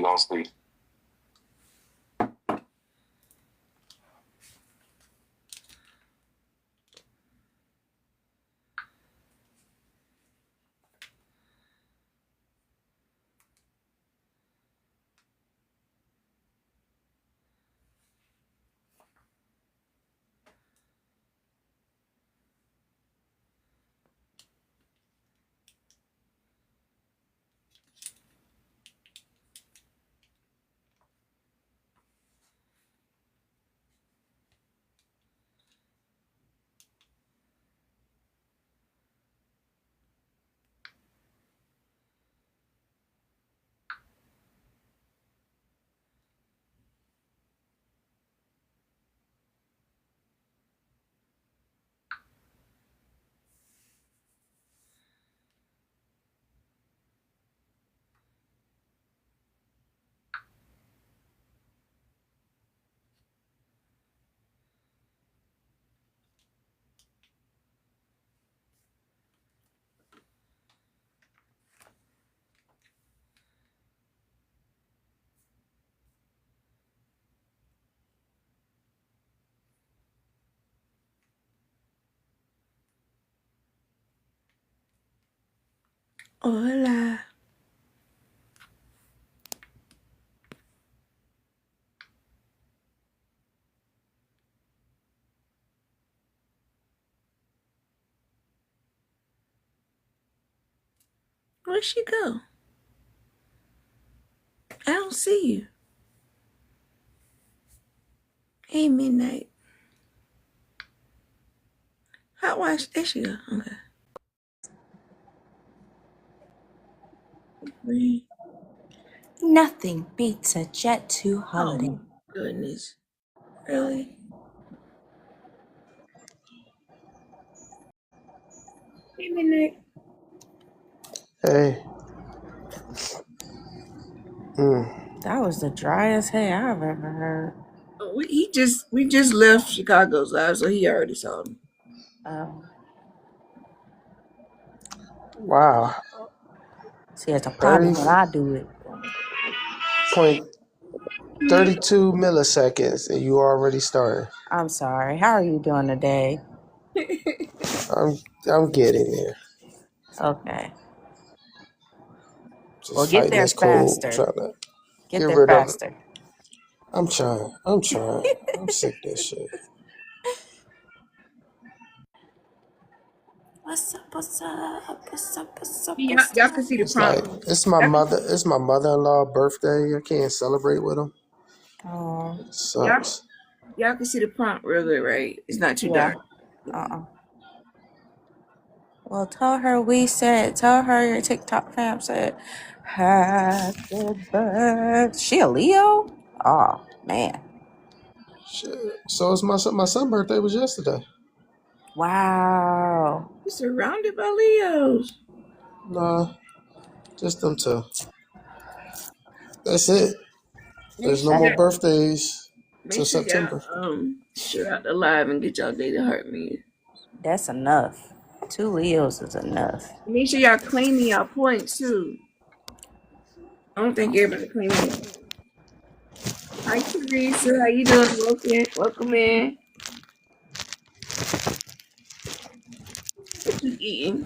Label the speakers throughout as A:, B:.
A: we gonna sleep.
B: Hola. Where'd she go? I don't see you. Hey, Midnight. Hot wash. There she go. Okay.
C: Nothing beats a Jet 2 holiday.
B: Oh, goodness. Really? Hey, Midnight.
D: Hey.
C: That was the driest hay I've ever heard.
B: We just left Chicago's live, so he already saw him.
D: Wow.
C: See, it's a problem when I do it.
D: 0.32 milliseconds, and you already started.
C: I'm sorry. How are you doing today?
D: I'm getting there.
C: Okay.
D: Just
C: Well, get
D: fighting
C: there
D: this cold.
C: faster.
D: Trying to
C: Get
D: get
C: there
D: rid
C: faster.
D: of it. I'm trying. I'm sick of this shit.
C: What's up? What's up? What's up? What's up?
B: Y'all can see the
D: It's like
B: prompt.
D: it's my mother-in-law birthday. I can't celebrate with him.
C: Oh.
D: It sucks.
B: Y'all can see the prompt real good, right? It's not too dark.
C: Well, tell her your TikTok fam said, happy birthday. She a Leo? Oh, man.
D: Shit. So it's my son's birthday was yesterday.
C: Wow.
B: You're surrounded by Leos.
D: Nah, just them two. That's it. There's no more birthdays till September.
B: Y'all share out the live and get y'all day to heart me.
C: That's enough. 2 Leos is enough.
B: Make sure y'all claiming y'all points too. I don't think everybody claiming it. Hi Teresa, how you doing? Welcome in. What you eating?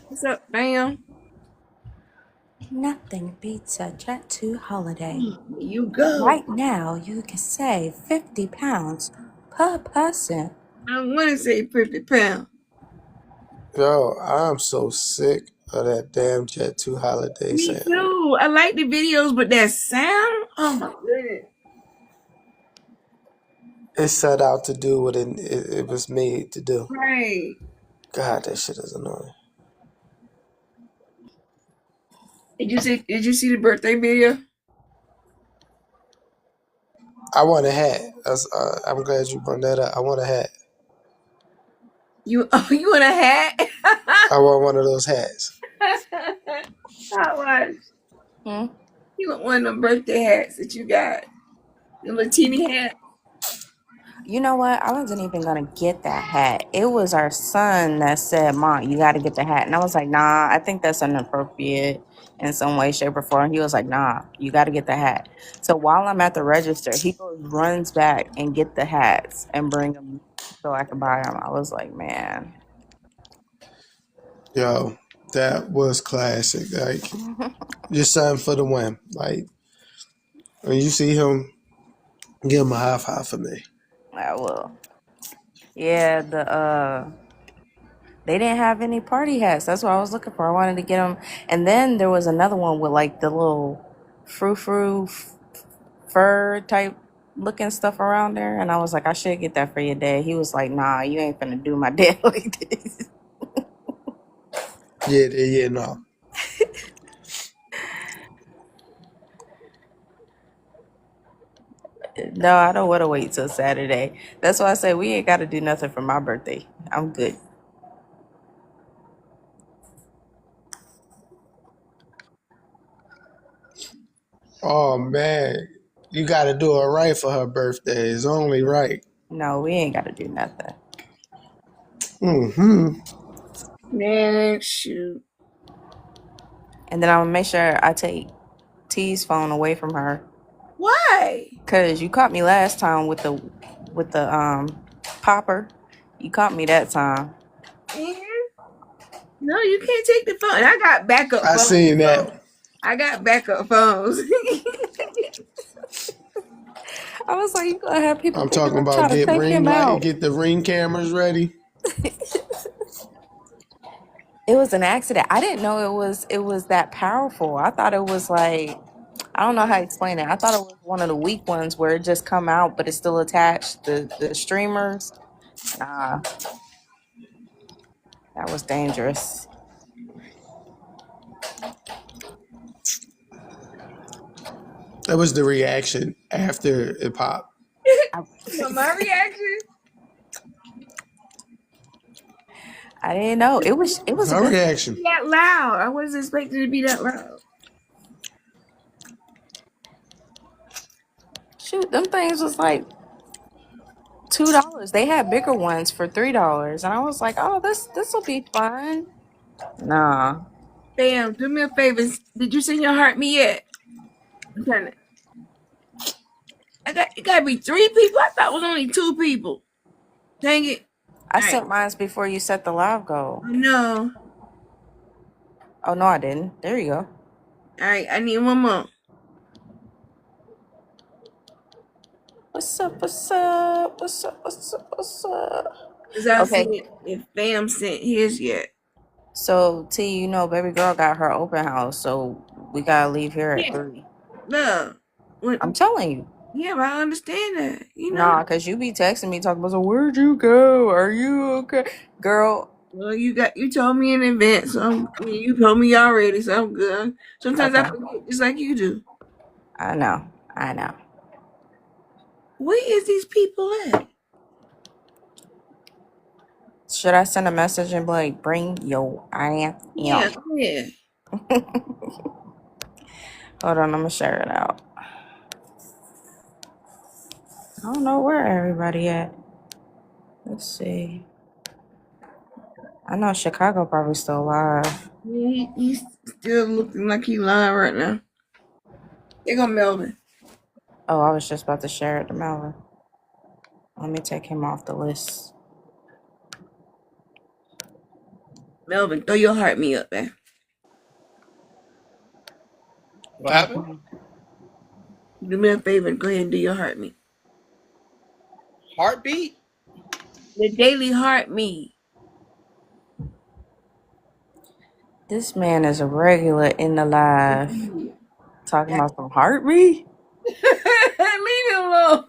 B: What's up, Bam?
C: Nothing beats a Jet 2 holiday.
B: You go.
C: Right now, you can save 50 pounds per person.
B: I want to say 50 pounds.
D: Yo, I'm so sick of that damn Jet 2 holiday
B: Me
D: sound.
B: too. I like the videos, but that sound, oh my goodness.
D: It's set out to do what it was made to do.
B: Right.
D: God, that shit is annoying.
B: Did you see the birthday video?
D: I want a hat. I'm glad you brought that up. I want a hat.
B: You want a hat?
D: I want one of those hats.
B: How much? You want one of them birthday hats that you got? The little teeny hat?
C: You know what? I wasn't even gonna get that hat. It was our son that said, "Mom, you got to get the hat," and I was like, "Nah, I think that's inappropriate in some way, shape, or form." He was like, "Nah, you got to get the hat." So while I'm at the register, he goes, runs back and get the hats and bring them so I can buy them. I was like, "Man."
D: Yo, that was classic. Like, just something for the win. Like, when you see him, give him a high five for me.
C: I will. Yeah, they didn't have any party hats. That's what I was looking for. I wanted to get them, and then there was another one with like the little frou-frou fur type looking stuff around there, and I was like, I should get that for your dad. He was like, Nah, you ain't finna do my dad like this.
D: Yeah, no.
C: No, I don't want to wait till Saturday. That's why I say we ain't got to do nothing for my birthday. I'm good.
D: Oh man, you got to do it right for her birthday. It's only right.
C: No, we ain't got to do nothing.
D: Mm-hmm.
B: Man, shoot.
C: And then I'm gonna make sure I take T's phone away from her,
B: Why?
C: cause you caught me last time with the popper. You caught me that time.
B: Man, no, you can't take the phone. I got backup
D: I
B: phones.
D: seen
B: So
D: that.
B: I got backup phones.
C: I was like, you gonna have people
D: I'm
C: thinking
D: talking
C: I'm
D: about
C: trying to
D: get
C: take
D: ring
C: him
D: light,
C: out.
D: get the ring cameras ready.
C: It was an accident. I didn't know it was that powerful. I thought it was like, I don't know how to explain it. I thought it was one of the weak ones where it just come out but it's still attached, the streamers. Nah, that was dangerous.
D: That was the reaction after it popped.
C: I,
B: My reaction,
C: I didn't know. It was a
D: Her
C: good.
D: reaction.
B: that loud. I wasn't expecting it to be that loud.
C: Shoot, them things was like $2. They had bigger ones for $3, and I was like, oh, this will be fun. Nah,
B: Bam, do me a favor. Did you send your heart me yet? I'm trying to. It gotta be 3 people. I thought it was only 2 people. Dang it!
C: I
B: All right.
C: sent mine before you set the live goal.
B: Oh no.
C: Oh no, I didn't. There you go.
B: All right. I need one more.
C: What's up? What's up? What's up? What's up? What's up?
B: Cause I
C: Okay,
B: see if Bam sent his yet.
C: so T, baby girl got her open house, so we gotta leave here at
B: Yeah.
C: 3.
B: No. What?
C: I'm telling you.
B: Yeah, but I understand that. You know.
C: Nah, cause you be texting me talking about, so where'd you go? Are you okay, girl?
B: Well, you told me in advance. You told me already, so I'm good. Sometimes I
C: Okay,
B: forget, just like you do.
C: I know, I know.
B: Where is these people at?
C: Should I send a message and be like, bring your ass
B: Yeah,
C: in?
B: yeah.
C: Hold on, I'm gonna share it out. I don't know where everybody at. Let's see. I know Chicago probably still alive.
B: Yeah, he's still looking like he lying right now. They go Melvin.
C: Oh, I was just about to share it to Melvin. Let me take him off the list.
B: Melvin, throw your heart me up, man.
A: What happened?
B: Do me a favor and go ahead and do your heart me.
A: Heartbeat?
B: The daily heart me.
C: This man is a regular in the live.
B: Leave
C: Talking about some heartbeat?
B: it alone.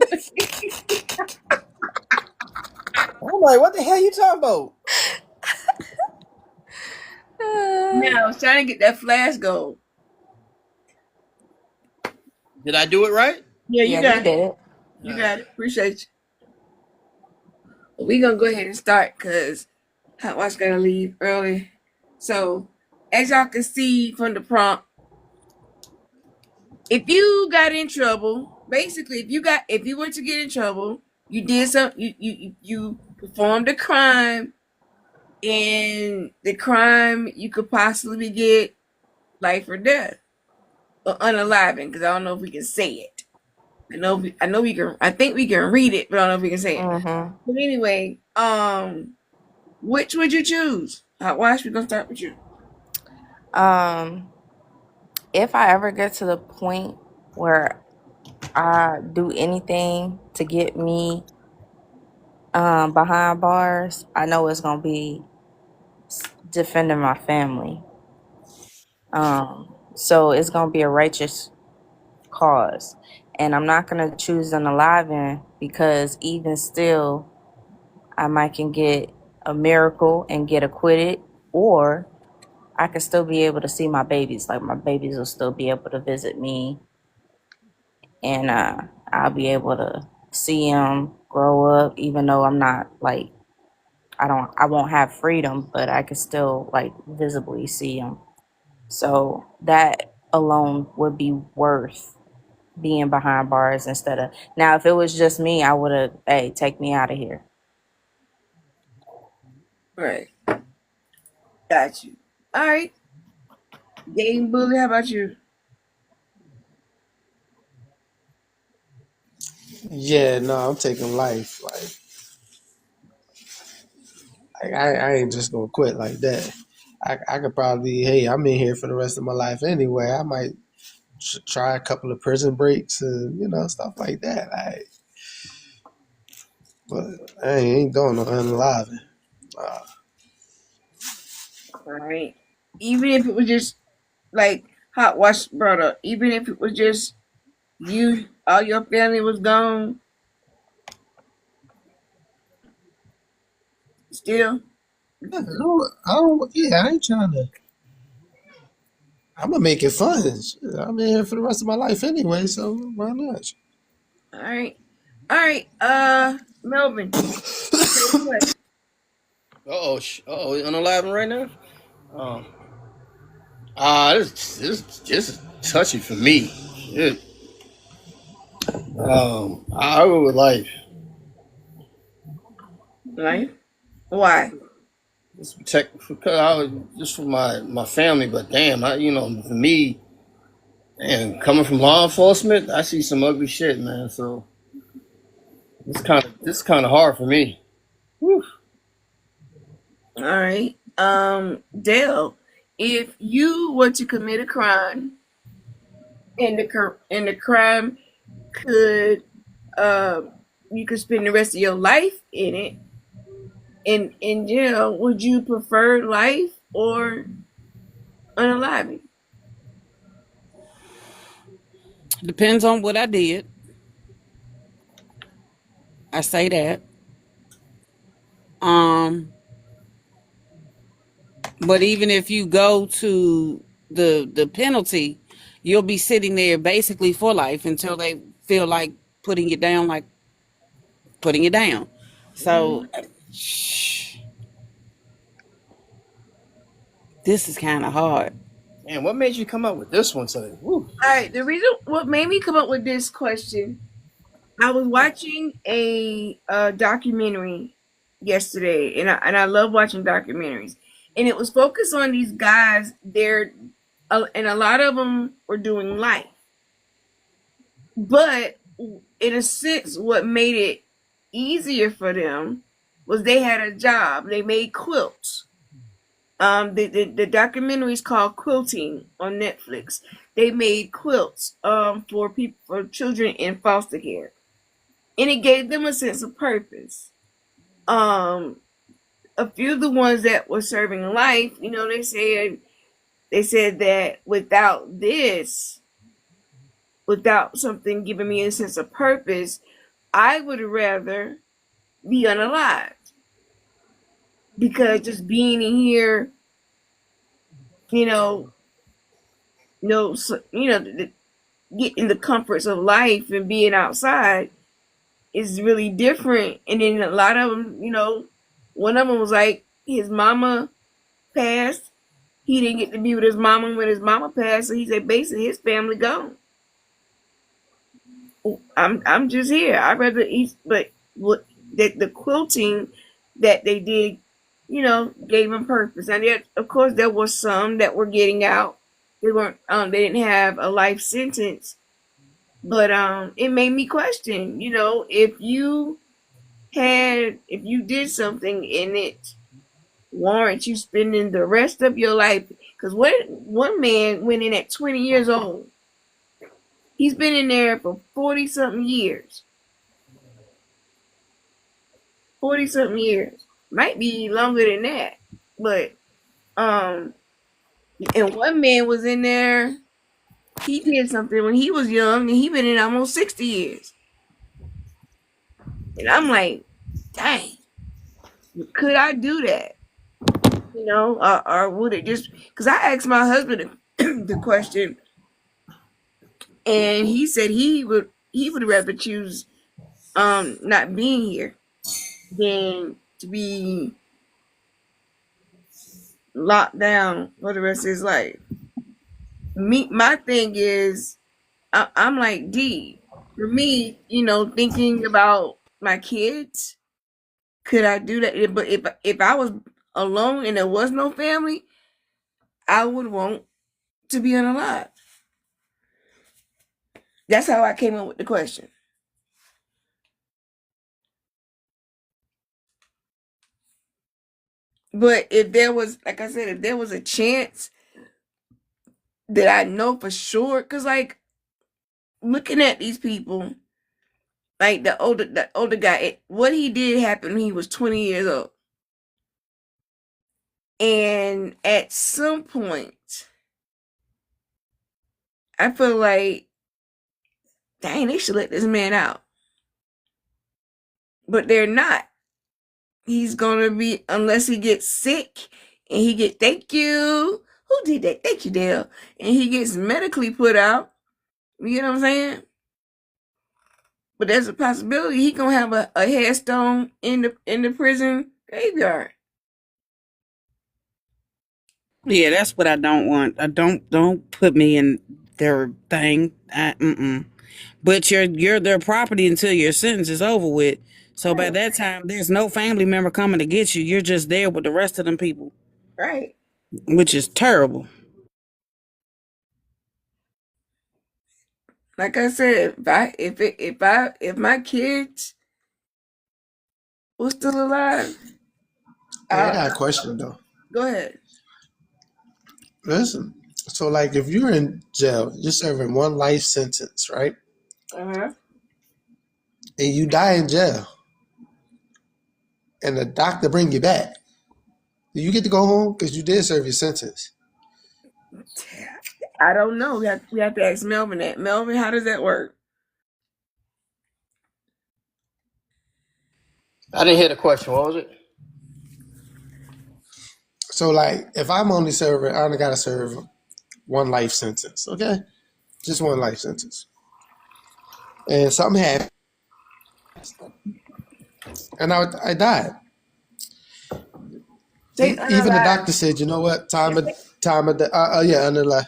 A: I'm like, what the hell you talking about?
B: Now I was trying to get that flash goal.
A: Did I do it right?
B: Yeah, you
C: Yeah, you
B: got it.
C: did it.
B: You got it. Appreciate you. We're gonna go ahead and start because Hot Watch gotta leave early. So as y'all can see from the prompt, if you got in trouble, basically if you were to get in trouble, You did some. You performed a crime, and the crime you could possibly get life or death or unaliving. Because I don't know if we can say it. I know we can. I think we can read it, but I don't know if we can say it.
C: Mm-hmm.
B: But anyway, which would you choose? Wash, we're gonna start with you.
C: If I ever get to the point where I do anything to get me behind bars, I know it's gonna be defending my family. So it's gonna be a righteous cause, and I'm not gonna choose an unaliving because even still, I might can get a miracle and get acquitted, or I could still be able to see my babies. Like my babies will still be able to visit me, and I'll be able to see them grow up, even though I'm not like I won't have freedom, but I can still like visibly see them. So that alone would be worth being behind bars instead of now. If it was just me, I would have, hey, take me out of here.
B: Right, got you. All right, Game Bully. How about you?
D: Yeah, no, I'm taking life. I ain't just gonna quit like that. I could probably, hey, I'm in here for the rest of my life anyway. I might try a couple of prison breaks and stuff like that. But I ain't doing no unaliving. Uh,
B: All right. Even if it was just like Hot Wash brought up, even if it was just you, all your family was gone, still.
D: I ain't trying to. I'm gonna make it fun. Shit, I'm in here for the rest of my life anyway, so why not?
B: All right. All right. Melvin, say what?
A: Oh, unalive right now. Um, this touchy for me. Shit. I go with life.
B: Life? Why?
A: Just protect because I was just for my family. But damn, for me, and coming from law enforcement, I see some ugly shit, man. So this kind of hard for me. Whew.
B: All right. Dale, if you were to commit a crime and the crime could you could spend the rest of your life in it in jail, would you prefer life or unaliving?
E: Depends on what I did. I say that. Um, but even if you go to the penalty, you'll be sitting there basically for life until they feel like putting it down, like putting it down. So this is kind of hard.
A: Man, what made you come up with this one today? Whew.
B: All right, the reason what made me come up with this question, I was watching a documentary yesterday, and I love watching documentaries, and it was focused on these guys. And a lot of them were doing life, but in a sense, what made it easier for them was they had a job. They made quilts. The documentary is called Quilting on Netflix. They made quilts for people for children in foster care, and it gave them a sense of purpose. Um, a few of the ones that were serving life, they said that without something giving me a sense of purpose, I would rather be unalived because just being in here, you know, getting the comforts of life and being outside is really different. And then a lot of them, one of them was like his mama passed. He didn't get to be with his mama when his mama passed, so he said basically his family gone. I'm just here. I'd rather eat, but what that the quilting that they did, gave them purpose. And yet, of course, there was some that were getting out. They weren't. They didn't have a life sentence, but it made me question. If you did something and it warrants you spending the rest of your life, because one man went in at 20 years old. He's been in there for 40 something years. 40 something years. Might be longer than that. But and one man was in there, he did something when he was young and he been in almost 60 years. And I'm like, dang, could I do that? Or would it just, because I asked my husband the question, and he said he would rather choose not being here than to be locked down for the rest of his life. My thing is, I'm like, D, for me, thinking about my kids, could I do that? But if I was alone and there was no family, I would want to be unalive. That's how I came up with the question. But if there was, like I said, if there was a chance that I know for sure, because like looking at these people, like the older guy, what he did happened when he was 20 years old. And at some point, I feel like, dang, they should let this man out. But they're not. He's gonna be, unless he gets sick and thank you. Who did that? Thank you, Dale. And he gets medically put out. You know what I'm saying? But there's a possibility he gonna have a headstone in the prison graveyard.
E: Yeah, that's what I don't want. I don't put me in their thing. But you're their property until your sentence is over with. So by
B: Right.
E: that time, there's no family member coming to get you. You're just there with the rest of them people,
B: Right.
E: which is terrible.
B: Like I said, if my kids were still alive,
D: Hey, I
B: I
D: got a question though.
B: go ahead.
D: Listen, so like if you're in jail, you're serving one life sentence, right?
B: Uh-huh.
D: And you die in jail, and the doctor bring you back, do you get to go home because you did serve your sentence?
B: I don't know. We have to ask Melvin that. Melvin, how does that work?
A: I didn't hear the question. What was it?
D: So like if I'm only serving, I only got to serve one life sentence, okay? Just one life sentence. And something happened, and I died.
B: Say
D: Even the
B: unalive.
D: doctor said, you know what, time of the yeah, unalive.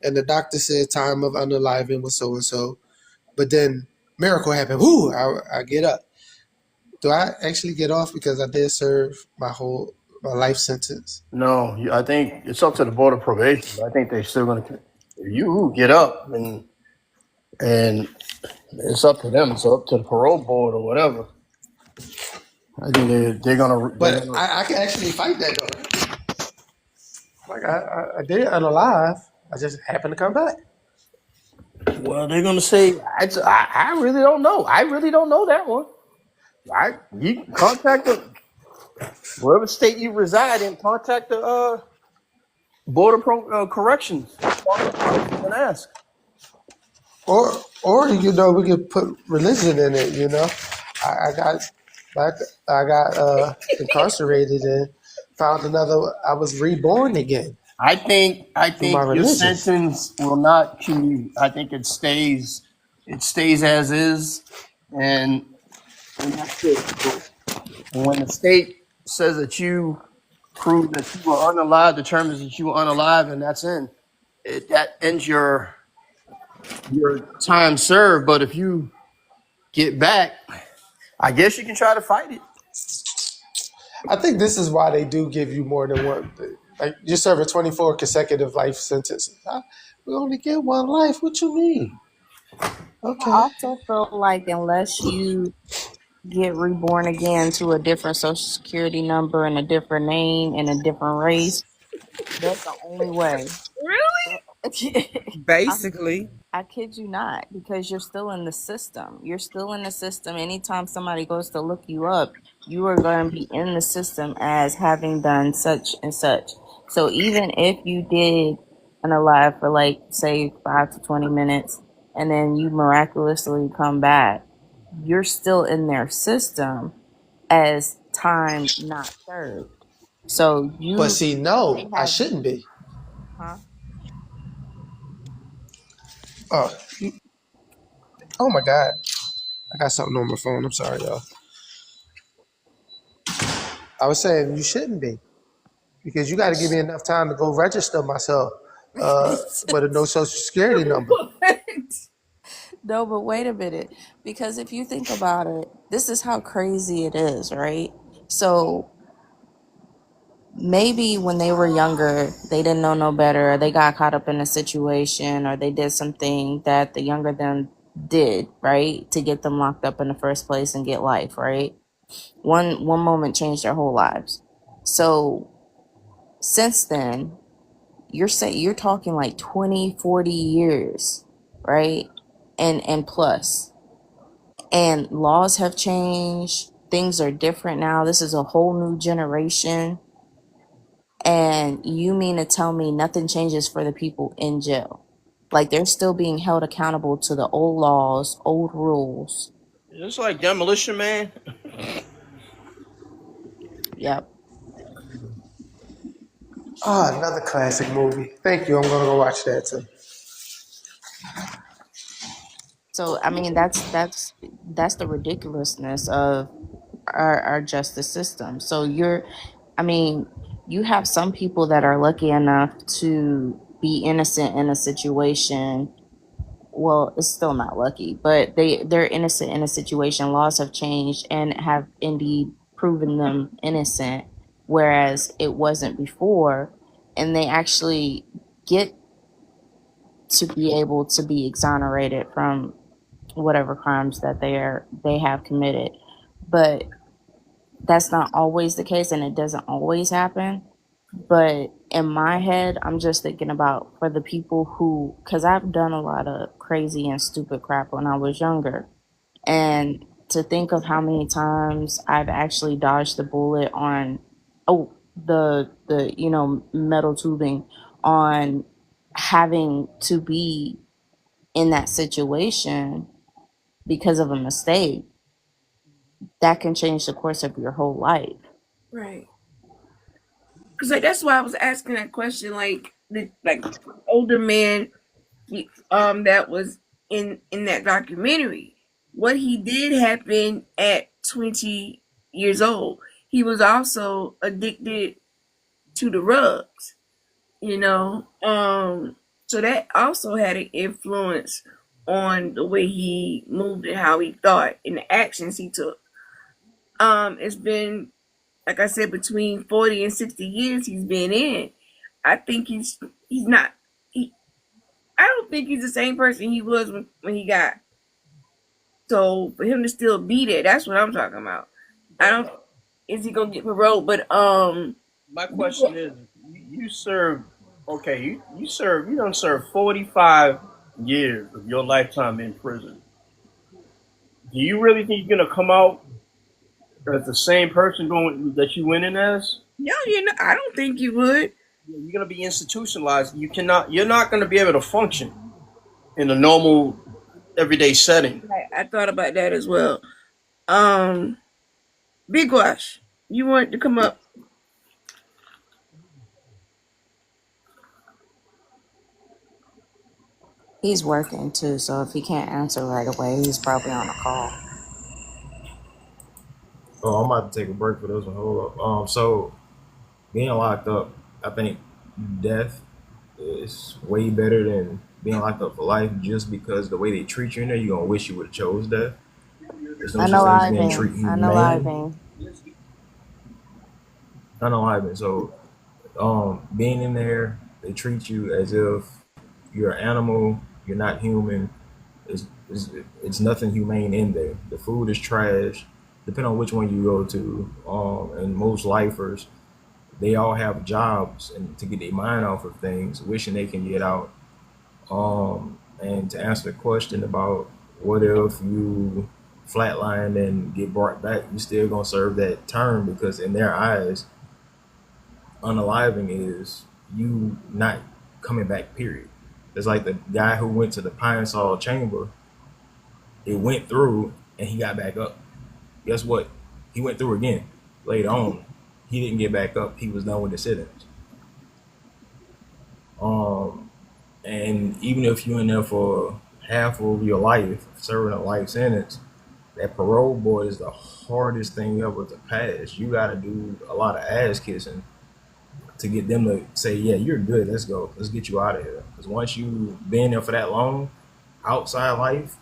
D: And the doctor said time of unaliving was so and so. But then miracle happened. Whoo! I get up. Do I actually get off because I did serve my life sentence?
A: No, I think it's up to the board of probation. I think they're still going to. You get up and it's up to them. It's up to the parole board or whatever. I think they're gonna.
D: But I can actually fight that though. Like I did unalive. I just happened to come back.
A: Well, they're gonna say. I really don't know. I really don't know that one. You contact wherever state you reside in. Contact the board of corrections and ask.
D: Or we could put religion in it. I got I got incarcerated and found another. I was reborn again.
A: I think
D: through my
A: your
D: religion.
A: sentence will not commute. I think it stays as is, and that's it. And when the state says that you prove that you were unalive, determines that you were unalive, and that's that ends your time served. But if you get back, I guess you can try to fight it.
D: I think this is why they do give you more than one. Like you're serving 24 consecutive life sentences. We only get one life. What you mean?
C: I
D: Okay.
C: also feel like unless you get reborn again to a different social security number and a different name and a different race, that's the only way.
B: Really?
C: I'm,
E: Basically,
C: I kid you not, because you're still in the system. You're still in the system. Anytime somebody goes to look you up, you are going to be in the system as having done such and such. So even if you did unalive for like say 5 to 20 minutes, and then you miraculously come back, you're still in their system as time not served. So
D: But
C: you
D: see,
C: they
D: no, I
C: have
D: shouldn't be.
C: huh?
D: Oh, oh my God. I got something on my phone. I'm sorry, y'all. I was saying you shouldn't be because you got to give me enough time to go register myself with a no social security number.
B: What?
C: No, but wait a minute. Because if you think about it, this is how crazy it is, right? So maybe when they were younger, they didn't know no better, or they got caught up in a situation, or they did something that the younger them did, right? To get them locked up in the first place and get life, right? One moment changed their whole lives. So since then, you're talking like 20, 40 years, right? And plus. And laws have changed. Things are different now. This is a whole new generation. And you mean to tell me nothing changes for the people in jail? Like they're still being held accountable to the old laws, old rules.
A: It's like Demolition Man.
C: Yep.
D: Ah, another classic movie. Thank you. I'm gonna go watch that too.
C: So I mean that's the ridiculousness of our justice system. So I mean, you have some people that are lucky enough to be innocent in a situation. Well, it's still not lucky, but they're innocent in a situation. Laws have changed and have indeed proven them innocent, whereas it wasn't before, and they actually get to be able to be exonerated from whatever crimes that they have committed. But that's not always the case, and it doesn't always happen. But in my head, I'm just thinking about for the people who, because I've done a lot of crazy and stupid crap when I was younger. And to think of how many times I've actually dodged the bullet on, oh, the metal tubing, on having to be in that situation because of a mistake, that can change the course of your whole life.
B: Right. Because like that's why I was asking that question. Like the older man, that was in that documentary. What he did happen at 20 years old. He was also addicted to the drugs. You know, so that also had an influence on the way he moved and how he thought and the actions he took. It's been, like I said, between 40 and 60 years he's been in. I think he's not he I don't think he's the same person he was when he got. So for him to still be there, that's what I'm talking about. I don't is he gonna get paroled, but
A: My question is, you served, okay, you don't serve 45 years of your lifetime in prison. Do you really think you're gonna come out as the same person going that you went in as?
B: no, I don't think you would.
A: You're gonna be institutionalized. You're not gonna be able to function in a normal everyday setting.
B: I thought about that as well. Um Big Wash, you want to come up?
C: He's working too, so if he can't answer right away, he's probably on a call.
F: Oh, I'm about to take a break for this one. Hold up. So being locked up, I think death is way better than being locked up for life. Just because the way they treat you in there, you are gonna wish you would have chose death. There's no such thing as being
C: Unaliving.
F: treated humane.
C: Unaliving.
F: Unaliving. So being in there, they treat you as if you're an animal. You're not human. It's, it's nothing humane in there. The food is trash. Depending on which one you go to, and most lifers, they all have jobs and to get their mind off of things, wishing they can get out. And to answer the question about what if you flatline and get brought back, you still gonna serve that term because in their eyes, unaliving is you not coming back. Period. It's like the guy who went to the Pine Sol chamber. It went through and he got back up. Guess what? He went through again later on. He didn't get back up. He was done with the sentence. And even if you're in there for half of your life, serving a life sentence, that parole board is the hardest thing ever to pass. You got to do a lot of ass kissing to get them to say, yeah, you're good. Let's go. Let's get you out of here. Because once you've been there for that long, outside life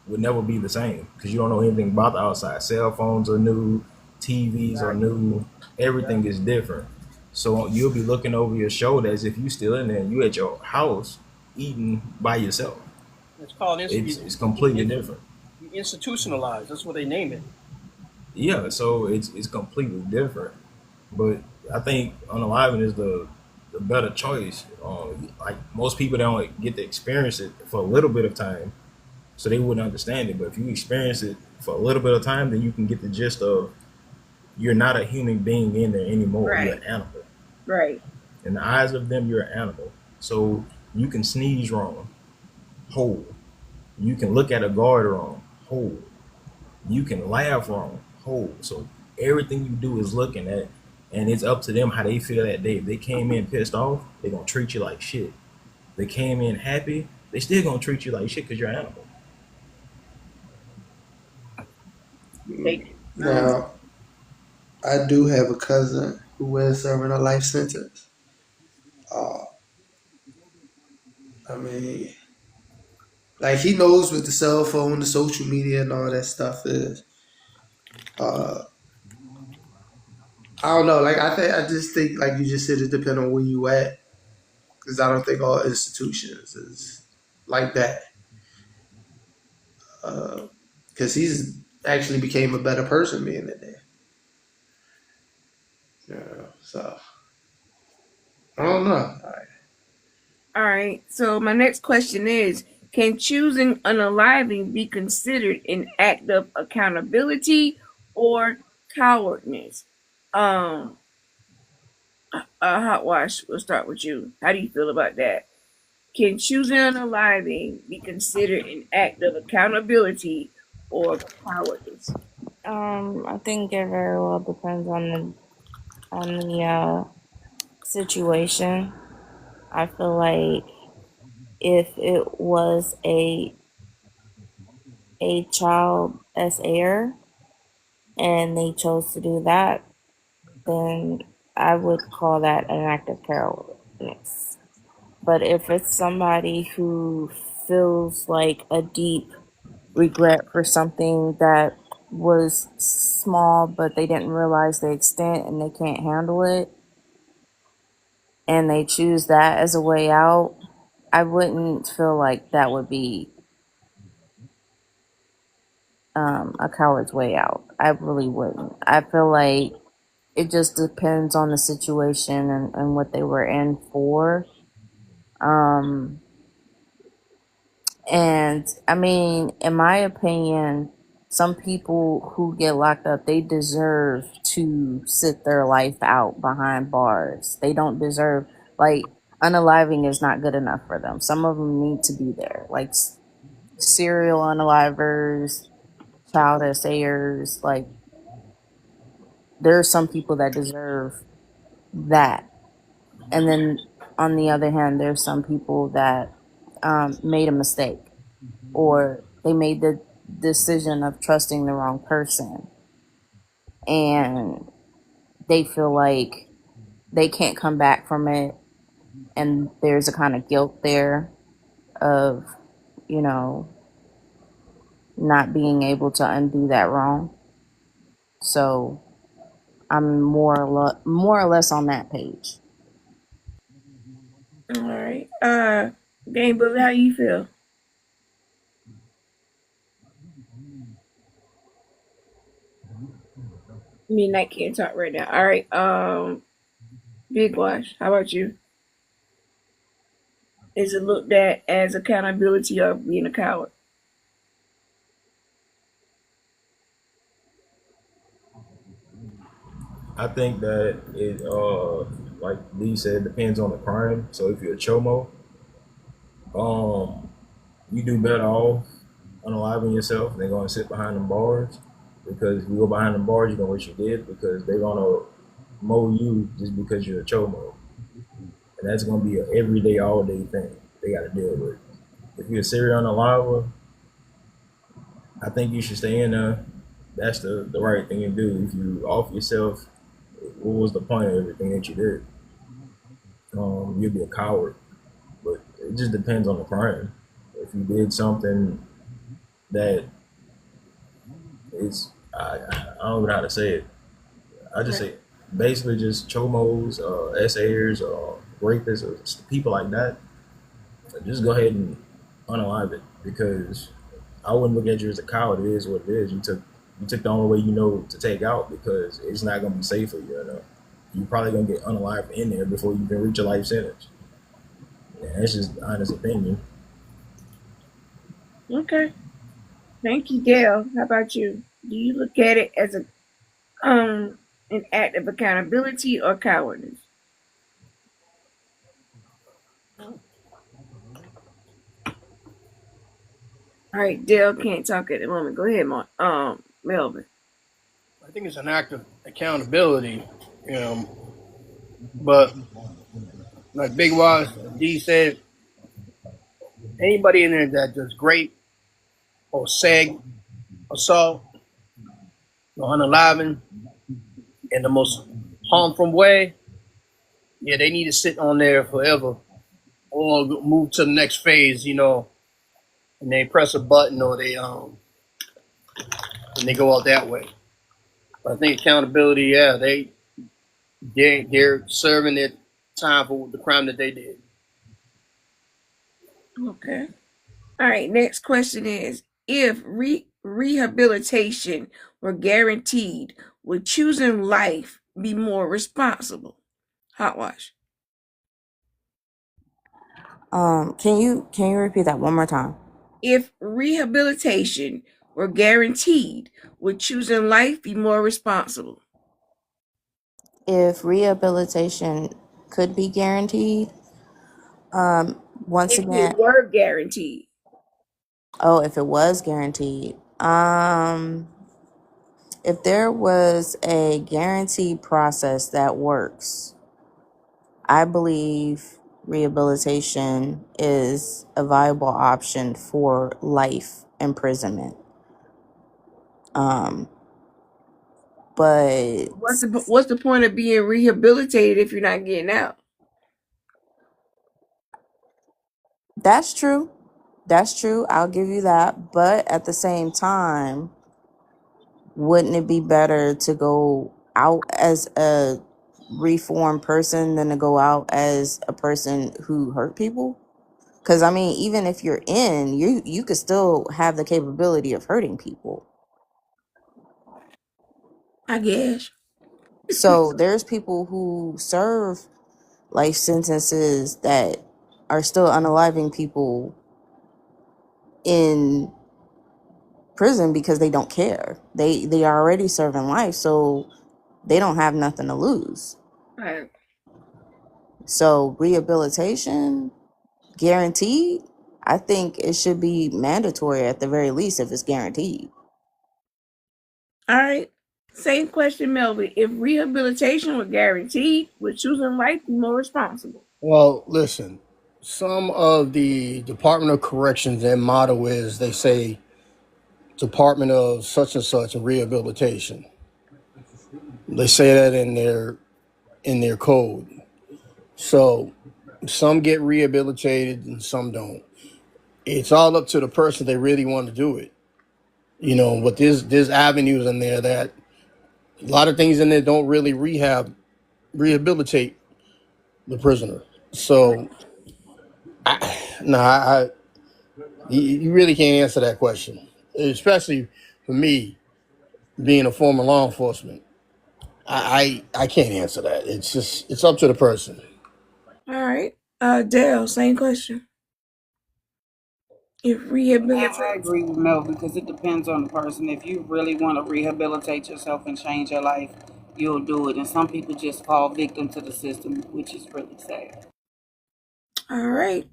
F: would never be the same because you don't know anything about the outside. Cell phones are new, TVs are new, everything is different. So you'll be looking over your shoulder as if you still in there and you at your house eating by yourself.
A: It's called
F: It's completely different.
A: institutionalized. That's what they name it.
F: Yeah, so it's completely different. But I think unaliving is the better choice. Like most people don't get to experience it for a little bit of time, so they wouldn't understand it. But if you experience it for a little bit of time, then you can get the gist of you're not a human being in there anymore. You're an
B: Right.
F: animal.
B: Right.
F: In the eyes of them, you're an animal. So you can sneeze wrong, whole. You can look at a guard wrong, whole. You can laugh wrong, whole. So everything you do is looking at, and it's up to them how they feel that day. If they came in pissed off, they're gonna treat you like shit. If they came in happy, they still gonna treat you like shit because you're an animal.
D: Now, I do have a cousin who is serving a life sentence. Uh, I mean, like he knows what the cell phone, the social media, and all that stuff is. Uh, I don't know. Like I just think, like you just said, it depends on where you at. Because I don't think all institutions is like that. Because he's actually became a better person being in there. Yeah. So I don't know.
B: All right. So my next question is: can choosing unaliving be considered an act of accountability or cowardness? Um, Hot Wash. We'll start with you. How do you feel about that? Can choosing unaliving be considered an act of accountability or cowardice?
C: I think it very well depends on the situation. I feel like if it was a child as heir and they chose to do that, then I would call that an act of carelessness. But if it's somebody who feels like a deep regret for something that was small, but they didn't realize the extent and they can't handle it, and they choose that as a way out, I wouldn't feel like that would be a coward's way out. I really wouldn't. I feel like it just depends on the situation and what they were in for. Um, and I mean, in my opinion, some people who get locked up, they deserve to sit their life out behind bars. They don't deserve, like, unaliving is not good enough for them. Some of them need to be there, like serial unalivers, child essayers. Like, there are some people that deserve that. And then on the other hand, there's some people that made a mistake or they made the decision of trusting the wrong person and they feel like they can't come back from it. And there's a kind of guilt there of, you know, not being able to undo that wrong. So I'm more or less on that page.
B: All right. Game Bully, how you feel? Me and I can't talk right now. All right. Big Wash, how about you? Is it looked at as accountability of being a coward?
F: I think that it, like Lee said, depends on the crime. So if you're a chomo, um, you do better off unaliving yourself than going to sit behind them bars. Because if you go behind them bars, you're gonna wish you did because they're gonna mow you just because you're a chomo, and that's gonna be an everyday, all day thing they got to deal with. If you're a serial unaliver, I think you should stay in there. That's the right thing to do. If you off yourself, what was the point of everything that you did? You'd be a coward. But it just depends on the crime. If you did something that is, I don't know how to say it. I just say basically just chomos, SAers, rapists, or people like that. Just go ahead and unalive it because I wouldn't look at you as a coward. It is what it is. You took the only way you know to take out because it's not gonna be safe for you. You know, you're probably gonna get unalived in there before you can reach a life sentence. Yeah, that's just honest opinion.
B: Okay. Thank you, Gail. How about you? Do you look at it as an act of accountability or cowardice? All right, Dale can't talk at the moment. Go ahead, Melvin.
A: I think it's an act of accountability, but like Big Waz D said, anybody in there that does grape or seg, assault, or unaliving in the most harmful way, yeah, they need to sit on there forever or move to the next phase, and they press a button or and they go out that way. But I think accountability, yeah, they're serving their time for the crime that they did.
B: Okay. All right. Next question is: if rehabilitation were guaranteed, would choosing life be more responsible? Hot wash.
C: Can you repeat that one more time?
B: If rehabilitation were guaranteed, would choosing life be more responsible?
C: If rehabilitation could be guaranteed, once
B: If it
C: again,
B: were guaranteed.
C: oh, if it was guaranteed, if there was a guaranteed process that works, I believe rehabilitation is a viable option for life imprisonment. Um, but
B: What's the point of being rehabilitated if you're not getting out?
C: that's true. That's true. I'll give you that. But at the same time, wouldn't it be better to go out as a reformed person than to go out as a person who hurt people? Because I mean, even if you're in, you could still have the capability of hurting people.
B: I guess.
C: So there's people who serve life sentences that are still unaliving people in prison because they don't care. They are already serving life, so they don't have nothing to lose.
B: Right.
C: So rehabilitation guaranteed, I think it should be mandatory at the very least if it's guaranteed.
B: All right. Same question, Melvin. If rehabilitation were guaranteed, would choosing life be more responsible?
A: Well, listen, some of the Department of Corrections, their motto is they say Department of such and such and rehabilitation. They say that in their code. So some get rehabilitated and some don't. It's all up to the person they really want to do it. But there's avenues in there that a lot of things in there don't really rehabilitate the prisoner. So, no, you really can't answer that question, especially for me being a former law enforcement. I can't answer that. It's up to the person.
B: All right. Dale, same question. If
E: I
B: rehabilitate.
E: agree with Mel because it depends on the person. If you really want to rehabilitate yourself and change your life, you'll do it. And some people just fall victim to the system, which is really sad.
B: All right.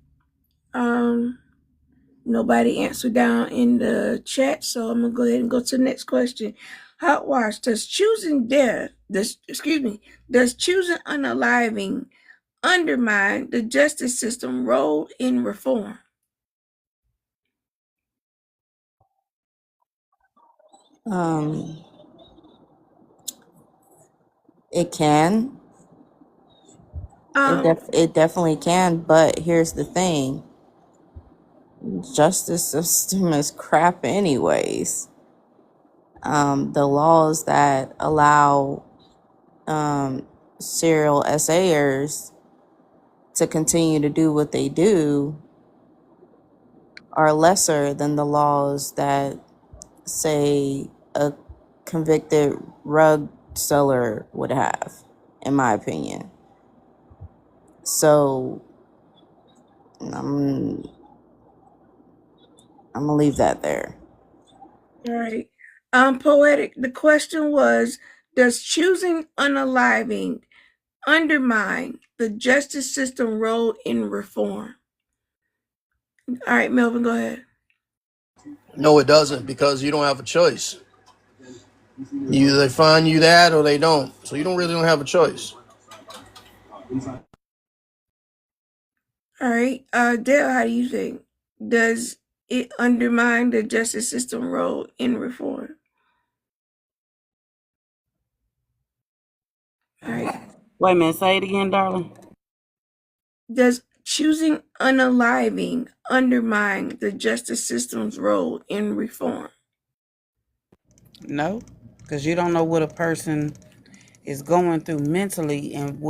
B: Nobody answered down in the chat, so I'm gonna go ahead and go to the next question. Hot wash, does choosing unaliving undermine the justice system role in reform?
C: Um, it can.
B: Um,
C: It definitely can. But here's the thing: justice system is crap, anyways. The laws that allow serial SAers to continue to do what they do are lesser than the laws that say a convicted rug seller would have, in my opinion. So I'm gonna leave that there.
B: all right. Poetic, the question was, does choosing unaliving undermine the justice system role in reform? All right, Melvin, go ahead.
A: No, it doesn't, because you don't have a choice. Either they find you that or they don't. So you don't have a choice.
B: All right. Dale, how do you think? Does it undermine the justice system role in reform? All right.
E: Wait a minute, say it again, darling.
B: Does choosing unaliving undermine the justice system's role in reform?
E: No, because you don't know what a person is going through mentally and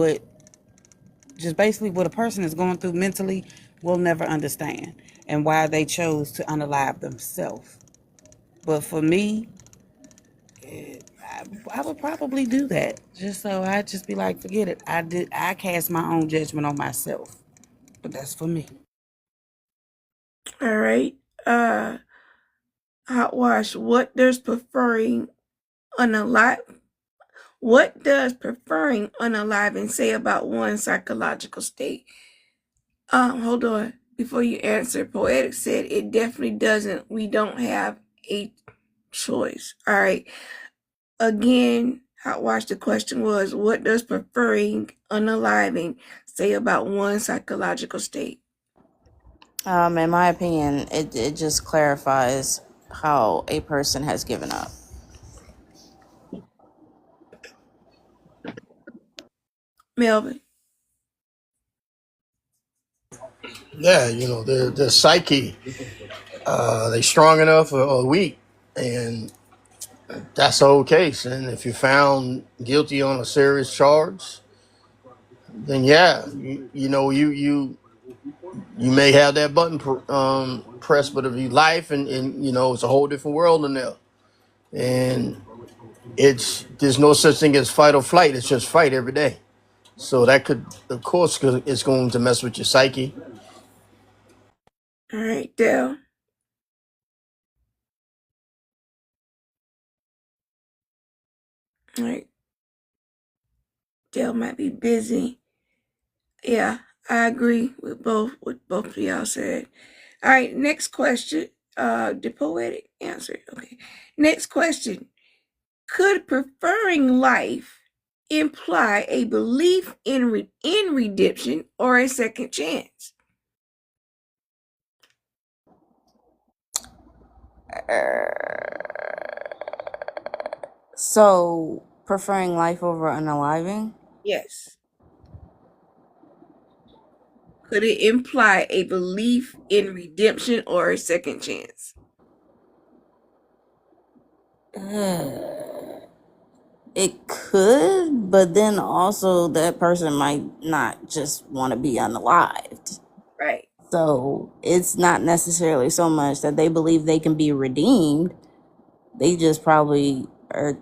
E: just basically what a person is going through mentally will never understand and why they chose to unalive themselves. But for me, I would probably do that just so I'd just be like, forget it. I cast my own judgment on myself, but that's for me.
B: All right. Uh, Hot wash. What does preferring unaliving say about one's psychological state? Hold on. Before you answer, Poetic said it definitely doesn't. We don't have a choice. All right. Again, Hot Wash, the question was, what does preferring unaliving say about one's psychological state?
C: In my opinion, it just clarifies how a person has given up.
B: Melvin.
A: Yeah, their psyche, they strong enough or weak, and that's the whole case. And if you're found guilty on a serious charge, then yeah, you may have that button pressed, but if you life and it's a whole different world in there, and there's no such thing as fight or flight. It's just fight every day. So that could, of course, it's going to mess with your psyche.
B: All right, Dale. All right. Dale might be busy. Yeah, I agree with what both of y'all said. All right, next question. The Poetic answered. Okay. Next question. Could preferring life imply a belief in redemption or a second chance?
C: So, preferring life over unaliving?
B: Yes. Could it imply a belief in redemption or a second chance?
C: It could, but then also that person might not just want to be unalived.
B: Right.
C: So it's not necessarily so much that they believe they can be redeemed. They just probably are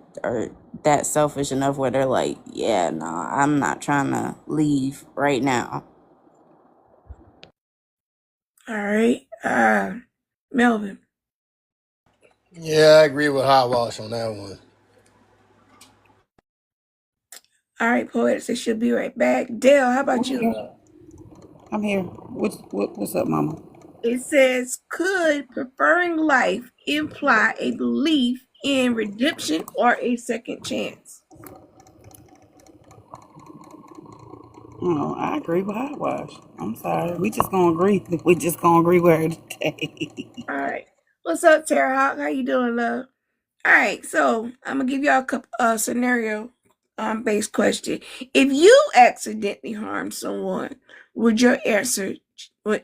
C: that selfish enough where they're like, yeah, no, I'm not trying to leave right now.
B: All right. Melvin.
A: Yeah, I agree with Hot Wash on that one.
B: All right, Poetic says she'll be right back. Dale, how about
E: I'm
B: you?
E: here. I'm here. What's up, Mama?
B: It says, could preferring life imply a belief in redemption or a second chance?
E: Oh, I agree with Hot Wash. I'm sorry. We just gonna agree. We just gonna agree with her today.
B: All right. What's up, Tara Hawk? How you doing, love? All right, so I'm gonna give y'all a couple scenario based question. If you accidentally harmed someone, would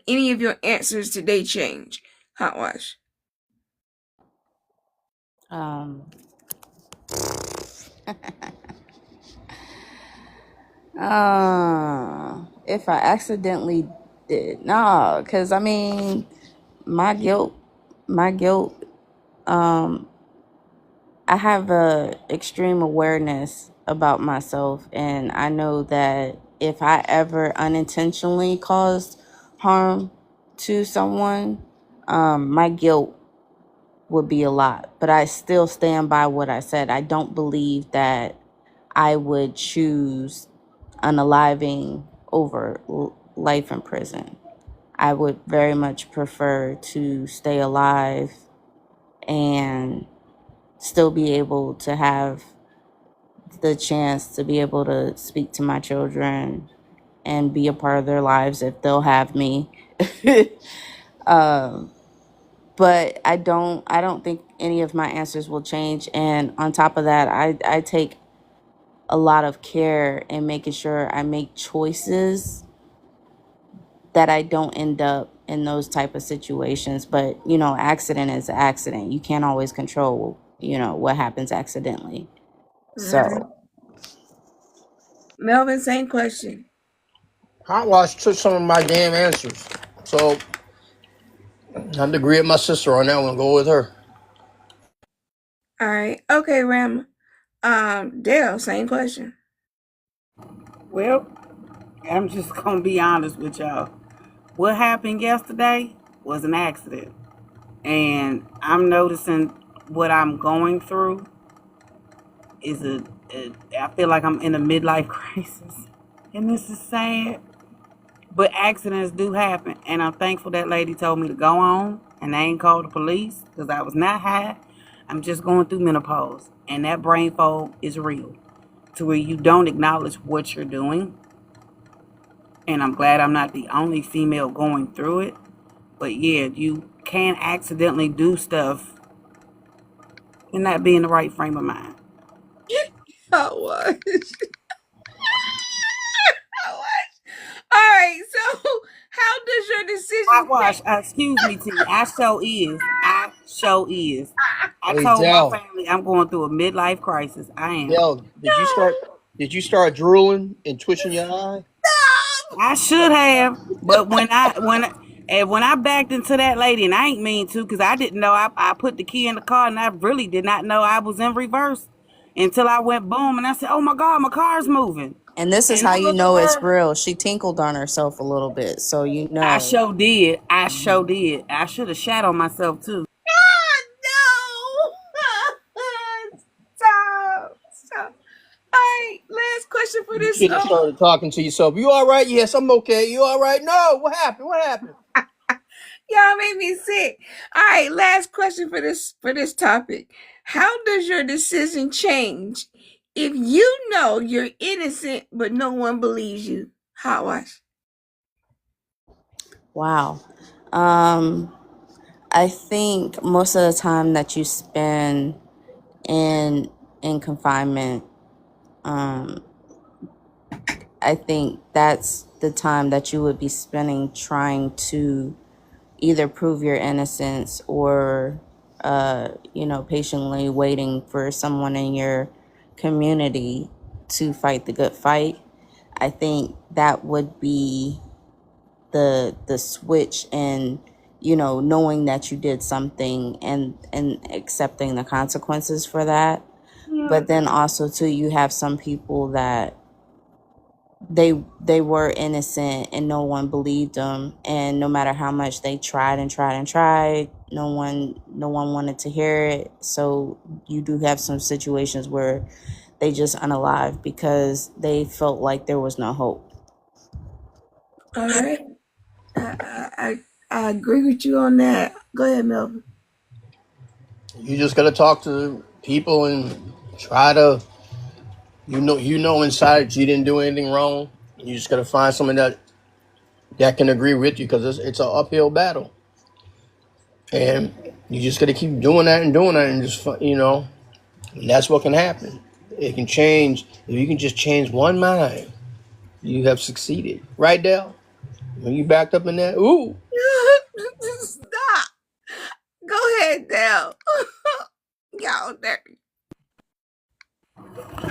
B: any of your answers today change? Hot Wash.
C: Um, if I accidentally did, no, because I mean, my guilt, my guilt. I have a extreme awareness about myself, and I know that if I ever unintentionally caused harm to someone, my guilt would be a lot. But I still stand by what I said. I don't believe that I would choose unaliving over life in prison. I would very much prefer to stay alive and still be able to have the chance to be able to speak to my children and be a part of their lives if they'll have me. But I don't think any of my answers will change. And on top of that, I take a lot of care in making sure I make choices that I don't end up in those type of situations. But accident is an accident. You can't always control what happens accidentally.
B: Mm-hmm.
C: So
B: Melvin, same question.
A: Hot Wash took some of my damn answers. So I have to agree with my sister on that one. Go with her.
B: All right. Okay, Ram. Dale, same question.
E: Well, I'm just gonna be honest with y'all. What happened yesterday was an accident, and I'm noticing what I'm going through is I feel like I'm in a midlife crisis, and this is sad. But accidents do happen, and I'm thankful that lady told me to go on, and I ain't called the police because I was not high. I'm just going through menopause, and that brain fog is real, to where you don't acknowledge what you're doing. And I'm glad I'm not the only female going through it. But yeah, you can accidentally do stuff and not be in the right frame of mind.
B: Hot Wash. Hot Wash. All right. So, how does your
E: Hot
B: decision
E: wash,
B: change?
E: excuse me, T. I show is. I show is. I
A: Hey
E: told my
A: Dell,
E: family I'm going through a midlife crisis. I am.
A: Dell, Did you start drooling and twitching your eye?
E: I should have, but when I backed into that lady, and I ain't mean to, because I didn't know I put the key in the car, and I really did not know I was in reverse until I went boom, and I said, "Oh my God, my car's moving."
C: and this is
E: And
C: how
E: I
C: you
E: looked at
C: know it's
E: her.
C: real. She tinkled on herself a little bit, so you
E: I
C: know.
E: sure did. I sure did. I should have shat on myself too.
B: No. Stop. Stop. All right. Last question for
A: You
B: this.
A: should have started talking to yourself. You all right? Yes, I'm okay. You all right? No. What happened? What happened?
B: Y'all made me sick. All right. Last question for this topic. How does your decision change if you know you're innocent but no one believes you? Hot Wash.
C: Wow. Um, I think most of the time that you spend in confinement, um, I think that's the time that you would be spending trying to either prove your innocence or patiently waiting for someone in your community to fight the good fight. I think that would be the switch in, knowing that you did something and accepting the consequences for that. But then also too, you have some people that they were innocent and no one believed them, and no matter how much they tried and tried and tried, no one wanted to hear it. So you do have some situations where they just unalive because they felt like there was no hope.
B: All right. I agree with you on that. Go ahead, Melvin.
A: You just gotta talk to people and try to, you know inside you didn't do anything wrong. You just gotta find someone that can agree with you, because it's an uphill battle, and you just gotta keep doing that, and just and that's what can happen. It can change if you can just change one mind. You have succeeded, right, Dale? When you backed up in that, ooh,
B: Stop. Go ahead, Dale. Y'all there.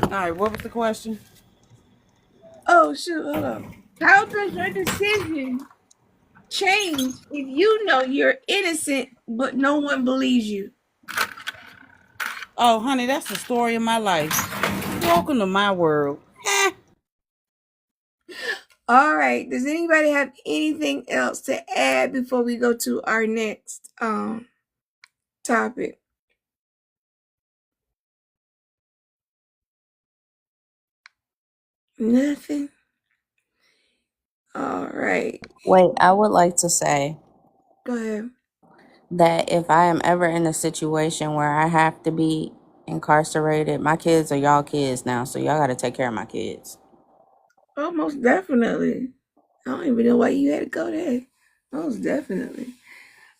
E: All right, what was the question?
B: Oh shoot, hold on. How does your decision change if you know you're innocent but no one believes you?
E: Oh, honey, that's the story of my life. Welcome to my world.
B: All right. Does anybody have anything else to add before we go to our next topic? Nothing. All right.
C: Wait, I would like to say
B: Go ahead.
C: that if I am ever in a situation where I have to be incarcerated, my kids are y'all kids now, so y'all got to take care of my kids.
B: Oh, most definitely. I don't even know why you had to go there. Most definitely.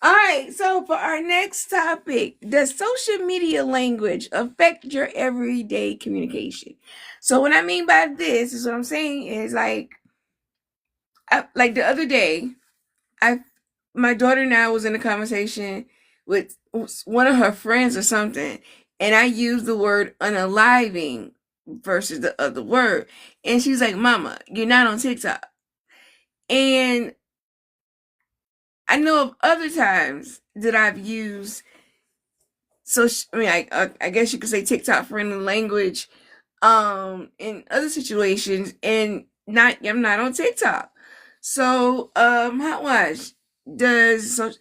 B: All right. So for our next topic, does social media language affect your everyday communication? So what I mean by this is what I'm saying is like the other day, I my daughter and I was in a conversation with one of her friends or something, and I used the word unaliving versus the other word, and she's like, "Mama, you're not on TikTok." And I know of other times that I've used, so I mean, I guess you could say TikTok friendly language, in other situations, and not I'm not on TikTok. So, how much does so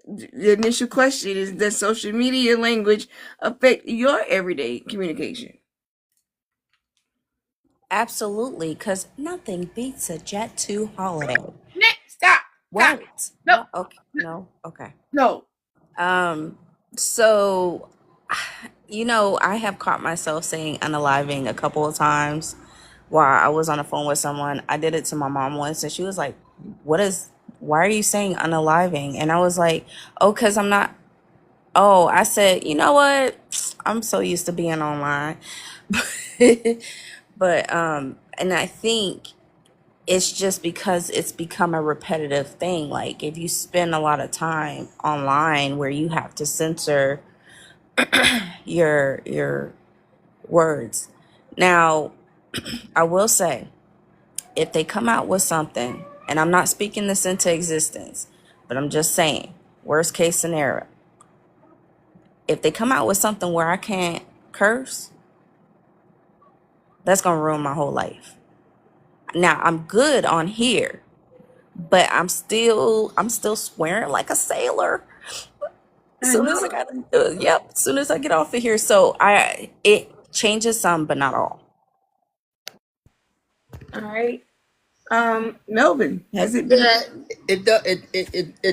B: the initial question is, does social media language affect your everyday communication?
C: Absolutely, because nothing beats a Jet 2 holiday.
B: Next, stop. Stop.
C: What?
B: No,
C: What? Okay. No. Okay.
B: no.
C: Um. So, I have caught myself saying unaliving a couple of times while I was on the phone with someone. I did it to my mom once, and she was like, "What is? Why are you saying unaliving?" And I was like, "Oh, cause I'm not." Oh, I said, you know what? I'm so used to being online, but and I think it's just because it's become a repetitive thing. Like if you spend a lot of time online where you have to censor your words. Now, I will say, if they come out with something, and I'm not speaking this into existence, but I'm just saying, worst case scenario, if they come out with something where I can't curse, that's gonna ruin my whole life. Now I'm good on here, but I'm still swearing like a sailor. As
B: I
C: soon as
B: know.
C: I got yep, as soon as I get off of here. So it changes some, but not all.
B: All right. Melvin, has it been?
A: yeah, it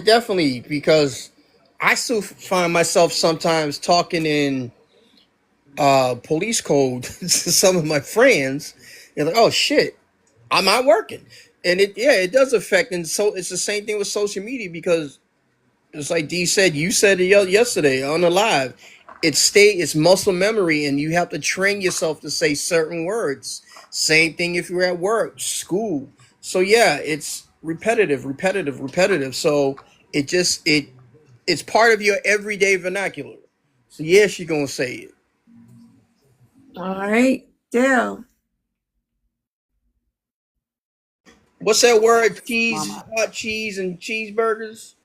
A: definitely, because I still find myself sometimes talking in police code to some of my friends. They're like, "Oh shit, I'm not working," and it does affect. And so it's the same thing with social media, because it's like D said, you said it yesterday on the live. It's muscle memory, and you have to train yourself to say certain words. Same thing if you're at work, school. So yeah, it's repetitive. So it's part of your everyday vernacular. So yeah, she gonna say it.
B: All right, Dell.
A: What's that word? Cheese,
E: Mama.
A: hot cheese, and cheeseburgers.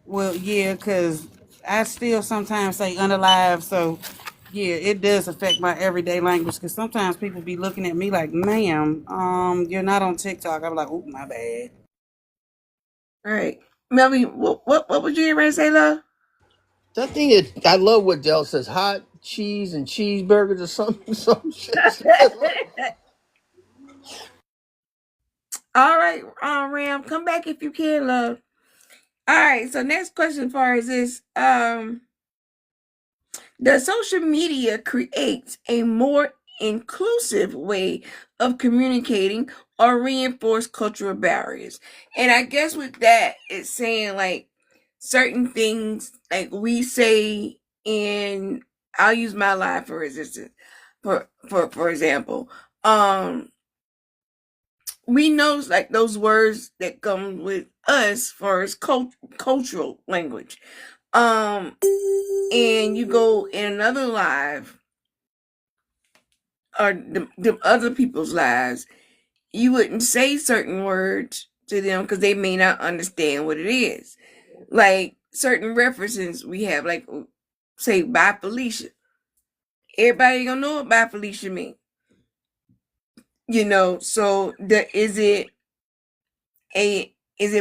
E: Well, yeah, because I still sometimes say unalive, so yeah, it does affect my everyday language. Because sometimes people be looking at me like, "Ma'am, you're not on TikTok." I'm like, "Oh, my bad."
B: All right, Melvin. What would you ready to say, love?
A: That thing is, I love what Dell says. Hot cheese and cheeseburgers or something, some shit.
B: All right, Ram, come back if you can, love. All right, so next question for us is does social media create a more inclusive way of communicating or reinforce cultural barriers? And I guess with that, it's saying like certain things like we say in I'll use my life for resistance. For example, we know like those words that come with us for as cultural language. And you go in another live or the other people's lives, you wouldn't say certain words to them because they may not understand what it is. Like certain references we have, like say "Bye Felicia." Everybody gonna know what "Bye Felicia" mean, So is it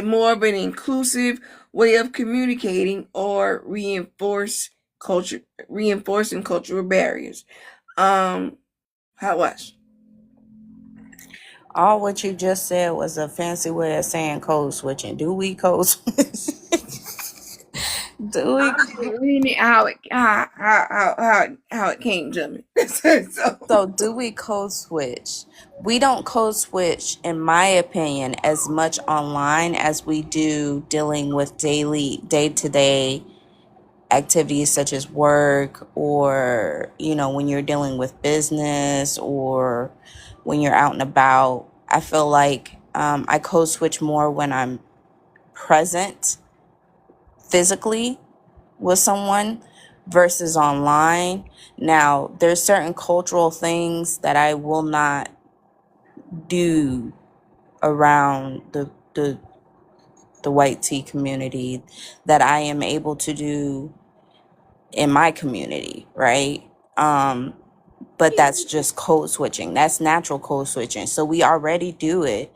B: more of an inclusive way of communicating or reinforcing cultural barriers? How was?
C: All what you just said was a fancy way of saying code switching. Do we code switch? Do we?
B: I'm just reading it how it came to me.
C: So do we code switch? We don't code switch, in my opinion, as much online as we do dealing with day to day activities such as work, or when you're dealing with business, or when you're out and about. I feel like I code switch more when I'm present physically with someone versus online. Now, there's certain cultural things that I will not do around the white tea community that I am able to do in my community, right? But that's just code switching. That's natural code switching. So we already do it.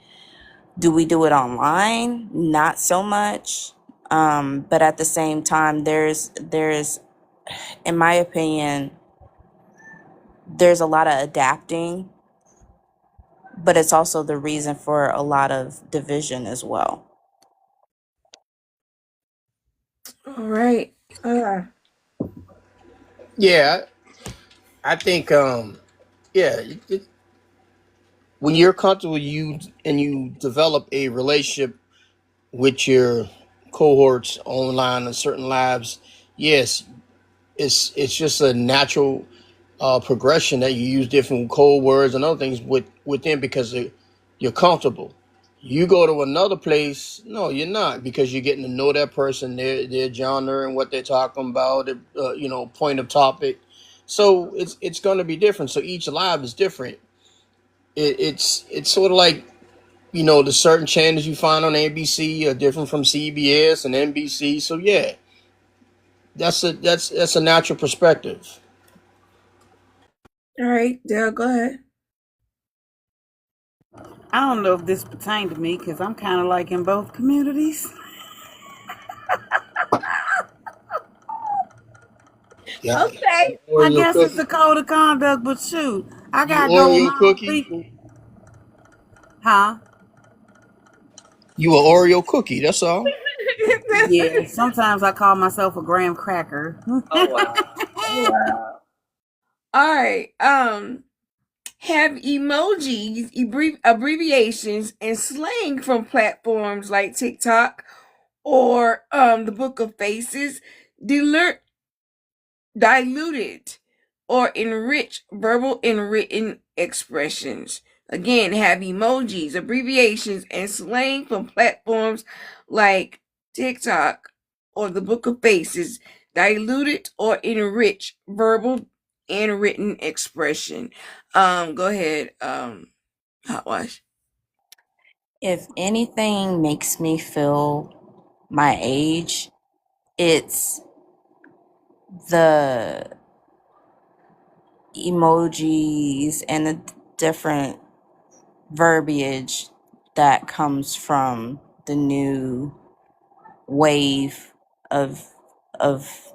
C: Do we do it online? Not so much. But at the same time, there's in my opinion, there's a lot of adapting, but it's also the reason for a lot of division as well.
B: All right.
A: Yeah, I think yeah, when you're comfortable, you develop a relationship with your cohorts online and certain lives. Yes, it's just a natural progression that you use different code words and other things with them because you're comfortable. You go to another place, no, you're not, because you're getting to know that person, their genre and what they're talking about, point of topic. So it's going to be different. So each live is different. It's sort of like the certain channels you find on ABC are different from CBS and NBC. So yeah, that's a natural perspective.
B: All right, Dale, go ahead.
E: I don't know if this pertained to me because I'm kind of like in both communities.
A: Yeah,
B: Okay.
E: I
A: Oreo
E: guess it's the
A: cookie.
E: code of conduct, but shoot, I
A: You
E: gotta go with
A: Oreo
E: my own
A: cookie.
E: people, huh?
A: You a Oreo cookie. That's all.
E: Yeah, sometimes I call myself a graham cracker.
B: Oh wow. Oh wow. All right. Have emojis, abbreviations, and slang from platforms like TikTok or the Book of Faces dilu- diluted or enrich verbal and written expressions. Again, have emojis, abbreviations, and slang from platforms like TikTok or the Book of Faces diluted or enrich verbal and written expression. Go ahead, Hot Wash.
C: If anything makes me feel my age, it's the emojis and the different verbiage that comes from the new wave of of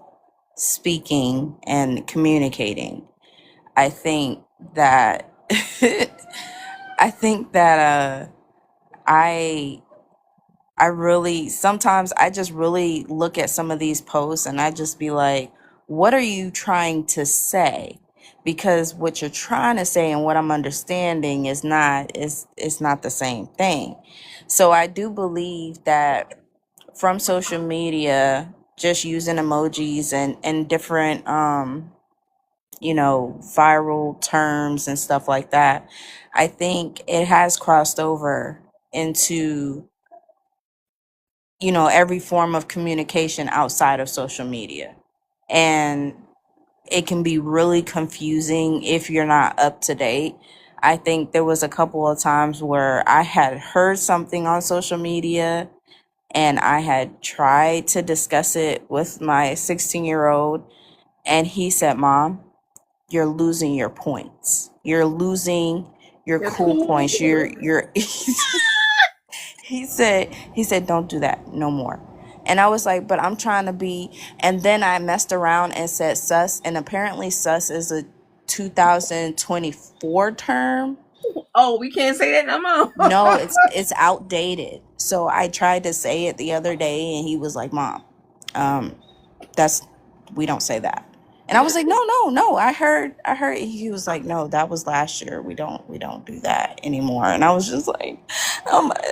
C: speaking and communicating. I think that I think that I I really sometimes I just really look at some of these posts and I just be like, what are you trying to say? Because what you're trying to say and what I'm understanding is not the same thing. So I do believe that from social media, just using emojis and different viral terms and stuff like that, I think it has crossed over into every form of communication outside of social media. And it can be really confusing if you're not up to date. I think there was a couple of times where I had heard something on social media and I had tried to discuss it with my 16-year-old, and he said, "Mom, you're losing your points. You're losing your
B: You're
C: cool
B: cool.
C: points. You're he said don't do that no more." And I was like, but I'm trying to be. And then I messed around and said sus, and apparently sus is a 2024 term.
B: Oh, we can't say that no more.
C: No, it's outdated. So I tried to say it the other day and he was like, "Mom, um that's we don't say that." And I was like, "No, no, no. I heard." He was like, "No, that was last year. We don't do that anymore." And I was just like,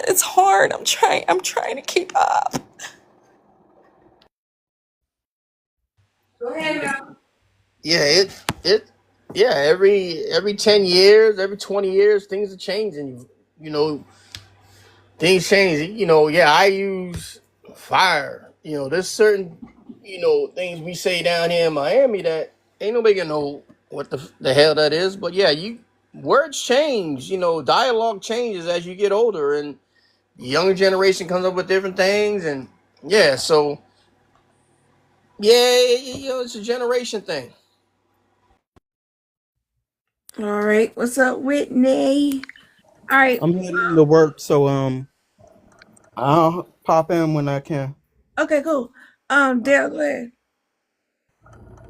C: it's hard. I'm trying to keep up.
B: Go ahead, Mel.
A: Yeah, yeah, every 10 years, every 20 years, things are changing. You know, things change. Yeah, I use fire. There's certain things we say down here in Miami that ain't nobody gonna know what the hell that is. But yeah, you words change. Dialogue changes as you get older, and the younger generation comes up with different things, and yeah, so yeah, it's a generation thing.
B: All right, what's up, Whitney? All right,
G: I'm heading to work, so I'll pop in when I can.
B: okay, cool. Dale, go ahead.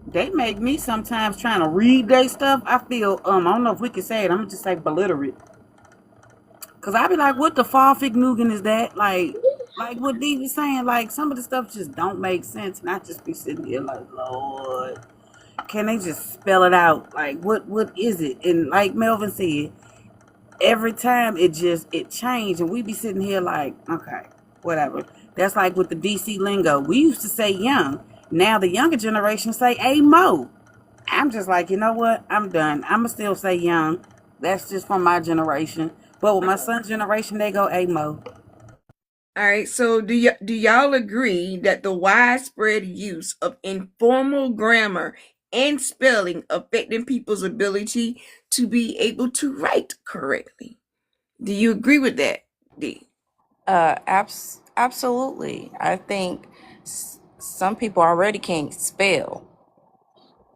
E: They make me sometimes trying to read their stuff. I feel I don't know if we can say it. I'm gonna just say beliterate. Cause I be like, what the farfig Nugan is that? Like what Dee was saying, like some of the stuff just don't make sense. And I just be sitting here like, Lord, can they just spell it out? Like what is it? And like Melvin said, every time it changed and we be sitting here like, okay, whatever. That's like with the DC lingo. We used to say young. Now the younger generation say a mo. I'm just like, you know what? I'm done. I'ma still say young. That's just from my generation. But with my son's generation, they go a mo.
B: All right, so do y'all agree that the widespread use of informal grammar and spelling affecting people's ability to be able to write correctly? Do you agree with that, D?
C: Absolutely. I think some people already can't spell.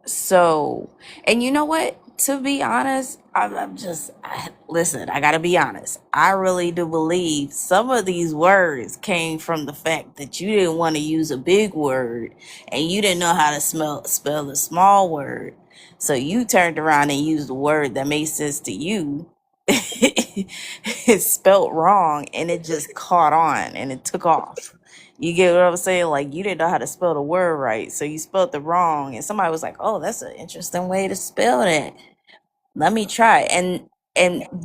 C: So, and you know what? To be honest, listen, I gotta be honest. I really do believe some of these words came from the fact that you didn't want to use a big word and you didn't know how to spell a small word. So you turned around and used a word that made sense to you. It's spelt wrong and it just caught on and it took off. You get what I'm saying? Like you didn't know how to spell the word right, so you spelled it wrong, and somebody was like, "Oh, that's an interesting way to spell that. Let me try." And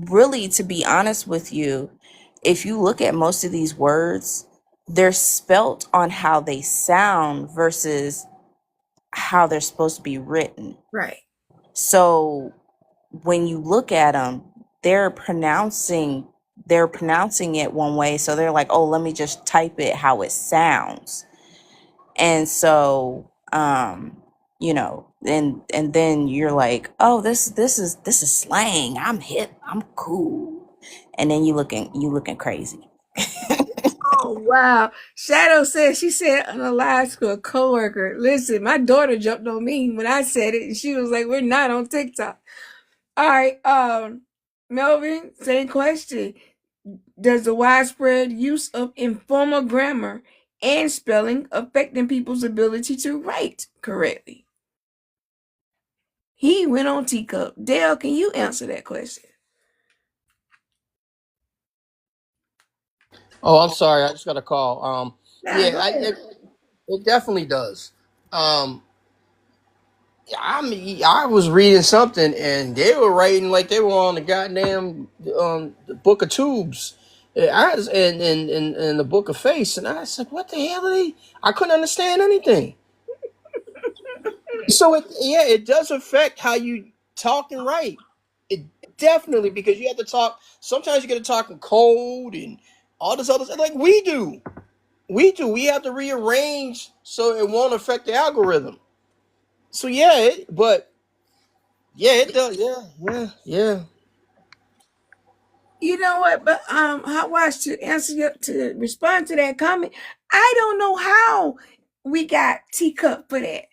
C: really, to be honest with you, if you look at most of these words, they're spelt on how they sound versus how they're supposed to be written.
B: Right.
C: So when you look at them, they're pronouncing they're pronouncing it one way, so they're like, "Oh, let me just type it how it sounds." And so You know, and then you're like, oh, this is slang. I'm hip. I'm cool. And then you looking crazy.
B: Oh wow. Shadow said she said on a live to a coworker, listen, my daughter jumped on me when I said it, and she was like, we're not on TikTok. All right, Melvin, same question. Does the widespread use of informal grammar and spelling affecting people's ability to write correctly? He went on teacup. Dale, can you answer that question?
A: Oh, I'm sorry. I just got a call.
B: Nah,
A: Yeah,
B: go ahead.
A: it definitely does. Um, I mean, I was reading something and they were writing like they were on the goddamn the book of tubes. I was in the book of face, and I was like, "What the hell are they?" I couldn't understand anything. So it does affect how you talk and write. It definitely, because you have to talk. Sometimes you got to talk in code and all this other stuff, like we do. We do. We have to rearrange so it won't affect the algorithm. So but yeah, it does. Yeah.
B: You know what? But Hot Watch, to respond to that comment, I don't know how we got teacup for that.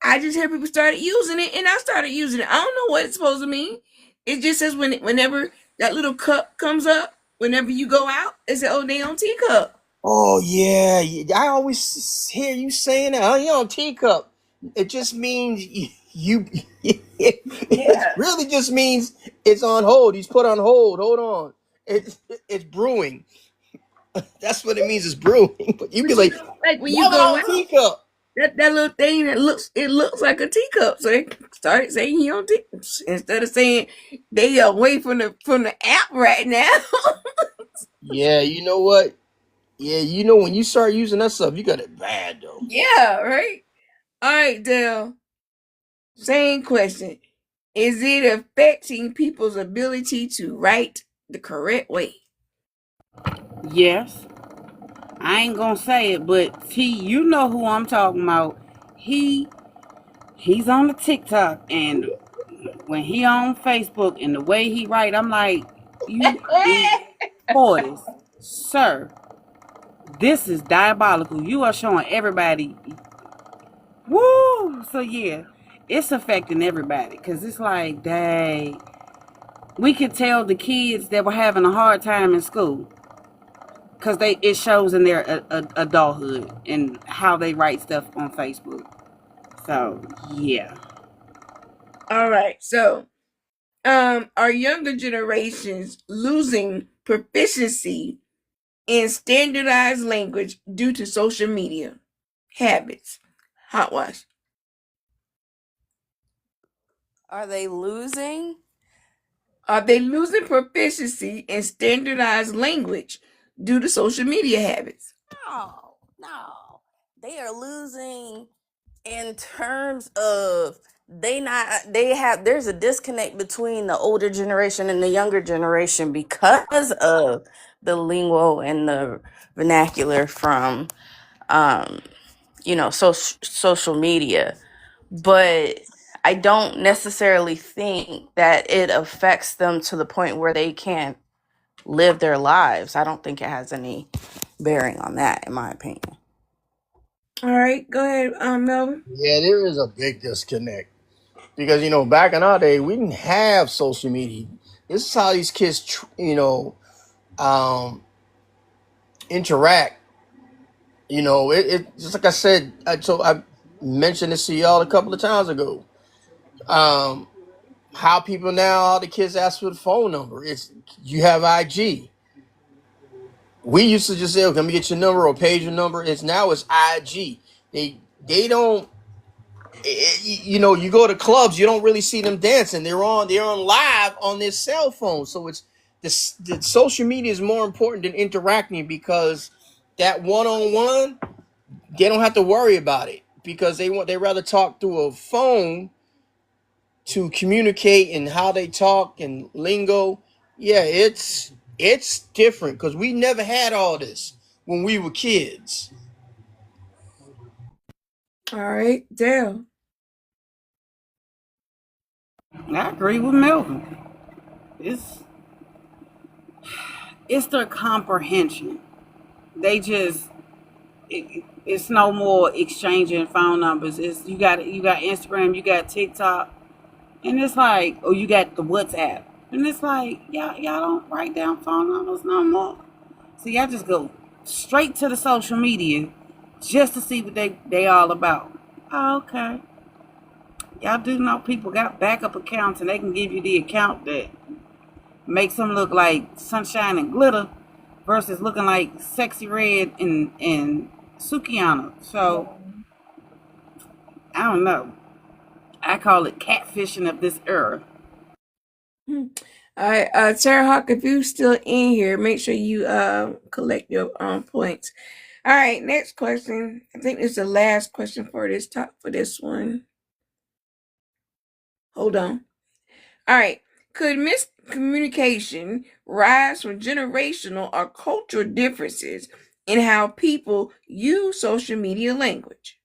B: I just heard people started using it, and I started using it. I don't know what it's supposed to mean. It just says whenever that little cup comes up, whenever you go out, it says, "Oh, they on teacup."
A: Oh yeah. I always hear you saying that. Oh, you on teacup. It just means you. It
B: Yeah,
A: really just means it's on hold. He's put on hold. Hold on. It's brewing. That's what it means. It's brewing. But you be
B: but you
A: like,
B: know, like when you
A: Melvin
B: go
A: on
B: out,
A: teacup.
B: that little thing it looks like a teacup. So they started saying he on teacup instead of saying they away from the app right now.
A: Yeah, you know what? Yeah, you know when you start using that stuff, you got it bad though.
B: Yeah, right. All right, Dale. Same question. Is it affecting people's ability to write the correct way?
E: Yes. I ain't gonna say it, but you know who I'm talking about. He he's on the TikTok, and when he on Facebook and the way he write, I'm like, you in your 40s, sir. This is diabolical. You are showing everybody. Woo! So yeah, it's affecting everybody because it's like, dang, we could tell the kids that were having a hard time in school because it shows in their adulthood and how they write stuff on Facebook. So yeah.
B: All right. So, are younger generations losing proficiency in standardized language due to social media habits? Hot wash.
C: Are they losing?
B: Are they losing proficiency in standardized language due to social media habits?
C: No, no. They are losing in terms of there's a disconnect between the older generation and the younger generation because of the lingo and the vernacular from um social media. But I don't necessarily think that it affects them to the point where they can't live their lives. I don't think it has any bearing on that, in my opinion.
B: All right, go ahead, Melvin.
A: Yeah, there is a big disconnect because back in our day we didn't have social media. This is how these kids, um, interact. It just like I said. I mentioned this to y'all a couple of times ago. Um, how people now, all the kids ask for the phone number. It's you have IG. We used to just say, "Oh, let me get your number or page your number." It's IG. They don't. You go to clubs, you don't really see them dancing. They're on live on their cell phone. So the social media is more important than interacting because that one on one, they don't have to worry about it because they rather talk through a phone to communicate and how they talk and lingo. Yeah, it's different because we never had all this when we were kids.
B: All right, Dale.
E: I agree with Melvin. It's it's their comprehension. They just it's no more exchanging phone numbers. It's you got Instagram, you got TikTok, and it's like, oh, you got the WhatsApp, and it's like y'all don't write down phone numbers no more. So y'all just go straight to the social media just to see what they all about. Oh, okay. Y'all do know people got backup accounts and they can give you the account that makes them look like sunshine and glitter versus looking like sexy red and Sukiana. So I don't know. I call it catfishing of this era.
B: All right, Tara Hawk, if you still in here, make sure you collect your points. All right, next question. I think it's the last question for this one. Hold on. All right. Could miscommunication rise from generational or cultural differences in how people use social media language?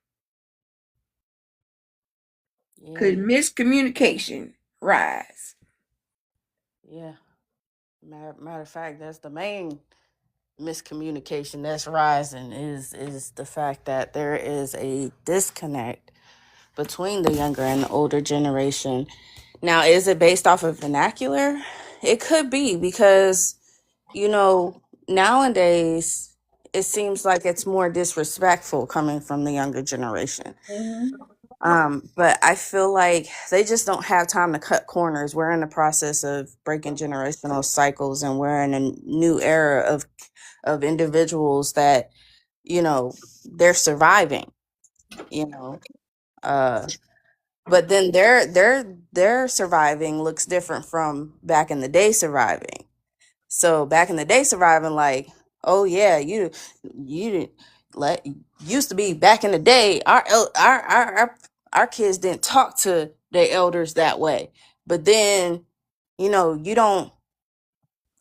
C: Yeah,
B: Could miscommunication rise?
C: yeah. Matter of fact, that's the main miscommunication that's rising is the fact that there is a disconnect between the younger and the older generation. Now, is it based off of vernacular? It could be because, you know, nowadays it seems like it's more disrespectful coming from the younger generation. But I feel like they just don't have time to cut corners. We're in the process of breaking generational cycles, and we're in a new era of individuals that, you know, they're surviving, you know. But then their surviving looks different from back in the day surviving. So back in the day surviving, like, oh yeah, you didn't let used to be back in the day, our kids didn't talk to their elders that way. But then, you know, you don't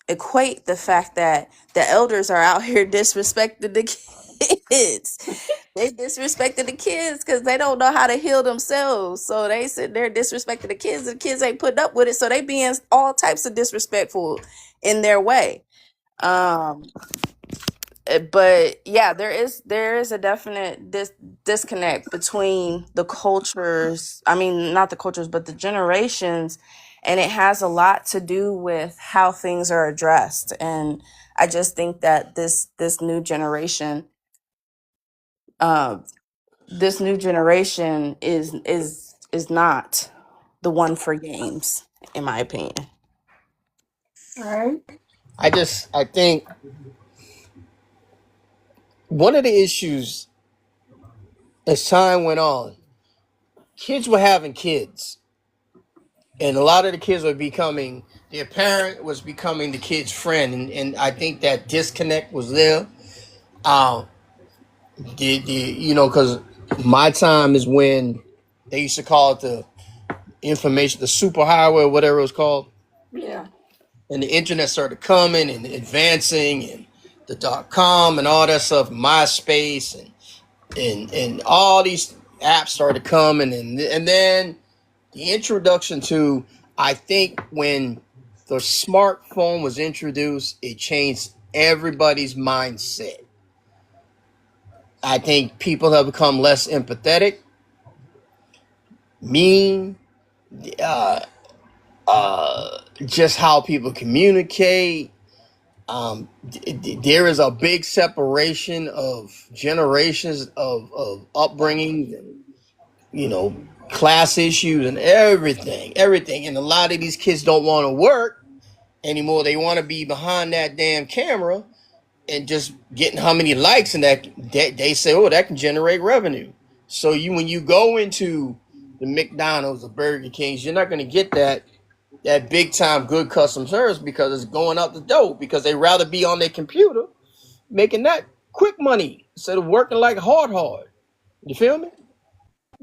C: equate the fact that the elders are out here disrespecting the kids. They disrespecting the kids because they don't know how to heal themselves. So they sit there disrespecting the kids, and the kids ain't putting up with it. So they being all types of disrespectful in their way. Um, but yeah, there is a definite disconnect between the cultures. I mean, not the cultures, but the generations, and it has a lot to do with how things are addressed. And I just think that this new generation, uh, is not the one for games, in my opinion.
B: All right.
A: I think one of the issues as time went on, kids were having kids, and a lot of the kids were becoming their parent was becoming the kid's friend, and I think that disconnect was there. Um, because my time is when they used to call it the information, the superhighway, or whatever it was called,
B: Yeah.
A: and the internet started coming and advancing, and the .com and all that stuff, MySpace and all these apps started coming, and then the introduction to, I think when the smartphone was introduced, it changed everybody's mindset. I think people have become less empathetic, mean, uh, just how people communicate. There is a big separation of generations of upbringing, and, class issues and everything. And a lot of these kids don't want to work anymore. They want to be behind that damn camera and just getting how many likes, and that they say, oh, that can generate revenue. So when you go into the McDonald's or Burger Kings, you're not going to get that big time good customer service because it's going up the dough, because they rather be on their computer making that quick money instead of working like hard. You feel me?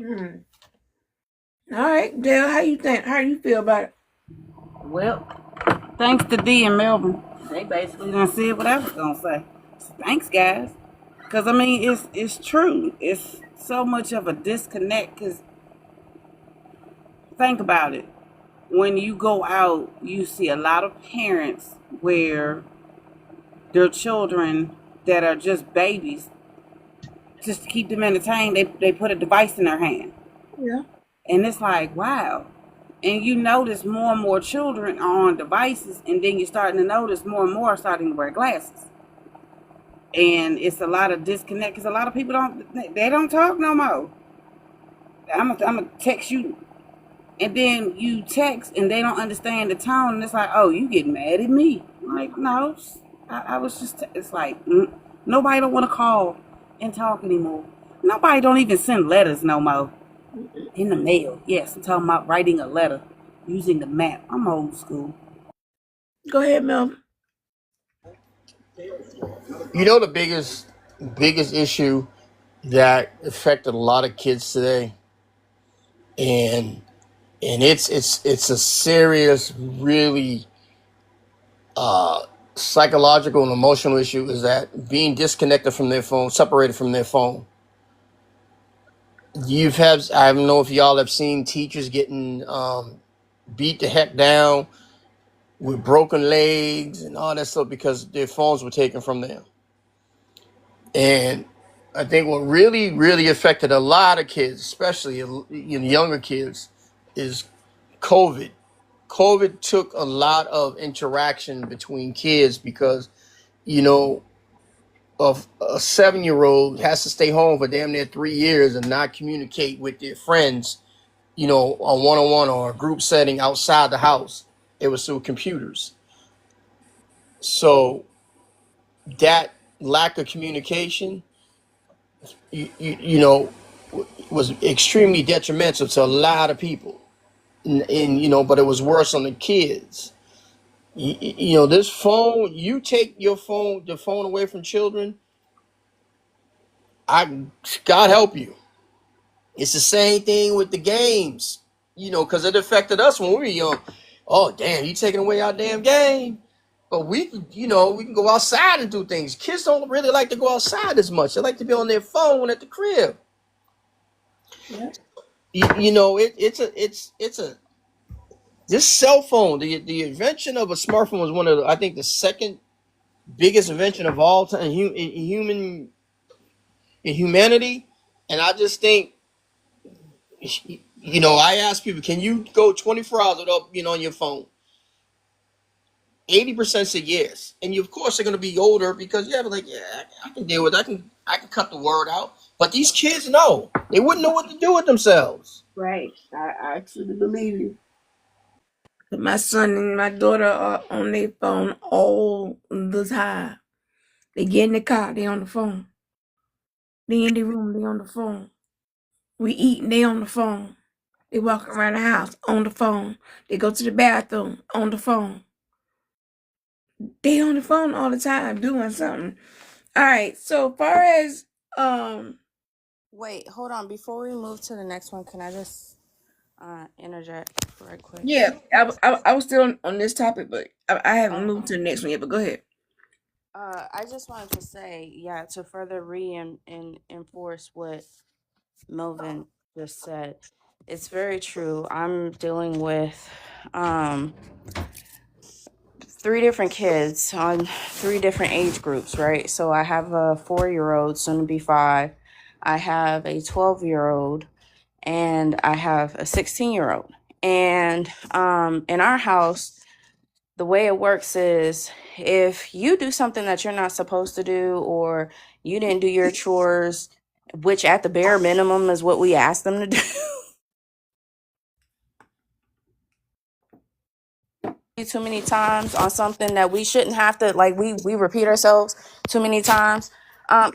B: Hmm. All right, Dale, how you think? How you feel about it?
E: Well, thanks to D and Melvin, they basically done said what I was gonna say. So thanks, guys. Cause I mean, it's true. It's so much of a disconnect because think about it. When you go out, you see a lot of parents where their children that are just babies, just to keep them entertained, they put a device in their hand.
B: Yeah.
E: And it's like, wow. And you notice more and more children are on devices, and then you're starting to notice more and more are starting to wear glasses. And it's a lot of disconnect because a lot of people don't talk no more. I'm gonna text you, and then you text, and they don't understand the tone, and it's like, oh, you get mad at me? Like, no, I was just. It's like nobody don't want to call and talk anymore. Nobody don't even send letters no more. In the mail, yes. I'm talking about writing a letter using the map. I'm old school.
B: Go ahead, Mel.
A: You know the biggest issue that affected a lot of kids today, and it's a serious, really psychological and emotional issue, is that being disconnected from their phone, separated from their phone. I don't know if y'all have seen teachers getting beat the heck down with broken legs and all that stuff because their phones were taken from them. And I think what really affected a lot of kids, especially younger kids, is COVID. COVID took a lot of interaction between kids because, you know, of a 7-year-old has to stay home for damn near 3 years and not communicate with their friends, a one-on-one or a group setting outside the house. It was through computers. So that lack of communication, you know, was extremely detrimental to a lot of people. But it was worse on the kids. This phone, you take the phone away from children, God help you. It's the same thing with the games, because it affected us when we were young. Oh, damn, you taking away our damn game. But we can go outside and do things. Kids don't really like to go outside as much. They like to be on their phone at the crib.
B: Yeah.
A: It's this cell phone. The invention of a smartphone was one of I think the second biggest invention of all time in humanity. And I just think, I ask people, can you go 24 hours without being on your phone? 80% say yes, and you of course are going to be older because you have like, yeah, I can deal with it. I can cut the word out. But these kids, no, they wouldn't know what to do with themselves.
B: Right. I actually believe you. My son and my daughter are on their phone all the time. They get in the car, they on the phone. They in the room, they on the phone. We eating, they on the phone. They walk around the house on the phone. They go to the bathroom on the phone. They on the phone all the time doing something. All right. So far as
C: Wait, hold on. Before we move to the next one, can I just interject right quick?
B: yeah, I was still on this topic, but I haven't moved to the next one yet. But go ahead.
C: I just wanted to say, yeah, to further enforce what Melvin just said, it's very true. I'm dealing with 3 different kids on 3 different age groups, right? So I have a 4-year-old, soon to be 5. I have a 12-year-old, and I have a 16-year-old. And in our house, the way it works is if you do something that you're not supposed to do, or you didn't do your chores, which at the bare minimum is what we ask them to do, too many times on something that we shouldn't have to, like, we repeat ourselves too many times,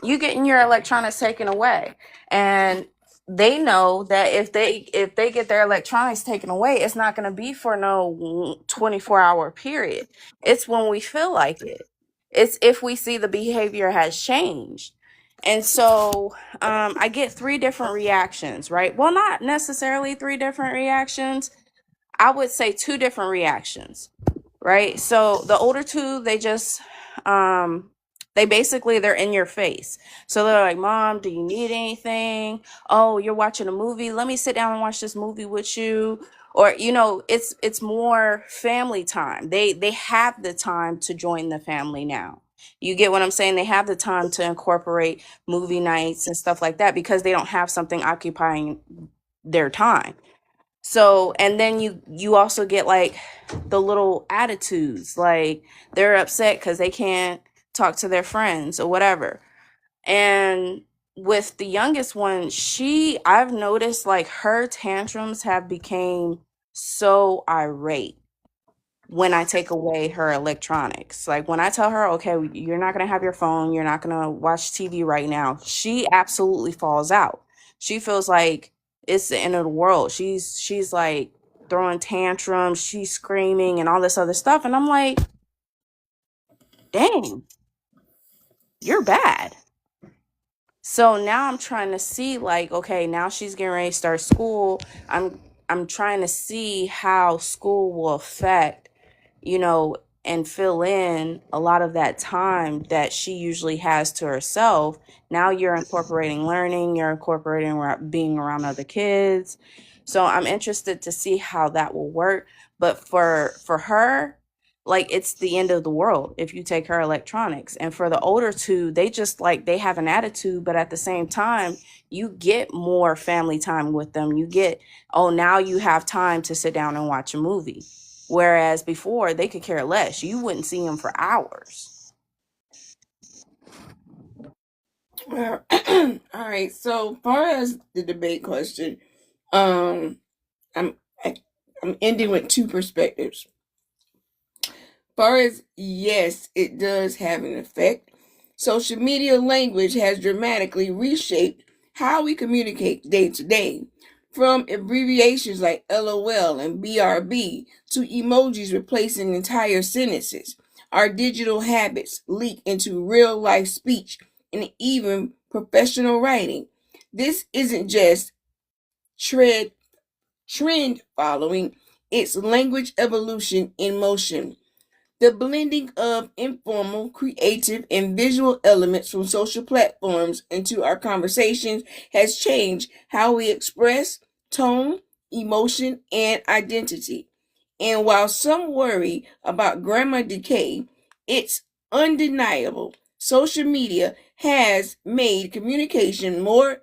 C: you getting your electronics taken away. And they know that if they get their electronics taken away, it's not going to be for no 24-hour period. It's when we feel like it. It's if we see the behavior has changed. And so I get 3 different reactions, right? Well, not necessarily 3 different reactions. I would say 2 different reactions, right? So the older 2, they They're in your face. So they're like, Mom, do you need anything? Oh, you're watching a movie, let me sit down and watch this movie with you. Or, it's more family time. They have the time to join the family now. You get what I'm saying? They have the time to incorporate movie nights and stuff like that because they don't have something occupying their time. So, and then you also get like the little attitudes, like they're upset because they can't talk to their friends or whatever. And with the youngest one, I've noticed like her tantrums have became so irate when I take away her electronics. Like when I tell her, okay, you're not going to have your phone, you're not going to watch TV right now, she absolutely falls out. She feels like it's the end of the world. She's like throwing tantrums, she's screaming and all this other stuff. And I'm like, dang, you're bad. So now I'm trying to see like, okay, now she's getting ready to start school. I'm trying to see how school will affect, you know, and fill in a lot of that time that she usually has to herself. Now you're incorporating learning, you're incorporating being around other kids. So I'm interested to see how that will work. But for her, like it's the end of the world if you take her electronics. And for the older two, they just like they have an attitude, but at the same time, you get more family time with them. You get, oh, now you have time to sit down and watch a movie. Whereas before they could care less. You wouldn't see them for hours.
B: All right. So far as the debate question, um, I'm I, I'm ending with two perspectives. Far as yes, it does have an effect. Social media language has dramatically reshaped how we communicate day to day. From abbreviations like LOL and BRB to emojis replacing entire sentences, our digital habits leak into real life speech and even professional writing. This isn't just tread, trend following, it's language evolution in motion. The blending of informal, creative, and visual elements from social platforms into our conversations has changed how we express tone, emotion, and identity. And while some worry about grammar decay, it's undeniable. Social media has made communication more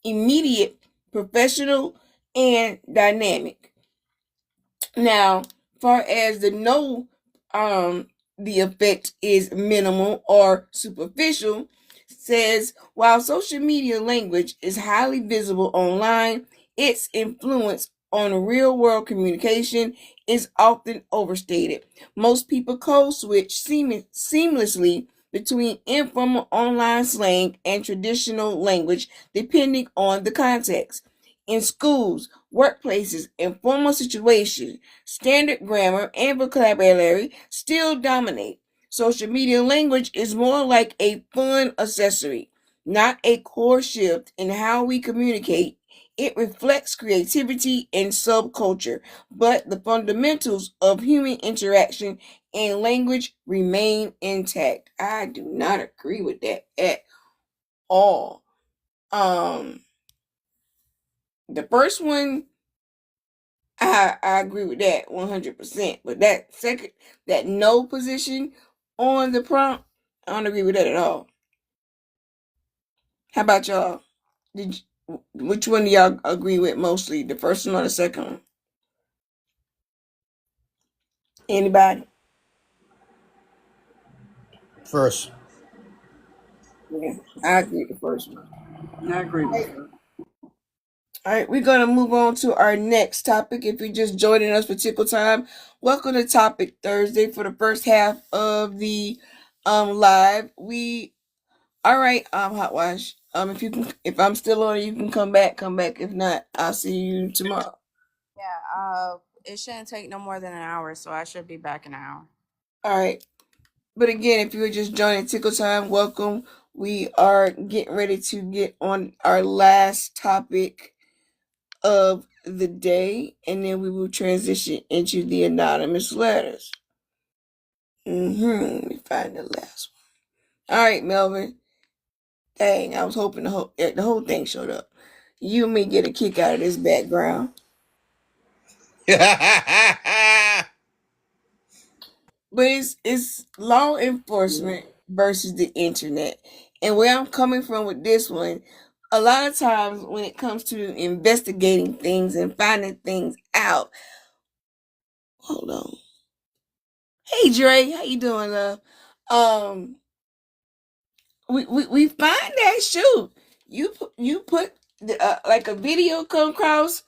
B: immediate, professional, and dynamic. Now, far as um the effect is minimal or superficial, says while social media language is highly visible online, its influence on real world communication is often overstated. Most people code switch seamlessly between informal online slang and traditional language depending on the context. In schools, workplaces, and formal situations, standard grammar and vocabulary still dominate. Social media language is more like a fun accessory, not a core shift in how we communicate. It reflects creativity and subculture, but the fundamentals of human interaction and language remain intact. I do not agree with that at all. Um, the first one, I agree with that 100%. But that no position on the prompt, I don't agree with that at all. How about y'all? Which one do y'all agree with mostly? The first one or the second one? Anybody?
A: First.
B: Yeah, I agree with the first one.
E: I agree with her.
B: All right, we're going to move on to our next topic. If you're just joining us for Tickle Time, welcome to Topic Thursday for the first half of the live. All right, Hot Wash. If I'm still on, you can come back. Come back. If not, I'll see you tomorrow.
C: Yeah, it shouldn't take no more than an hour, so I should be back in an hour.
B: All right. But again, if you were just joining Tickle Time, welcome. We are getting ready to get on our last topic of the day, and then we will transition into the anonymous letters. Let me find the last one. All right, Melvin. Dang, I was hoping the whole thing showed up. You and me get a kick out of this background. But it's law enforcement versus the internet. And where I'm coming from with this one, a lot of times when it comes to investigating things and finding things out, hold on. Hey Dre, how you doing, love? Um, we find that shoot. You put like a video come across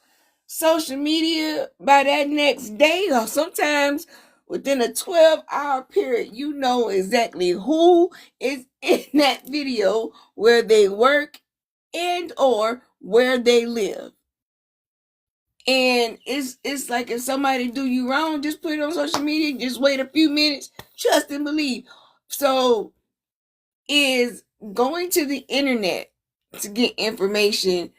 B: social media by that next day, or sometimes within a 12-hour period, you know exactly who is in that video, where they work, and or where they live. And it's like, if somebody do you wrong, just put it on social media, just wait a few minutes, trust and believe. So is going to the internet to get information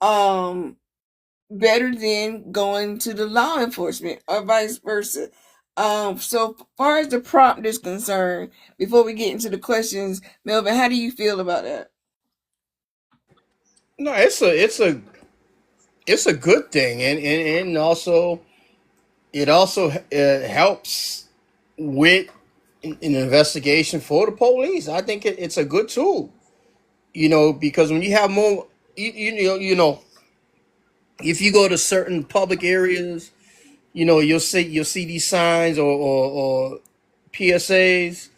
B: better than going to the law enforcement, or vice versa? So far as the prompt is concerned, before we get into the questions, Melvin, how do you feel about that?
A: No, it's a good thing, and also it also helps with an investigation for the police. I think it's a good tool, because when you have more, you know, if you go to certain public areas, you'll see these signs or PSAs.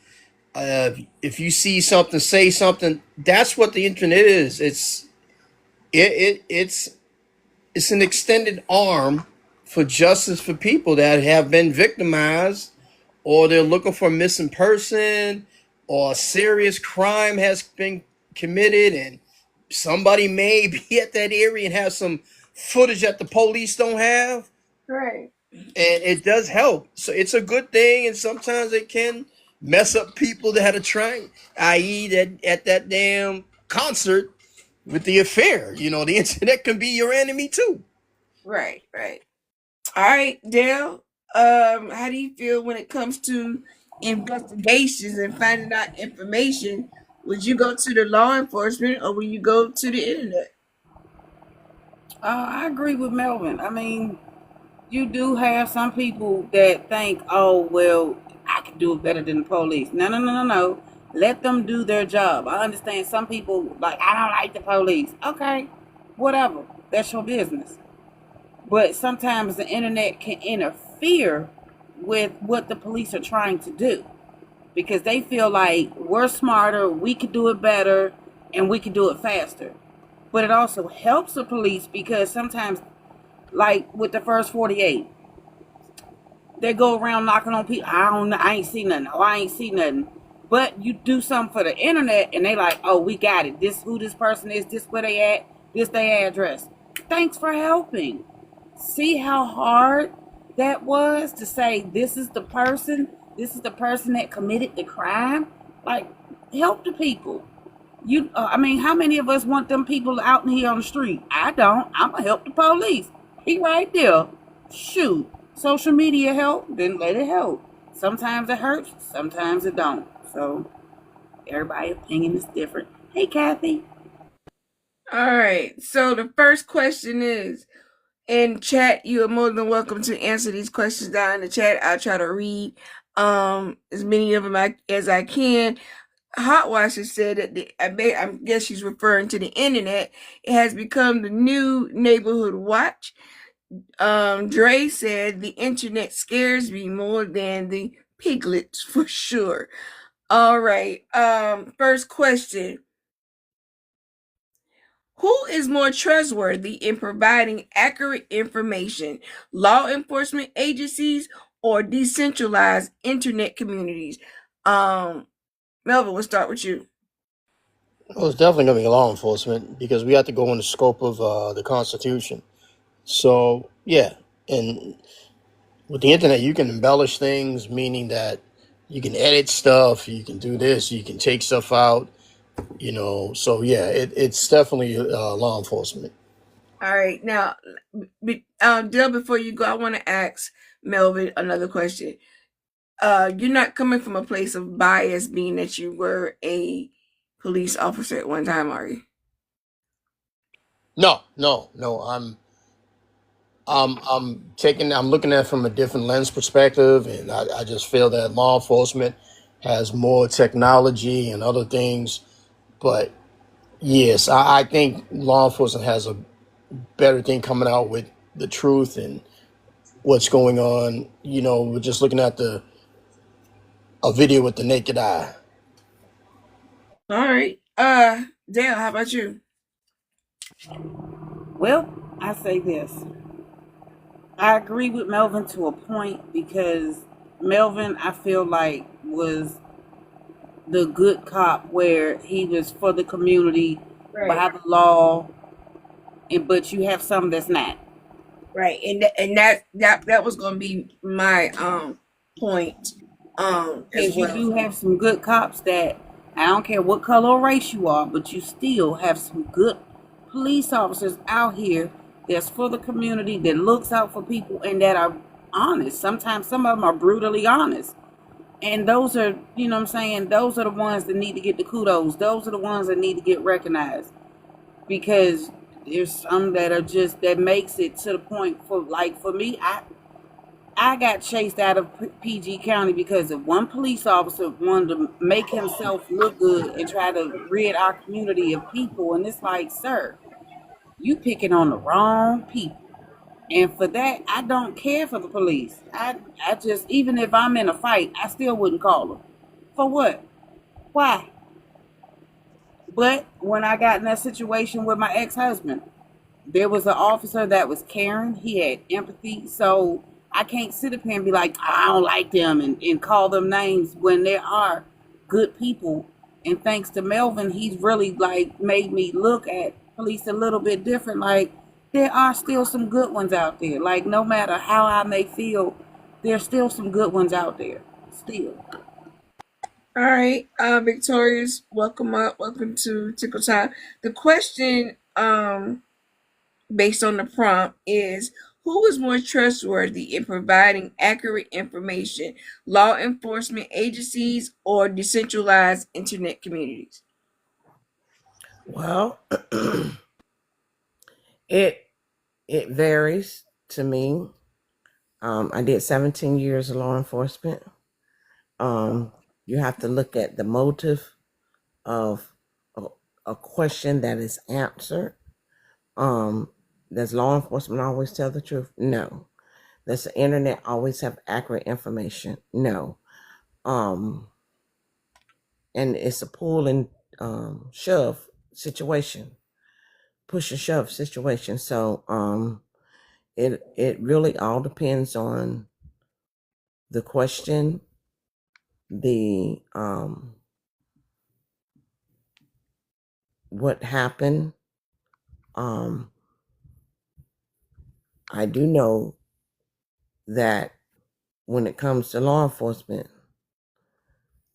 A: If you see something, say something. That's what the internet is. It's an extended arm for justice for people that have been victimized, or they're looking for a missing person, or a serious crime has been committed, and somebody may be at that area and have some footage that the police don't have.
B: Right.
A: And it does help. So it's a good thing, and sometimes it can mess up people that are trying, i.e., that at that damn concert with the affair. The internet can be your enemy too.
B: Right, right. All right, Dale. How do you feel when it comes to investigations and finding out information? Would you go to the law enforcement, or would you go to the internet?
E: I agree with Melvin. I mean, you do have some people that think, oh, well, I can do it better than the police. No, no, no, no, no. Let them do their job. I understand some people, like, I don't like the police. Okay, whatever. That's your business. But sometimes the internet can interfere with what the police are trying to do, because they feel like we're smarter, we could do it better, and we can do it faster. But it also helps the police, because sometimes, like with the first 48, they go around knocking on people. I don't know, I ain't see nothing. Oh, I ain't see nothing. But you do something for the internet, and they like, oh, we got it. This who this person is. This where they at. This their address. Thanks for helping. See how hard that was to say this is the person. This is the person that committed the crime. Like, help the people. I mean, how many of us want them people out here on the street? I don't. I'm gonna help the police. He right there. Shoot. Social media help, then let it help. Sometimes it hurts, sometimes it don't. So everybody's opinion is different. Hey, Kathy.
B: All right. So the first question is, in chat, you are more than welcome to answer these questions down in the chat. I'll try to read as many of them as I can. Hot Washer said that I guess she's referring to the internet. It has become the new neighborhood watch. Dre said the internet scares me more than the piglets, for sure. All right. First question. Who is more trustworthy in providing accurate information? Law enforcement agencies or decentralized internet communities? Melvin, we'll start with you.
A: Well, it's definitely going to be law enforcement, because we have to go in the scope of the Constitution. So, yeah. And with the internet, you can embellish things, meaning that you can edit stuff, you can do this, you can take stuff out, So, yeah, it's definitely law enforcement.
B: All right. Now, Dale, before you go, I want to ask Melvin another question. you're not coming from a place of bias, being that you were a police officer at one time, are you?
A: No, no, no. I'm looking at it from a different lens perspective, and I just feel that law enforcement has more technology and other things. But yes, I think law enforcement has a better thing coming out with the truth and what's going on. We're just looking at a video with the naked eye.
B: All right. Dale, how about you?
E: Well, I say this. I agree with Melvin to a point because Melvin, I feel like, was the good cop where he was for the community,
B: Right.
E: by the law, but you have some that's not.
B: Right. And that was going to be my point as
E: Because you
B: well.
E: do have some good cops that, I don't care what color or race you are, but you still have some good police officers out here that's for the community, that looks out for people, and that are honest. Sometimes some of them are brutally honest. And those are, you know what I'm saying, those are the ones that need to get the kudos. Those are the ones that need to get recognized. Because there's some that are just, that makes it to the point for me, I got chased out of PG County because of one police officer wanted to make himself look good and try to rid our community of people. And it's like, sir, you picking on the wrong people. And for that, I don't care for the police. I just, even if I'm in a fight, I still wouldn't call them. For what? Why? But when I got in that situation with my ex-husband, there was an officer that was caring. He had empathy. So I can't sit up here and be like, I don't like them, and call them names when there are good people. And thanks to Melvin, he's really like made me look at police a little bit different. Like, there are still some good ones out there. Like, no matter how I may feel, there's still some good ones out there. Still.
B: All right. Victorious, welcome up. Welcome to Tickle Time. The question, based on the prompt, is who is more trustworthy in providing accurate information, law enforcement agencies or decentralized internet communities?
H: Well, it varies to me. I did 17 years of law enforcement. You have to look at the motive of a question that is answered. Does law enforcement always tell the truth? No. Does the internet always have accurate information? No. And it's a pull and shove situation, push and shove situation. So it really all depends on the question, the what happened. I do know that when it comes to law enforcement,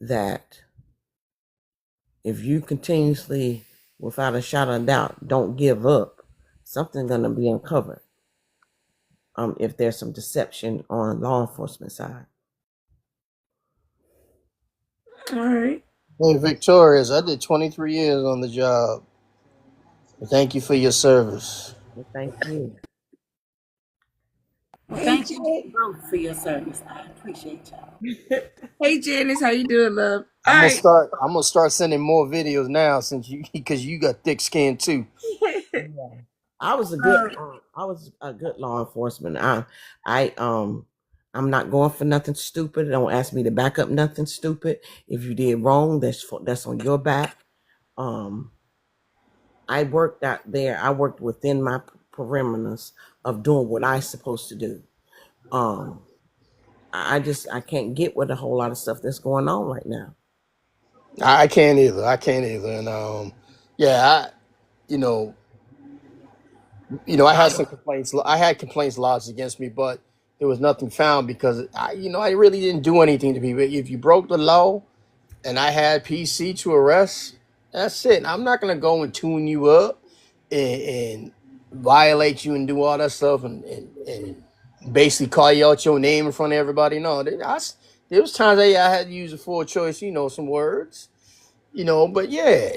H: that if you continuously, without a shadow of doubt, don't give up, something's gonna be uncovered. If there's some deception on law enforcement side.
B: All right.
A: Hey, Victorious, I did 23 years on the job. Thank you for your service.
H: Well, thank you.
E: Well,
B: Hey,
E: thank you
B: Jan-
E: both for your service. I appreciate y'all.
B: hey Janice, how you doing, love? All
A: I'm gonna
B: right.
A: start. I'm gonna start sending more videos now since because you got thick skin too.
H: Yeah. I was a good law enforcement. I'm not going for nothing stupid. Don't ask me to back up nothing stupid. If you did wrong, that's on your back. I worked out there. I worked within my perimeters of doing what I supposed to do. I can't get with a whole lot of stuff that's going on right now.
A: I can't either. I can't either. And yeah, you know, I had some complaints. I had complaints lodged against me, but there was nothing found because I really didn't do anything to people. If you broke the law and I had PC to arrest, that's it. I'm not gonna go and tune you up and violate you and do all that stuff and basically call you out your name in front of everybody. No, There was times I had to use a full choice, some words, but yeah,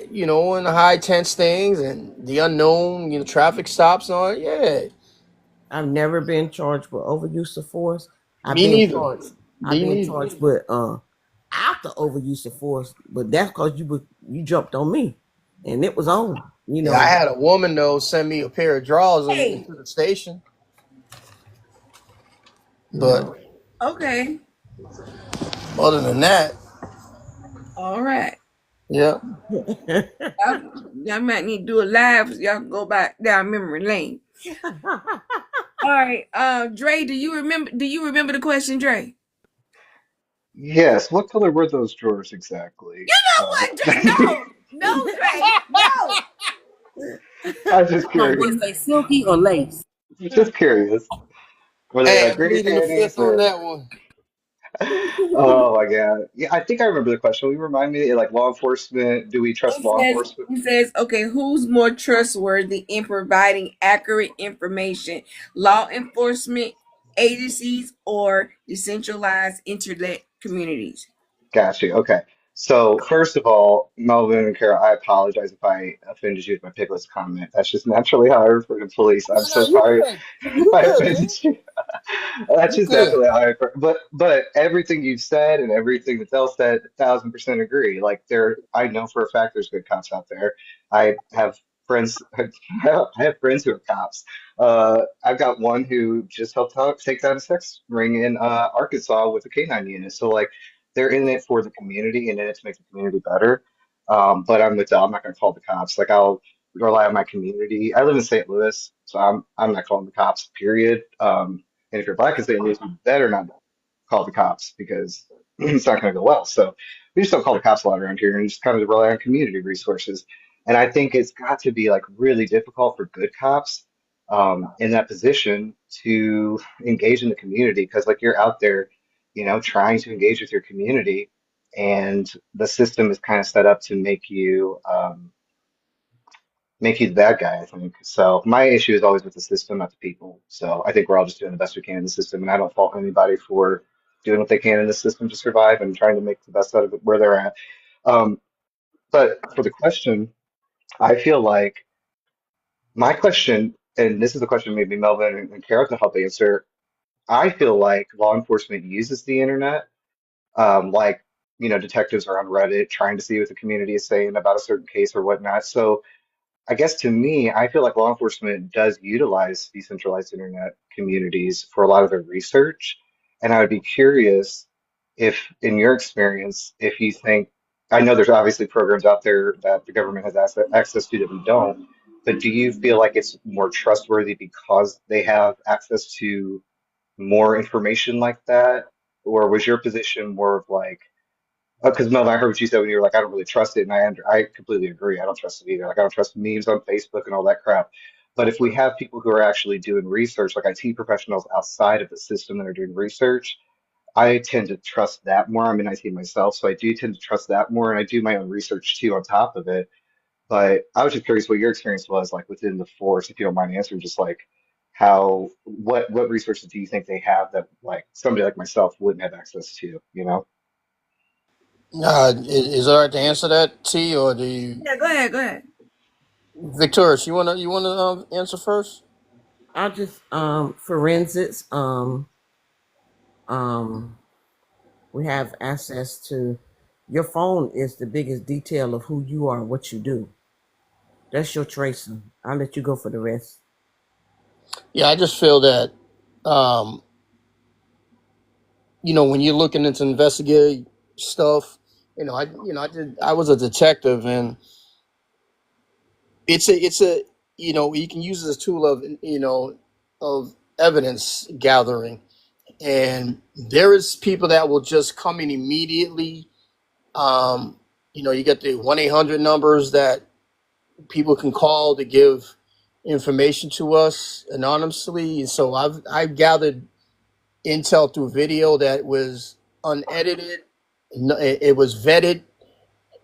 A: in the high tense things and the unknown, traffic stops on, yeah.
H: I've never been charged with overuse of force. I've
A: Me
H: been
A: neither.
H: charged. I've
A: Me
H: been
A: neither.
H: charged with after overuse of force, but that's because you jumped on me, and it was on. You
A: Yeah, I
H: know.
A: had a woman though send me a pair of drawers
B: Hey,
A: into the station, but
H: No.
B: okay,
A: other than that,
B: all right.
A: yeah.
B: Y'all might need to do a live so y'all can go back down memory lane. All right, Dre, do you remember the question, Dre?
I: Yes. What color were those drawers exactly?
B: You know what, Dre? No, Dre, no.
I: I was just
E: Come on,
I: curious.
E: was they silky or lace?
I: Just curious. Were they
A: Hey,
I: like
A: I'm
I: granny
A: pleading the
I: panties
A: fifth on
I: or?
A: that one.
I: Oh my God. Yeah, I think I remember the question. Will you remind me, like law enforcement? Do we trust
B: It
I: law
B: says
I: enforcement?
B: it says, okay, who's more trustworthy in providing accurate information? Law enforcement agencies or decentralized internet communities?
I: Got you. Okay. So first of all, Melvin and Kara, I apologize if I offended you with my piglets comment. That's just naturally how I refer to police. I'm
A: No,
I: so
A: you
I: sorry
A: good.
I: if
A: You
I: I
A: good,
I: offended
A: man.
I: you. That's
A: You
I: just
A: good.
I: definitely how I, but everything you've said and everything that Del said, 1,000% agree. Like I know for a fact there's good cops out there. I have friends, I have friends who are cops. I've got one who just helped out take down a sex ring in Arkansas with a K-9 unit. So like they're in it for the community and in it to make the community better. But I'm with Del. I'm not going to call the cops. Like I'll rely on my community. I live in St. Louis, so I'm not calling the cops. Period. And if you're black in St. Louis, you better not call the cops because it's not going to go well. So we just don't call the cops a lot around here and just kind of rely on community resources. And I think it's got to be like really difficult for good cops in that position to engage in the community because like you're out there, trying to engage with your community, and the system is kind of set up to make you the bad guy, I think. So my issue is always with the system, not the people. So I think we're all just doing the best we can in the system, and I don't fault anybody for doing what they can in the system to survive and trying to make the best out of it where they're at. Um, but for the question, I feel like my question, and this is the question maybe Melvin and Carol can help answer. I feel like law enforcement uses the internet, like detectives are on Reddit trying to see what the community is saying about a certain case or whatnot. So I guess to me, I feel like law enforcement does utilize decentralized internet communities for a lot of their research. And I would be curious if, in your experience, if you think, I know there's obviously programs out there that the government has access to that we don't, but do you feel like it's more trustworthy because they have access to more information like that? Or was your position more of like, because Melvin, I heard what you said when you were like, I don't really trust it, and I completely agree. I don't trust it either. Like, I don't trust memes on Facebook and all that crap. But if we have people who are actually doing research, like IT professionals outside of the system that are doing research, I tend to trust that more. I'm in IT myself, so I do tend to trust that more, and I do my own research too on top of it. But I was just curious what your experience was like within the force, if you don't mind answering, just like what resources do you think they have that like somebody like myself wouldn't have access to, you know?
A: Is it all right to answer that, T, or do you,
B: Yeah, go ahead, go ahead.
A: Victorious? You wanna answer first?
H: I'll just forensics. Um, we have access to your phone is the biggest detail of who you are, what you do. That's your tracer. I'll let you go for the rest.
A: Yeah, I just feel that, um, when you're looking into investigative stuff, I was a detective, and it's a you can use it as a tool of evidence gathering, and there is people that will just come in immediately. You get the 1-800 numbers that people can call to give information to us anonymously, and so I've gathered intel through video that was unedited. It was vetted,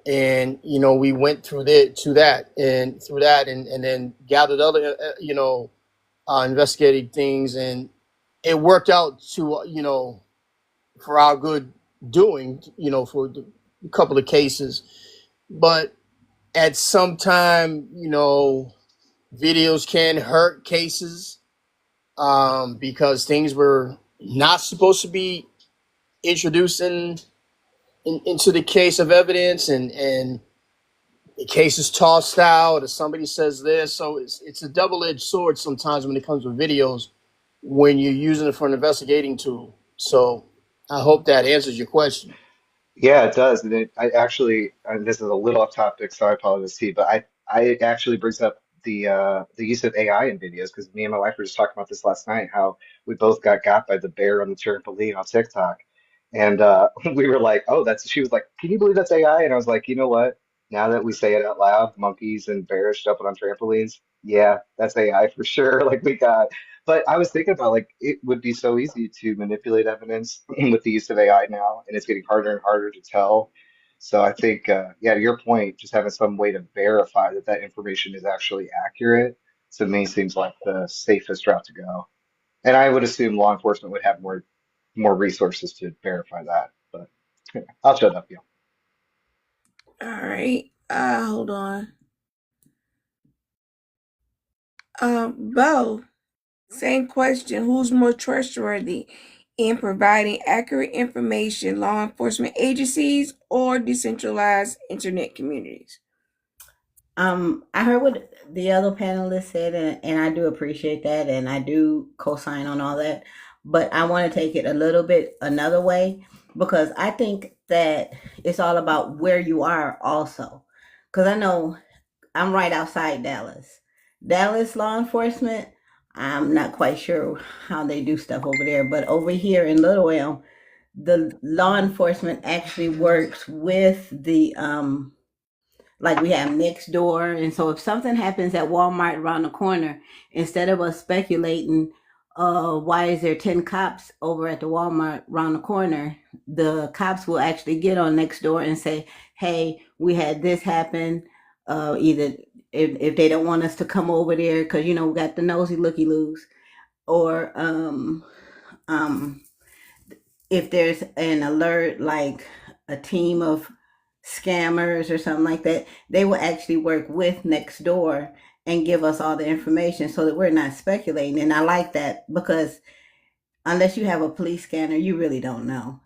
A: and we went through that and then gathered other investigating things, and it worked out to for our good, doing, for a couple of cases. But at some time, videos can hurt cases, because things were not supposed to be introduced into the case of evidence, and the case is tossed out, or somebody says this. So it's a double-edged sword sometimes when it comes to videos, when you're using it for an investigating tool. So I hope that answers your question.
I: Yeah, it does. And I actually, and this is a little off topic, so I apologize, Steve, but I it actually brings up the use of AI in videos because me and my wife were just talking about this last night, how we both got by the bear on the trampoline on TikTok. And we were like, oh, she was like, can you believe that's AI? And I was like, you know what? Now that we say it out loud, monkeys and bears jumping on trampolines, yeah, that's AI for sure. Like we got, but I was thinking about like it would be so easy to manipulate evidence with the use of AI now, and it's getting harder and harder to tell. So I think, yeah, to your point, just having some way to verify that that information is actually accurate, to me seems like the safest route to go. And I would assume law enforcement would have more resources to verify that. But yeah, I'll shut up, you.
B: All right. Hold on. Bo, same question. Who's more trustworthy in providing accurate information, law enforcement agencies or decentralized internet communities?
J: I heard what the other panelists said, and I do appreciate that, and I do co-sign on all that. But I want to take it a little bit another way because I think that it's all about where you are also. Because I know I'm right outside Dallas. Dallas law enforcement, I'm not quite sure how they do stuff over there, but over here in Little Elm, the law enforcement actually works with the like we have next door. And so if something happens at Walmart around the corner, instead of us speculating, why is there 10 cops over at the Walmart around the corner, the cops will actually get on next door and say, hey, we had this happen. Either if they don't want us to come over there because we got the nosy looky loos, or um if there's an alert like a team of scammers or something like that, they will actually work with next door and give us all the information so that we're not speculating. And I like that because unless you have a police scanner, you really don't know.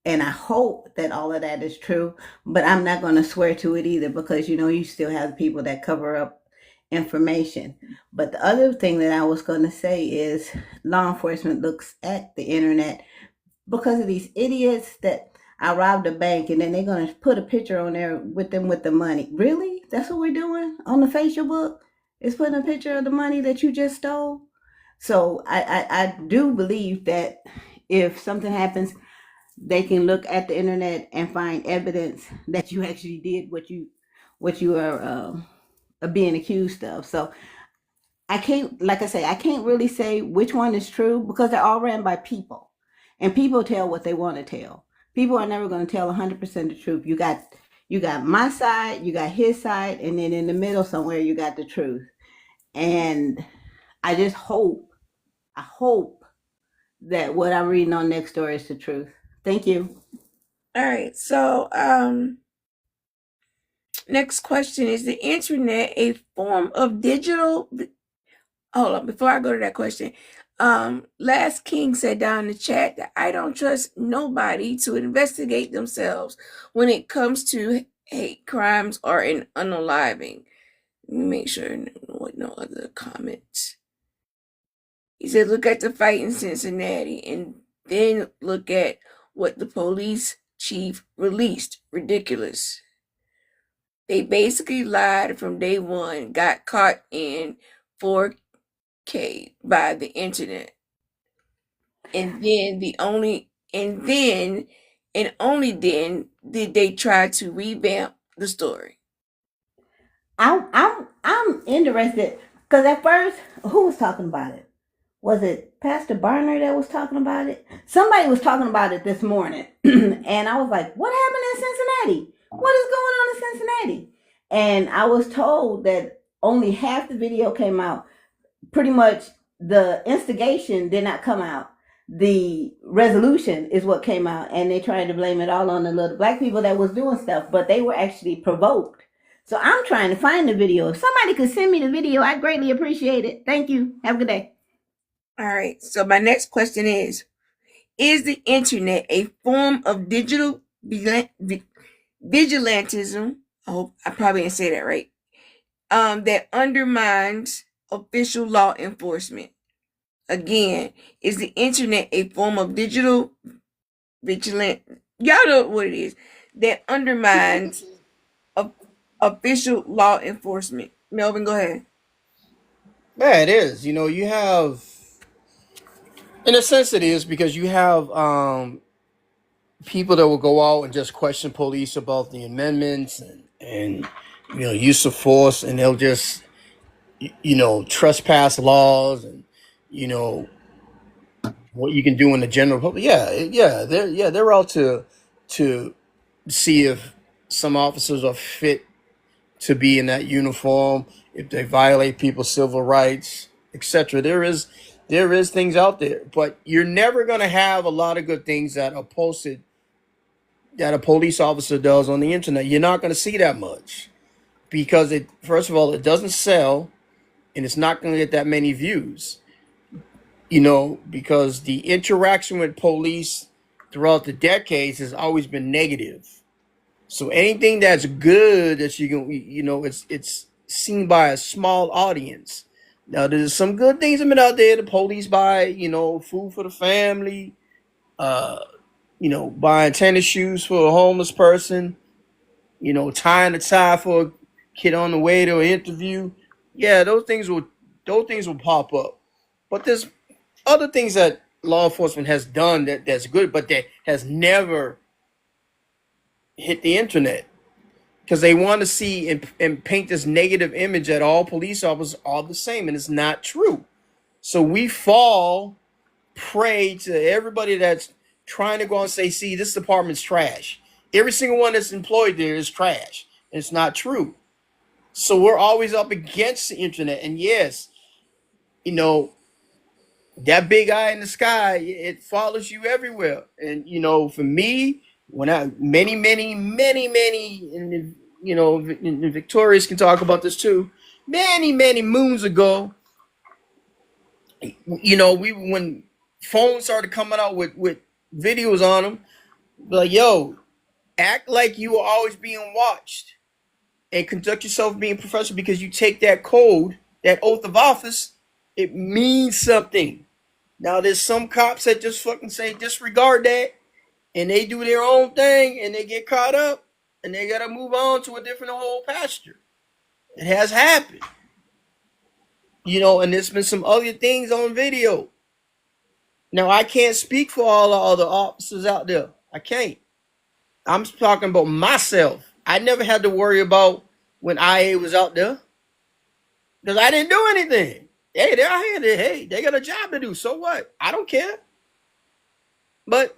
J: And I hope that all of that is true, but I'm not going to swear to it either because you still have people that cover up information. But the other thing that I was going to say is law enforcement looks at the internet because of these idiots that I robbed a bank and then they're going to put a picture on there with them with the money. Really? That's what we're doing on the facial book? Is putting a picture of the money that you just stole? So I do believe that if something happens, they can look at the internet and find evidence that you actually did what you are being accused of. So I can't, like I say, I can't really say which one is true because they're all ran by people, and people tell what they want to tell. People are never going to tell 100% the truth. You got my side, you got his side, and then in the middle somewhere you got the truth. And I just I hope that what I'm reading on Nextdoor is the truth. Thank you.
B: All right. So, next question, is the internet a form of digital? Hold on, before I go to that question, Last King said down in the chat that I don't trust nobody to investigate themselves when it comes to hate crimes or an unaliving. Let me make sure no other comments. He said, look at the fight in Cincinnati and then look at what the police chief released. Ridiculous. They basically lied from day one, got caught in 4K by the internet. And only then did they try to revamp the story.
J: I'm interested because at first, who was talking about it? Was it Pastor Barner that was talking about it? Somebody was talking about it this morning, and I was like, "What happened in Cincinnati? What is going on in Cincinnati?" And I was told that only half the video came out. Pretty much, the instigation did not come out. the resolution is what came out, and they tried to blame it all on the little black people that was doing stuff, but they were actually provoked. So I'm trying to find the video. If somebody could send me the video, I'd greatly appreciate it. Thank you. Have a good day.
B: All right. So my next question is the internet a form of digital vigilantism? I hope I probably didn't say that right. That undermines official law enforcement. Again, is the internet a form of digital vigilant? Y'all know what it is that undermines official law enforcement. Melvin, go ahead.
A: Yeah, it is. You know, you have, in a sense, it is because you have people that will go out and just question police about the amendments and you know use of force, and they'll just trespass laws and you know what you can do in the general public. They're out to see if some officers are fit to be in that uniform, if they violate people's civil rights, etc. There is things out there, but you're never going to have a lot of good things that are posted that a police officer does on the internet. You're not going to see that much because it, first of all, it doesn't sell and it's not going to get that many views, because the interaction with police throughout the decades has always been negative. So anything that's good that you can, it's seen by a small audience. Now, there's some good things that have been out there. The police buy, food for the family, buying tennis shoes for a homeless person, tying a tie for a kid on the way to an interview. Yeah, those things will pop up. But there's other things that law enforcement has done that's good, but that has never hit the internet because they want to see and paint this negative image that all police officers are the same, and it's not true. So we fall prey to everybody that's trying to go and say, see, this department's trash. Every single one that's employed there is trash. And it's not true. So we're always up against the internet. And yes, that big eye in the sky, it follows you everywhere. And, for me, when many, and, and Victorious can talk about this too, many moons ago, when phones started coming out with videos on them, like, yo, act like you are always being watched and conduct yourself being professional because you take that code, that oath of office, it means something. Now, there's some cops that just fucking say disregard that and they do their own thing and they get caught up and they got to move on to a different whole pasture. It has happened. And there's been some other things on video. Now, I can't speak for all the other officers out there. I can't. I'm talking about myself. I never had to worry about when IA was out there because I didn't do anything. Hey, they're out here. Hey, they got a job to do. So what? I don't care. But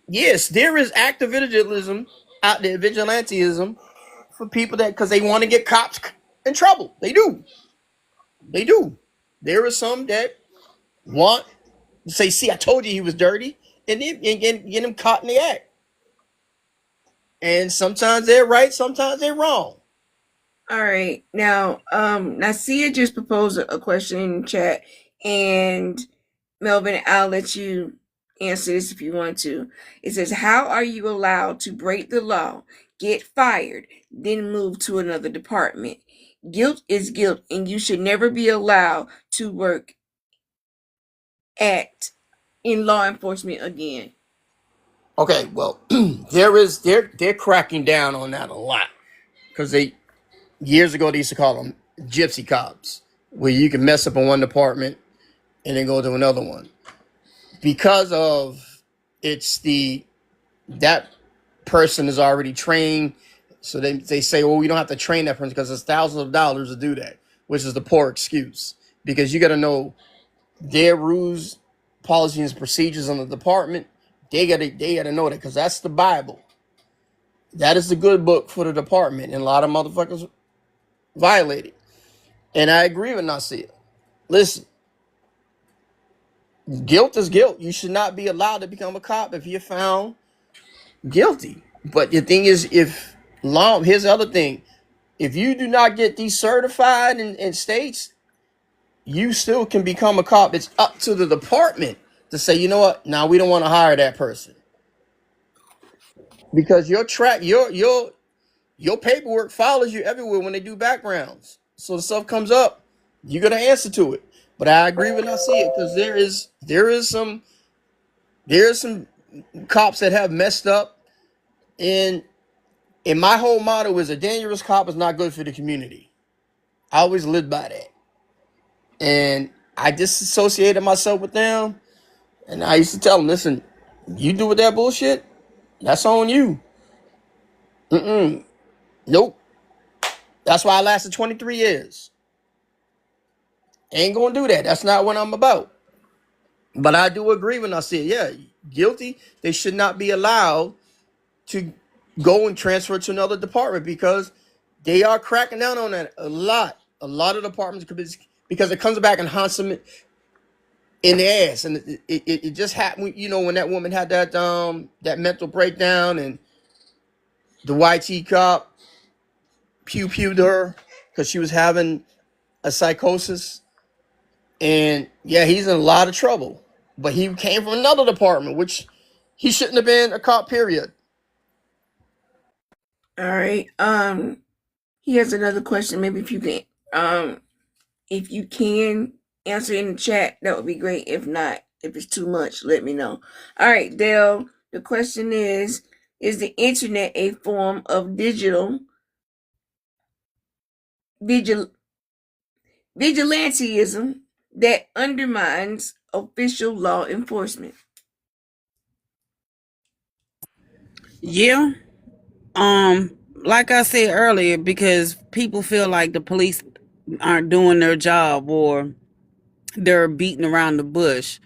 A: yes, there is active vigilantism out there, vigilantism for people that because they want to get cops in trouble. They do. There are some that want to say, see, I told you he was dirty, and get him caught in the act. And sometimes they're right, sometimes they're wrong.
B: All right. Now, Nasia just proposed a question in the chat, and Melvin, I'll let you answer this if you want to. It says, how are you allowed to break the law, get fired, then move to another department? Guilt is guilt, and you should never be allowed to work in law enforcement again.
A: Okay, well, they're cracking down on that a lot because years ago they used to call them gypsy cops, where you can mess up in one department and then go to another one because of that person is already trained. So they say, well, we don't have to train that person because it's thousands of dollars to do that, which is the poor excuse because you got to know their rules, policies, and procedures on the department. They gotta know that because that's the Bible. That is the good book for the department, and a lot of motherfuckers violate it. And I agree with Nasir. Listen, guilt is guilt. You should not be allowed to become a cop if you're found guilty. But the thing is, here's the other thing: if you do not get decertified in states, you still can become a cop. It's up to the department to say, you know what, now we don't want to hire that person because your paperwork follows you everywhere when they do backgrounds. So the stuff comes up, you're gonna answer to it. But I agree when I see it because there is some cops that have messed up, and my whole motto is a dangerous cop is not good for the community. I always lived by that, and I disassociated myself with them. And I used to tell them, listen, you do with that bullshit, that's on you. Nope. That's why I lasted 23 years. Ain't gonna do that. That's not what I'm about. But I do agree when I say, yeah, guilty. They should not be allowed to go and transfer to another department because they are cracking down on that a lot. A lot of departments, because it comes back and haunts them in the ass. And it just happened, when that woman had that mental breakdown and the YT cop pew-pewed her because she was having a psychosis. And yeah, he's in a lot of trouble. But he came from another department, which he shouldn't have been a cop, period.
B: All right. He has another question. Maybe if you can answer in the chat, that would be great. If not, if it's too much, let me know. All right, Dale. The question is the internet a form of digital vigilantism that undermines official law enforcement?
E: Yeah. Like I said earlier, because people feel like the police aren't doing their job or they're beating around the bush.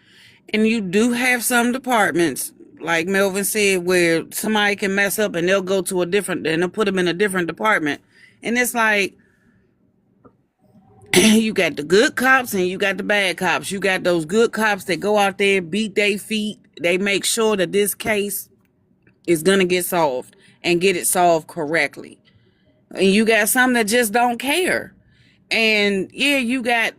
E: And you do have some departments, like Melvin said, where somebody can mess up and they'll go to and they'll put them in a different department. And it's like, you got the good cops and you got the bad cops. You got those good cops that go out there, beat their feet. They make sure that this case is going to get solved and get it solved correctly. And you got some that just don't care. And yeah, you got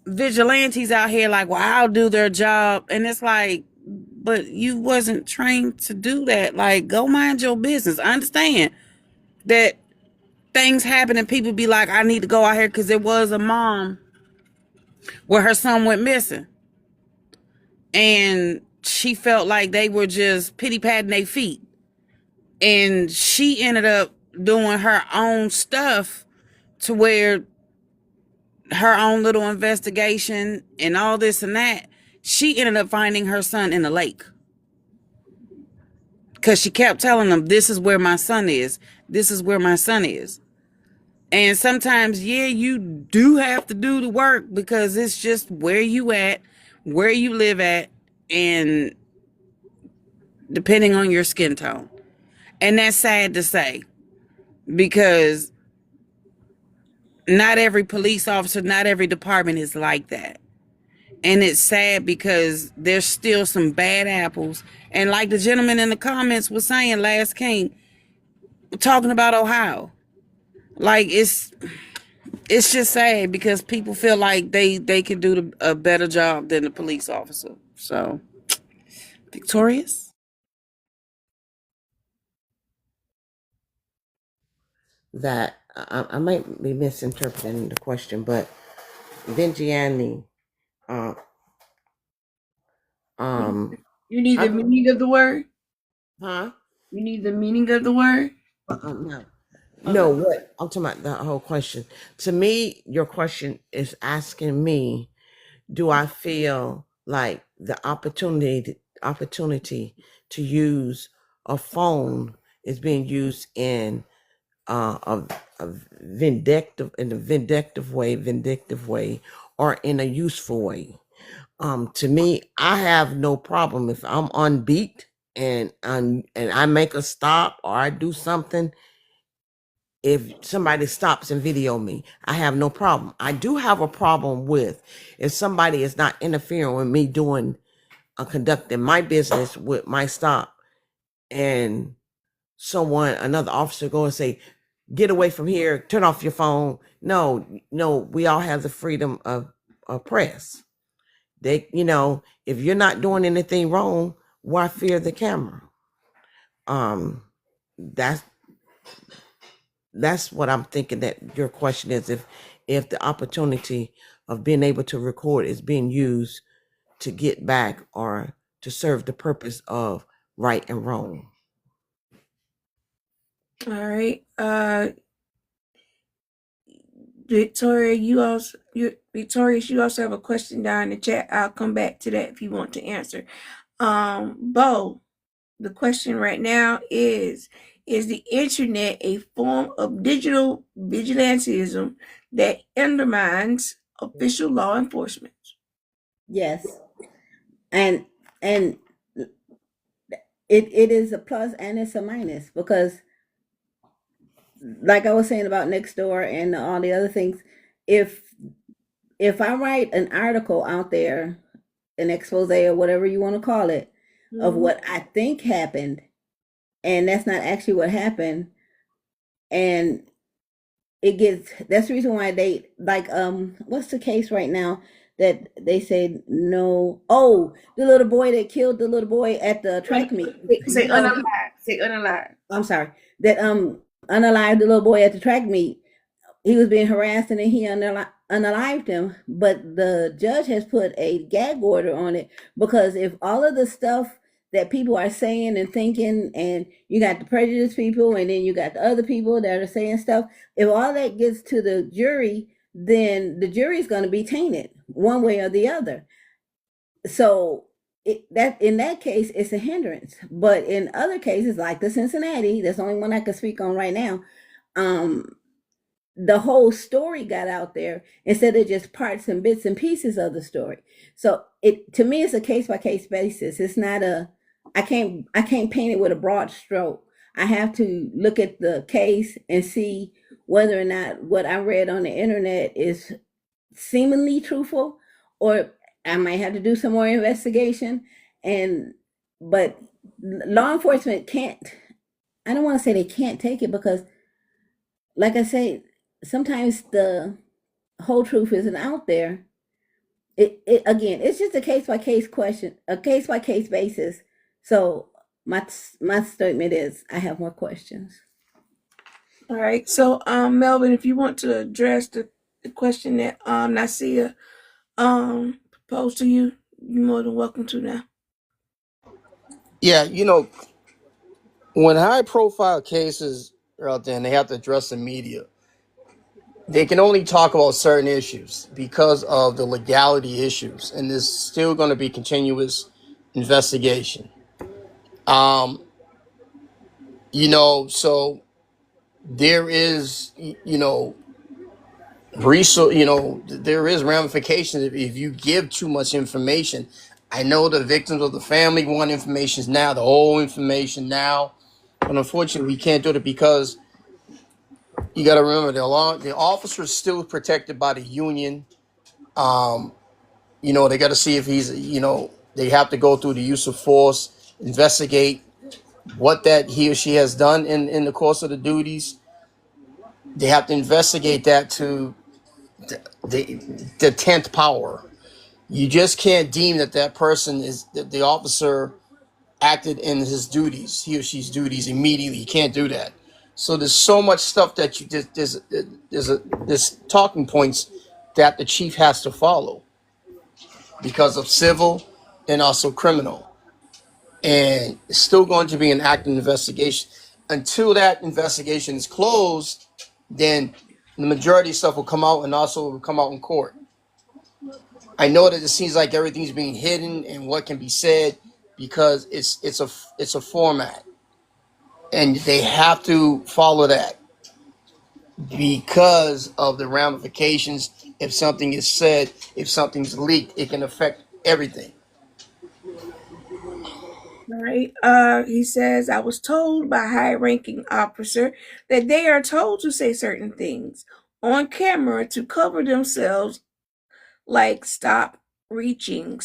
E: vigilantes out here like, well, I'll do their job. And it's like, but you wasn't trained to do that. Like, go mind your business. I understand that things happen and people be like, I need to go out here because there was a mom where her son went missing. And she felt like they were just pity patting their feet. And she ended up doing her own stuff to where her own little investigation and all this and that. She ended up finding her son in the lake. Because she kept telling them, this is where my son is. This is where my son is. And sometimes, yeah, you do have to do the work because it's just where you at, where you live at, and depending on your skin tone. And that's sad to say because not every police officer, not every department is like that. And it's sad because there's still some bad apples. And like the gentleman in the comments was saying, Last King, talking about Ohio. Like, it's just sad because people feel like they can do a better job than the police officer. So, Victorious?
H: That I might be misinterpreting the question, but Vigiani,
B: You need the meaning of the word?
H: huh?
B: You need the meaning of the word?
H: No. No, what I'm talking about the whole question. To me, your question is asking me, do I feel like the opportunity to use a phone is being used in a vindictive way, or in a useful way? To me, I have no problem if I'm on beat and I make a stop or I do something if somebody stops and video me, I have no problem. I do have a problem with if somebody is not interfering with me doing conducting my business with my stop, and another officer go and say, get away from here, turn off your phone. No, we all have the freedom of press. They, if you're not doing anything wrong, why fear the camera? That's what I'm thinking that your question is, if the opportunity of being able to record is being used to get back or to serve the purpose of right and wrong.
B: All right. Victoria, you also have a question down in the chat. I'll come back to that if you want to answer. Bo, the question right now is the internet a form of digital vigilantism that undermines official law enforcement?
J: Yes. And it is a plus and it's a minus, because like I was saying about Nextdoor and all the other things, if I write an article out there, an expose or whatever you want to call it, of what I think happened, and that's not actually what happened, and that's the reason why they, like, what's the case right now that they said no? Oh, the little boy that killed the little boy at the track meet.
B: Say unalive. Say unalive.
J: I'm sorry. That unalived the little boy at the track meet. He was being harassed and then he unalived him. But the judge has put a gag order on it, because if all of the stuff that people are saying and thinking, and you got the prejudiced people and then you got the other people that are saying stuff, if all that gets to the jury, then the jury is going to be tainted one way or the other. So in that case, it's a hindrance. But in other cases, like the Cincinnati, that's the only one I can speak on right now, the whole story got out there instead of just parts and bits and pieces of the story. So to me, it's a case by case basis. It's not I can't paint it with a broad stroke. I have to look at the case and see whether or not what I read on the internet is seemingly truthful, or I might have to do some more investigation. But law enforcement can't, I don't want to say they can't take it, because like I say, sometimes the whole truth isn't out there. Again, it's just a case by case question, a case by case basis. So my statement is, I have more questions.
B: All right. So Melvin, if you want to address the question that Nasia proposed to you, you're more than welcome to now.
A: Yeah, when high profile cases are out there and they have to address the media, they can only talk about certain issues because of the legality issues, and there's still going to be continuous investigation. So there is, there is ramifications if you give too much information. I know the victims of the family want information now, the whole information now, but unfortunately we can't do it, because you got to remember the officer is still protected by the union. They got to see if he's, they have to go through the use of force, investigate what that he or she has done in the course of the duties. They have to investigate that to the 10th power. You just can't deem that person is the officer acted in his duties, he or she's duties immediately. You can't do that. So there's so much stuff that there's talking points that the chief has to follow because of civil and also criminal. And it's still going to be an active investigation. Until that investigation is closed, then the majority of stuff will come out, and also will come out in court. I know that it seems like everything's being hidden and what can be said, because it's a format, and they have to follow that because of the ramifications. If something is said, if something's leaked, it can affect everything.
B: All right. He says, I was told by high ranking officer that they are told to say certain things on camera to cover themselves, like stop reaching,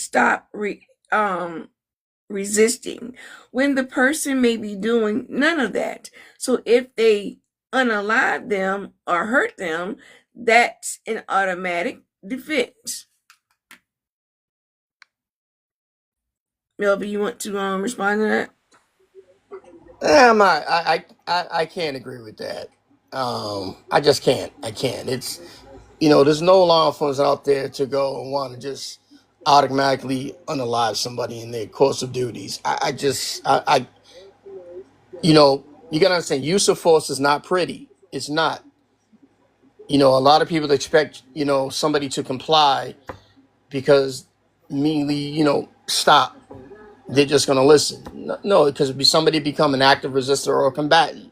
B: resisting, when the person may be doing none of that. So if they unalive them or hurt them, that's an automatic defense. Melvin, you want to respond to that?
A: I'm not, I can't agree with that. I just can't. I can't. It's, there's no law enforcement out there to go and want to just automatically unalive somebody in their course of duties. You gotta understand, use of force is not pretty. It's not. A lot of people expect, somebody to comply because immediately, stop. They're just gonna listen. No, because somebody become an active resistor or a combatant.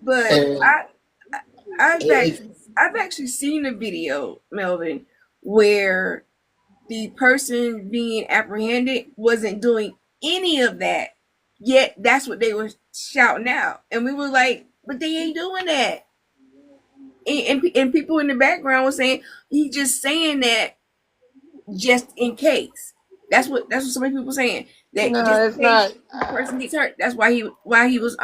B: But
A: And it,
B: I've actually seen a video, Melvin, where the person being apprehended wasn't doing any of that. Yet that's what they were shouting out. And we were like, but they ain't doing that. And people in the background were saying, he's just saying that just in case. That's what so many people were saying. That just
A: no,
B: in
A: it's
B: case
A: not.
B: the person gets hurt. That's why he was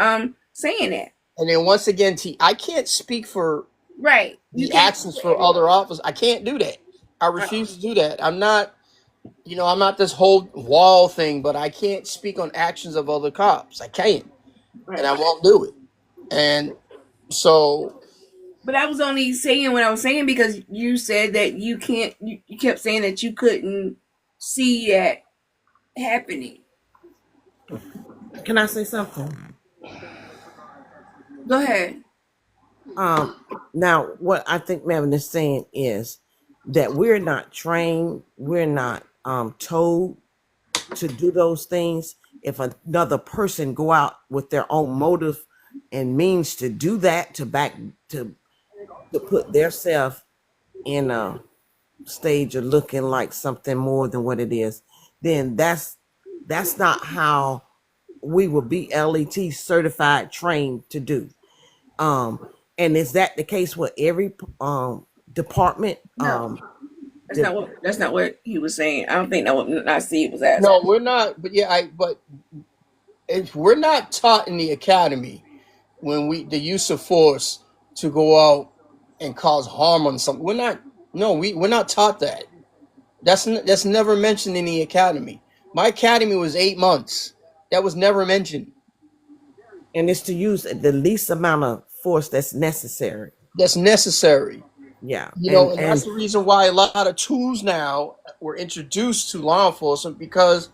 B: saying that.
A: And then once again, I can't speak for
B: Right. You
A: the
B: can't speak
A: actions
B: for
A: for
B: everybody.
A: other officers. I can't do that. I
B: Right.
A: refuse to do that. I'm not this whole wall thing, but I can't speak on actions of other cops. I can't, and
B: Right.
A: I won't do it. And so,
B: But I was only saying what I was saying because you said that you can't. You kept saying that you couldn't see that happening.
H: Can I say something?
B: Go ahead.
H: Um, Now, what I think Melvin is saying is that we're not trained, we're not told to do those things. If another person go out with their own motive and means to do that, to put their self in a stage of looking like something more than what it is, then that's not how we will be LET certified trained to do. Um, and is that the case with every department?
B: No, that's not what he was saying. I don't think that what Nasir was asking.
A: no, we're not. But yeah, but if we're not taught in the academy when the use of force to go out and cause harm on something, we're not. No, we're not taught that. That's never mentioned in the academy. My academy was 8 months. That was never mentioned.
H: And it's to use the least amount of force that's necessary.
A: That's necessary.
H: Yeah,
A: And that's the reason why a lot of tools now were introduced to law enforcement, because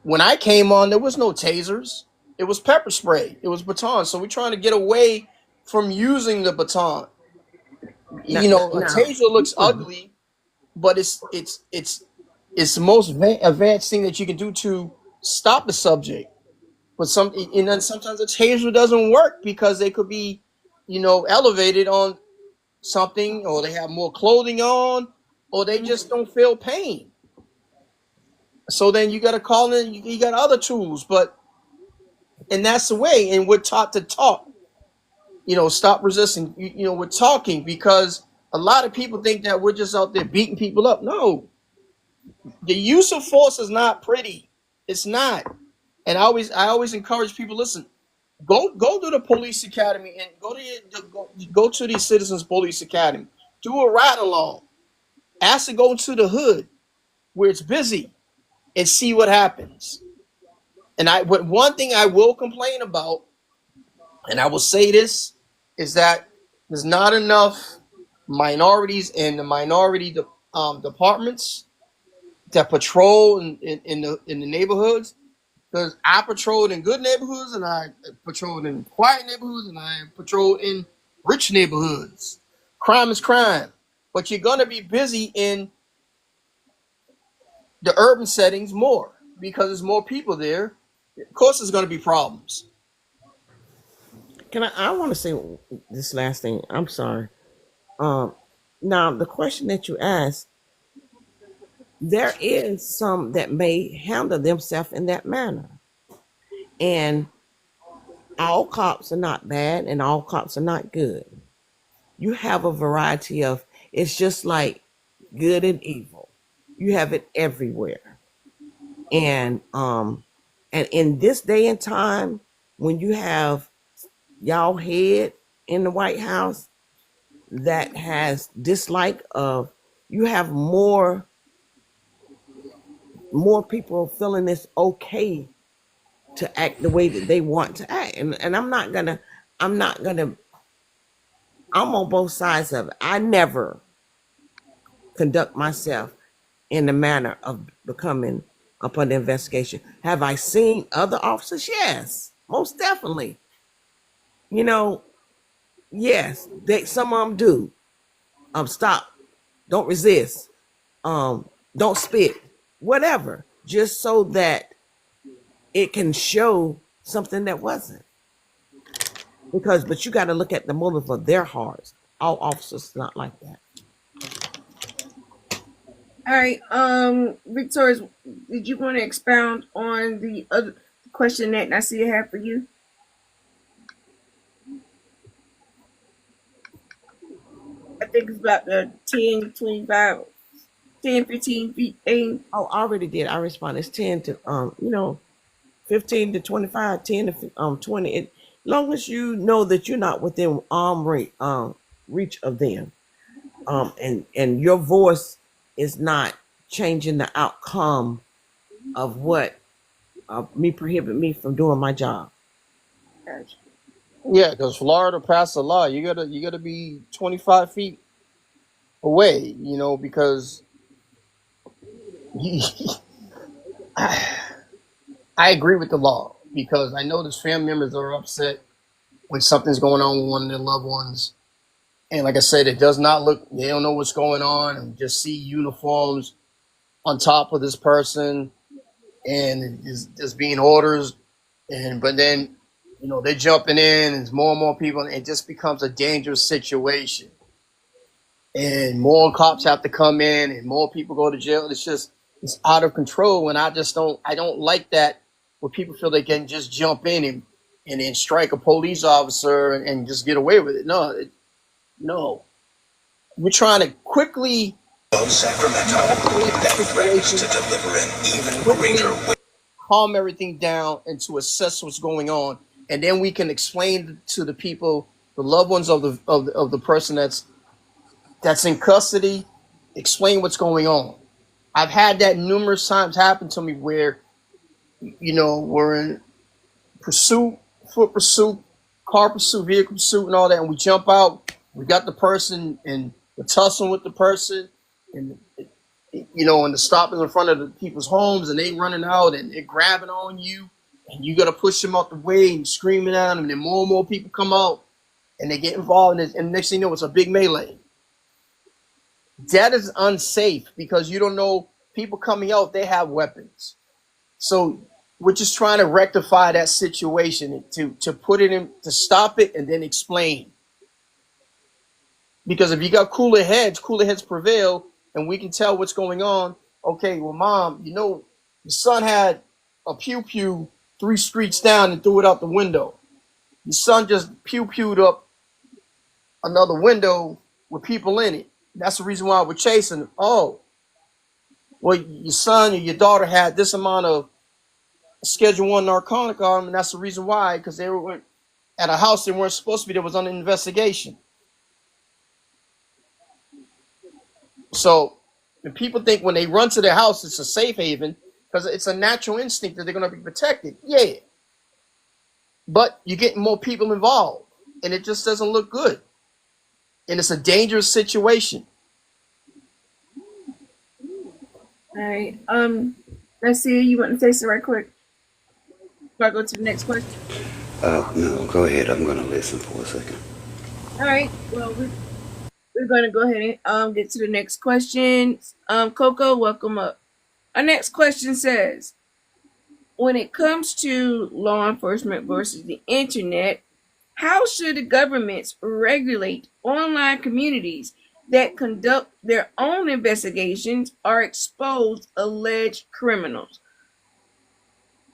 A: when I came on, there was no tasers. It was pepper spray. It was baton. So we're trying to get away from using the baton. A
H: now
A: taser looks ugly, but it's the most advanced thing that you can do to stop the subject. But and then sometimes a taser doesn't work because they could be, elevated on something, or they have more clothing on, or they just don't feel pain. So then you got to call in. You got other tools, and that's the way. And we're taught to talk. Stop resisting. We're talking because a lot of people think that we're just out there beating people up. No, the use of force is not pretty. It's not. And I always encourage people. Listen, go to the police academy and go to the Citizens Police Academy. Do a ride along. Ask to go to the hood where it's busy and see what happens. But one thing I will complain about, and I will say this, is that there's not enough minorities in the minority departments that patrol in the neighborhoods. Because I patrolled in good neighborhoods, and I patrolled in quiet neighborhoods, and I patrolled in rich neighborhoods. Crime is crime, but you're gonna be busy in the urban settings more because there's more people there. Of course, there's gonna be problems.
H: can I want to say this last thing. I'm sorry. Um, Now the question that you asked, there is some that may handle themselves in that manner. And all cops are not bad and all cops are not good. You have a variety of, it's just like good and evil. You have it everywhere. And in this day and time, when you have y'all head in the White House that has dislike of, you have more people feeling it's okay to act the way that they want to act. And I'm on both sides of it. I never conduct myself in the manner of becoming up under investigation. Have I seen other officers? Yes, most definitely. You know, yes, some of them do. Stop, don't resist, don't spit, whatever, just so that it can show something that wasn't. But you got to look at the motive of their hearts. All officers not like that.
B: All right. Victoria, did you want to expound on the other question that I see I have for you? I think it's about the 10 to 25, 10, 15 feet thing.
H: Oh, I already did. I responded. It's 10 to 15 to 25, 10 to 20. As long as you know that you're not within reach of them, and your voice is not changing the outcome of what me prohibit me from doing my job.
B: Gotcha.
A: Yeah, because Florida passed a law. You gotta be 25 feet away. Because I agree with the law, because I know there's family members that are upset when something's going on with one of their loved ones. And like I said, it does not look, they don't know what's going on, and just see uniforms on top of this person, and it's just being orders. But then, they're jumping in, and there's more and more people, and it just becomes a dangerous situation. And more cops have to come in, and more people go to jail. It's out of control, and I don't like that, where people feel they can just jump in and then strike a police officer and just get away with it. No. We're trying to quickly calm everything down and to assess what's going on, and then we can explain to the people, the loved ones of the person that's in custody, explain what's going on. I've had that numerous times happen to me where, we're in pursuit, foot pursuit, car pursuit, vehicle pursuit, and all that, and we jump out. We got the person, and we're tussling with the person, and and the stop is in front of the people's homes, and they running out, and they're grabbing on you, and you got to push them out the way and screaming at them, and then more and more people come out, and they get involved, and next thing you know, it's a big melee. That is unsafe, because you don't know, people coming out, they have weapons. So we're just trying to rectify that situation, to put it in, to stop it, and then explain. Because if you got cooler heads prevail, and we can tell what's going on. Okay, well, Mom, your son had a pew-pew 3 streets down and threw it out the window. Your son just pew-pewed up another window with people in it. That's the reason why we're chasing them. Oh, well, your son or your daughter had this amount of Schedule 1 narcotic on them, and that's the reason why, because they were at a house they weren't supposed to be. There was under investigation. So, and people think when they run to their house, it's a safe haven, because it's a natural instinct that they're going to be protected. Yeah. But you're getting more people involved, and it just doesn't look good. And it's a dangerous situation.
B: All right. Let's see. You want to say something right quick? Before I go to the next question.
K: No, go ahead. I'm going to listen for a second.
B: All right. Well, we're going to go ahead and get to the next question. Coco, welcome up. Our next question says, when it comes to law enforcement versus the internet, how should the governments regulate online communities that conduct their own investigations or expose alleged criminals?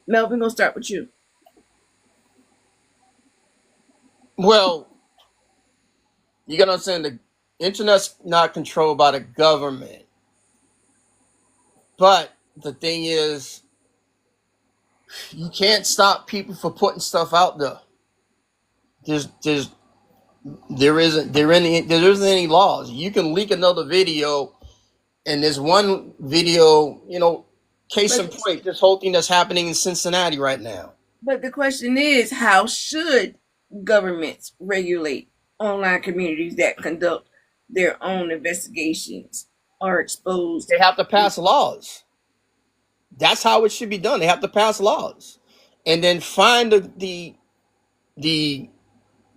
B: Melvin, we'll start with you.
A: Well, you gotta understand the internet's not controlled by the government. But the thing is, you can't stop people from putting stuff out there. There's there isn't any laws. You can leak another video, and there's one video, case in
B: But
A: point, this whole thing that's happening in Cincinnati right now.
B: but the question is, how should governments regulate online communities that conduct their own investigations or expose?
A: They have to pass laws. That's how it should be done. They have to pass laws, and then find the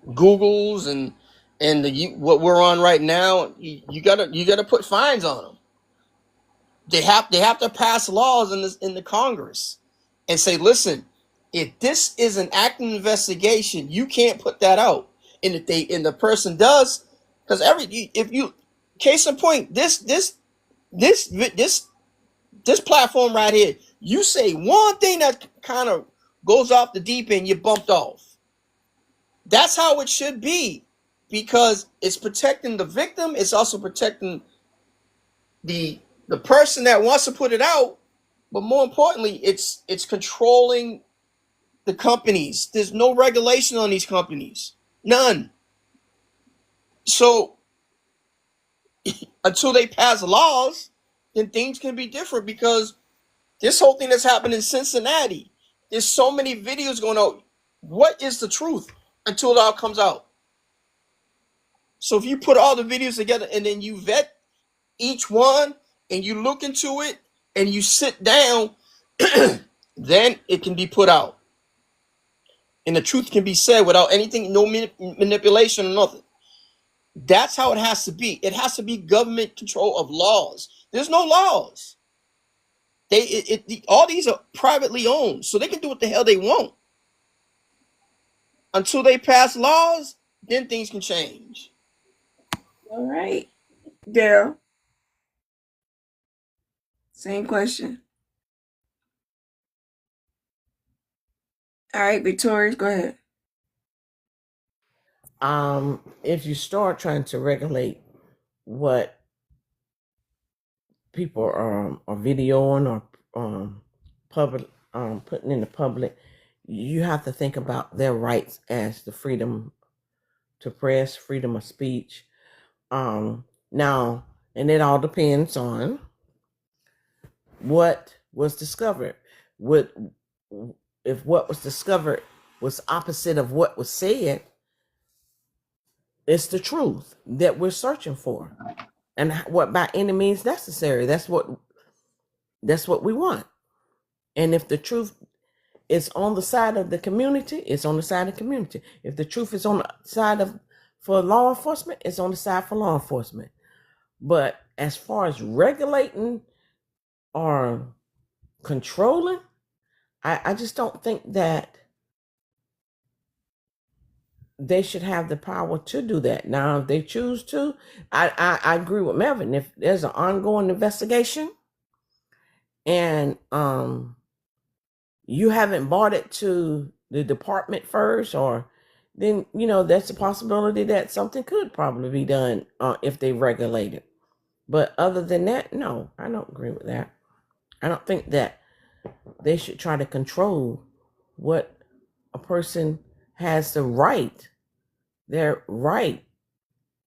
A: Googles and what we're on right now. You gotta put fines on them. They have to pass laws in the Congress and say, listen, if this is an active investigation, you can't put that out. And if the person does, because case in point, this platform right here, you say one thing that kind of goes off the deep end, you're bumped off. That's how it should be, because it's protecting the victim. It's also protecting the person that wants to put it out, but more importantly, it's controlling the companies. There's no regulation on these companies, none. So until they pass laws, then things can be different, because this whole thing that's happened in Cincinnati, there's so many videos going out. What is the truth until it all comes out? So if you put all the videos together and then you vet each one and you look into it and you sit down, then it can be put out. And the truth can be said without anything, no manipulation or nothing. That's how it has to be. It has to be government control of laws. There's no laws. All these are privately owned, so they can do what the hell they want. Until they pass laws, then things can change.
B: All right, Daryl. Same question. All right, Victorious, go ahead.
H: If you start trying to regulate what people are videoing or public putting in the public, you have to think about their rights as the freedom to press, freedom of speech. Now, and it all depends on what was discovered. If what was discovered was opposite of what was said, it's the truth that we're searching for, and what by any means necessary. That's what we want. And if the truth is on the side of the community, it's on the side of the community. If the truth is on the side for law enforcement, it's on the side for law enforcement. But as far as regulating or controlling, I just don't think that they should have the power to do that. Now, if they choose to, I agree with Melvin. If there's an ongoing investigation and you haven't brought it to the department first, or then that's a possibility that something could probably be done if they regulate it. But other than that, no, I don't agree with that. I don't think that they should try to control what a person has their right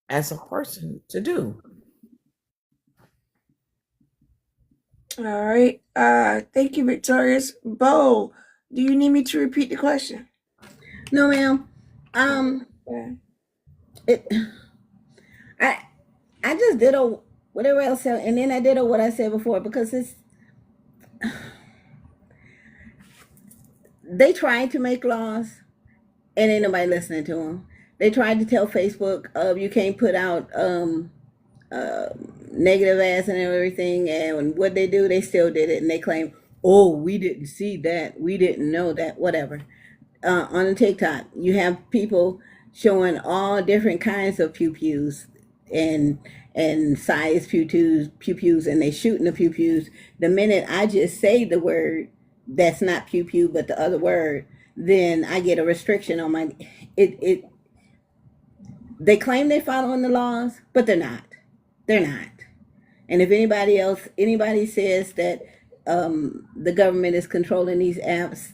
H: as a person to do.
B: All right. Thank you, Victorious. Bo, do you need me to repeat the question?
J: No, ma'am.
B: Yeah.
J: I just did whatever else, and then I did what I said before, because they tried to make laws and ain't nobody listening to them. They tried to tell Facebook, you can't put out negative ads and everything, and what they do, they still did it, and they claim, oh, we didn't see that, we didn't know that, whatever. On the TikTok, you have people showing all different kinds of pew-pews and size pew-pews, and they shooting the pew-pews. The minute I just say the word that's not pew-pew but the other word, then I get a restriction on my it They claim they're following the laws, but they're not. They're not. And if anybody says that the government is controlling these apps,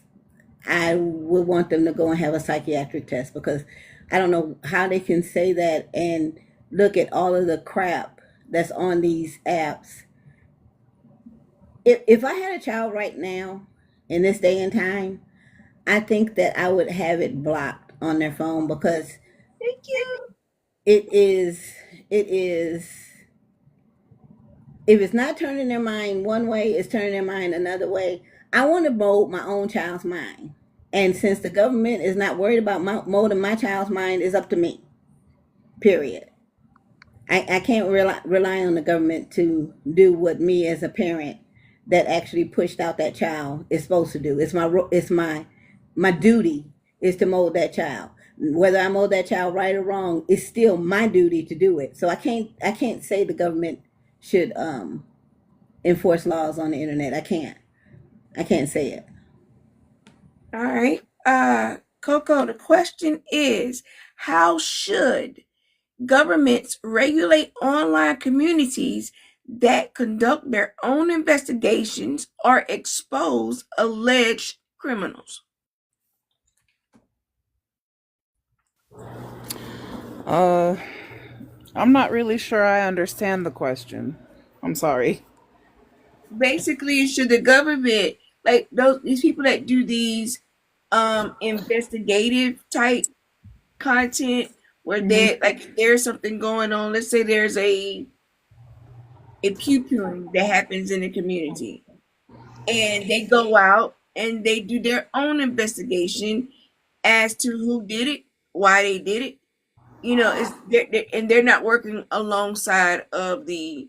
J: I would want them to go and have a psychiatric test, because I don't know how they can say that and look at all of the crap that's on these apps. If I had a child right now in this day and time, I think that I would have it blocked on their phone, because
B: Thank you.
J: it is if it's not turning their mind one way, it's turning their mind another way. I want to mold my own child's mind. And since the government is not worried about molding my child's mind, it's up to me. Period. I can't rely on the government to do what me as a parent that actually pushed out that child is supposed to do. It's my duty is to mold that child. Whether I mold that child right or wrong, it's still my duty to do it. So I can't say the government should enforce laws on the internet. I can't say it.
B: All right. Coco, the question is, how should governments regulate online communities that conduct their own investigations or expose alleged criminals?
E: I'm not really sure I understand the question. I'm sorry.
B: Basically, should the government, like these people that do these investigative type content, where they like if there's something going on, let's say there's a pew-pewing that happens in the community, and they go out and they do their own investigation as to who did it, why they did it. And they're not working alongside of the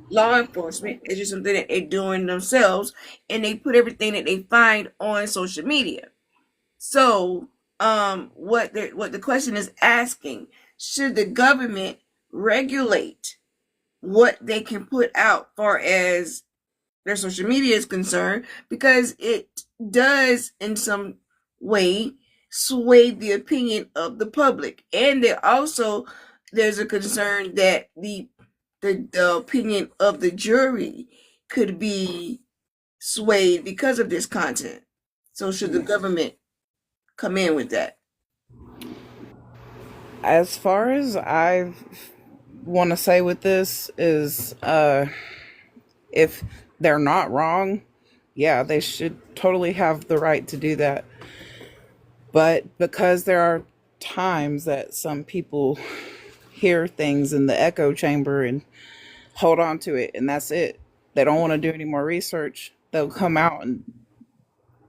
B: law enforcement. It's just something that they're doing themselves, and they put everything that they find on social media. So, what the question is asking: should the government regulate what they can put out, far as their social media is concerned, because it does in some way sway the opinion of the public, and there's a concern that the opinion of the jury could be swayed because of this content. So should the government come in with that?
E: As far as I want to say with this is, if they're not wrong, yeah, they should totally have the right to do that. But because there are times that some people hear things in the echo chamber and hold on to it, and that's it. They don't want to do any more research. They'll come out and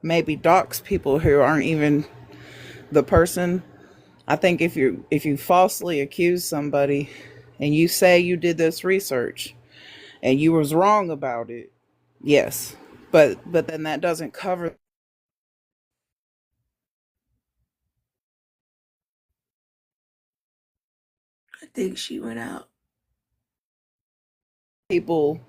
E: maybe dox people who aren't even the person. I think if you falsely accuse somebody and you say you did this research and you was wrong about it, yes. But then that doesn't cover
B: I think she went out.
E: people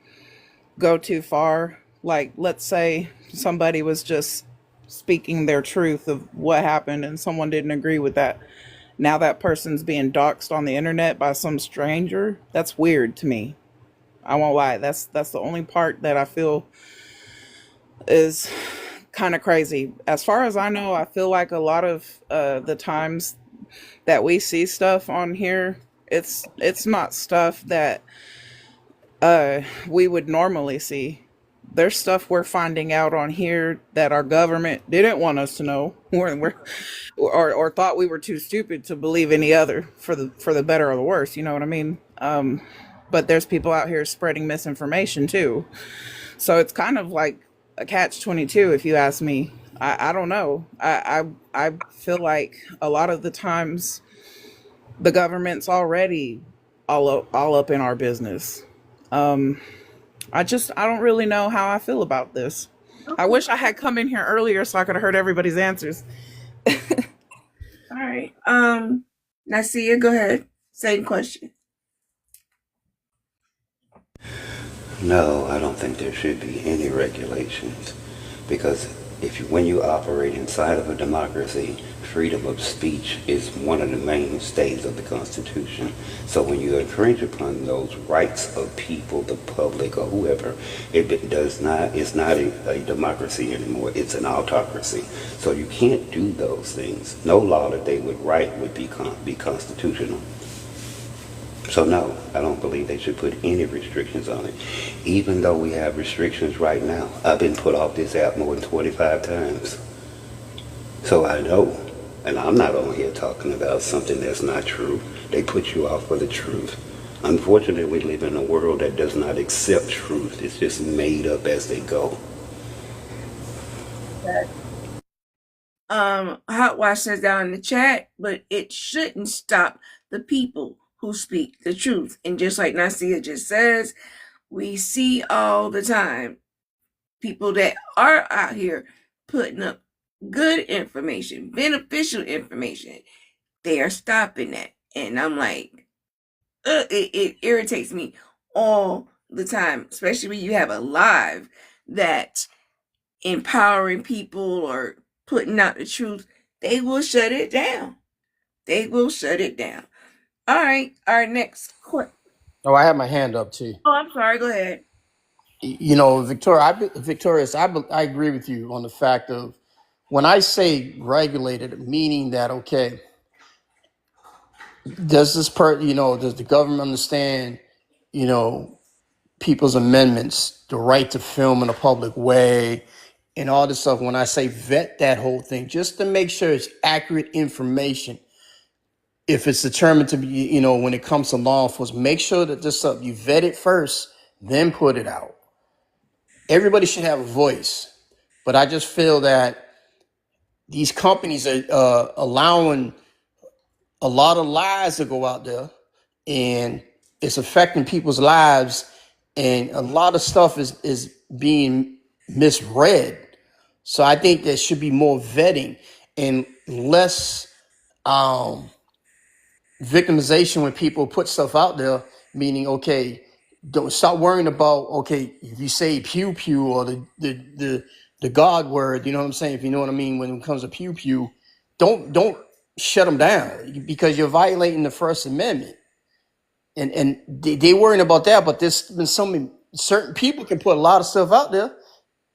E: go too far. Like, let's say somebody was just speaking their truth of what happened and someone didn't agree with that. Now that person's being doxxed on the internet by some stranger. That's weird to me. I won't lie. That's the only part that I feel is kind of crazy. As far as I know, I feel like a lot of the times that we see stuff on here, it's not stuff that we would normally see. There's stuff we're finding out on here that our government didn't want us to know, or thought we were too stupid to believe any other, for the better or the worse. You know what I mean? But there's people out here spreading misinformation too. So it's kind of like a catch-22, if you ask me. I don't know. I feel like a lot of the times the government's already all up in our business. I don't really know how I feel about this. I wish I had come in here earlier so I could have heard everybody's answers.
B: All right. Nasia, go ahead. Same question.
K: No, I don't think there should be any regulations because When you operate inside of a democracy, freedom of speech is one of the mainstays of the Constitution. So when you infringe upon those rights of people, the public, or whoever, it's not a democracy anymore. It's an autocracy. So you can't do those things. No law that they would write would be constitutional. So no, I don't believe they should put any restrictions on it. Even though we have restrictions right now, I've been put off this app more than 25 times. So I know, and I'm not on here talking about something that's not true. They put you off for the truth. Unfortunately, we live in a world that does not accept truth. It's just made up as they go.
B: Hot Wash says down in the chat, but it shouldn't stop the people who speak the truth. And just like Nasia just says, we see all the time people that are out here putting up good information, beneficial information. They are stopping that. And I'm like, it irritates me all the time, especially when you have a live that empowering people or putting out the truth. They will shut it down. They will shut it down. All right, our next question.
A: Oh, I have my hand up too.
B: Oh, I'm sorry. Go ahead.
A: You know, Victorious, I agree with you on the fact of when I say regulated, meaning that, okay, does does the government understand, people's amendments, the right to film in a public way, and all this stuff? When I say vet that whole thing, just to make sure it's accurate information. If it's determined to be, when it comes to law enforcement, make sure that this stuff, you vet it first, then put it out. Everybody should have a voice, but I just feel that these companies are allowing a lot of lies to go out there, and it's affecting people's lives, and a lot of stuff is being misread. So I think there should be more vetting and less victimization when people put stuff out there, meaning, okay, don't stop worrying about, okay, if you say pew pew or the God word, you know what I'm saying? If you know what I mean, when it comes to pew pew, don't shut them down, because you're violating the First Amendment. And they worrying about that, but there's been so many certain people can put a lot of stuff out there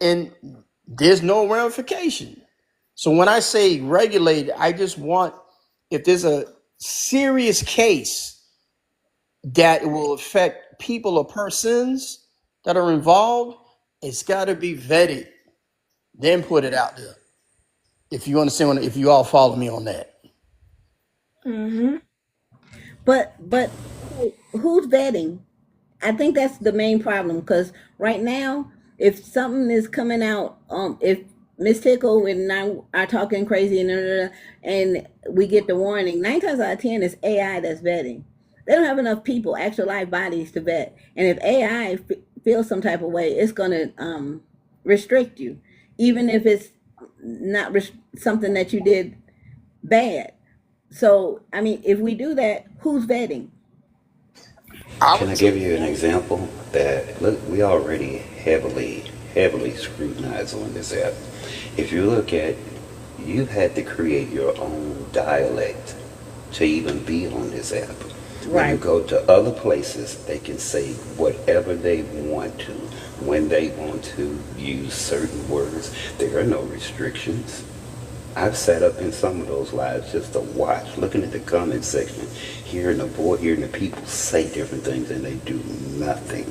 A: and there's no ramification. So when I say regulated, I just want, if there's a serious case that will affect people or persons that are involved, it's got to be vetted, then put it out there. If you understand, if you all follow me on that.
B: Mm-hmm.
J: But who's vetting? I think that's the main problem, because right now, if something is coming out, if Miss Tickle and I are talking crazy and we get the warning, 9 times out of 10 it's AI that's vetting. They don't have enough people, actual live bodies to vet. And if AI feels some type of way, it's going to restrict you, even if it's not something that you did bad. So, I mean, if we do that, who's vetting?
K: Can I give you an example that, look, we already heavily scrutinized on this app. If you look at, you had to create your own dialect to even be on this app. When you go to other places, they can say whatever they want to, when they want to use certain words. There are no restrictions. I've sat up in some of those lives just to watch, looking at the comment section, hearing the people say different things, and they do nothing.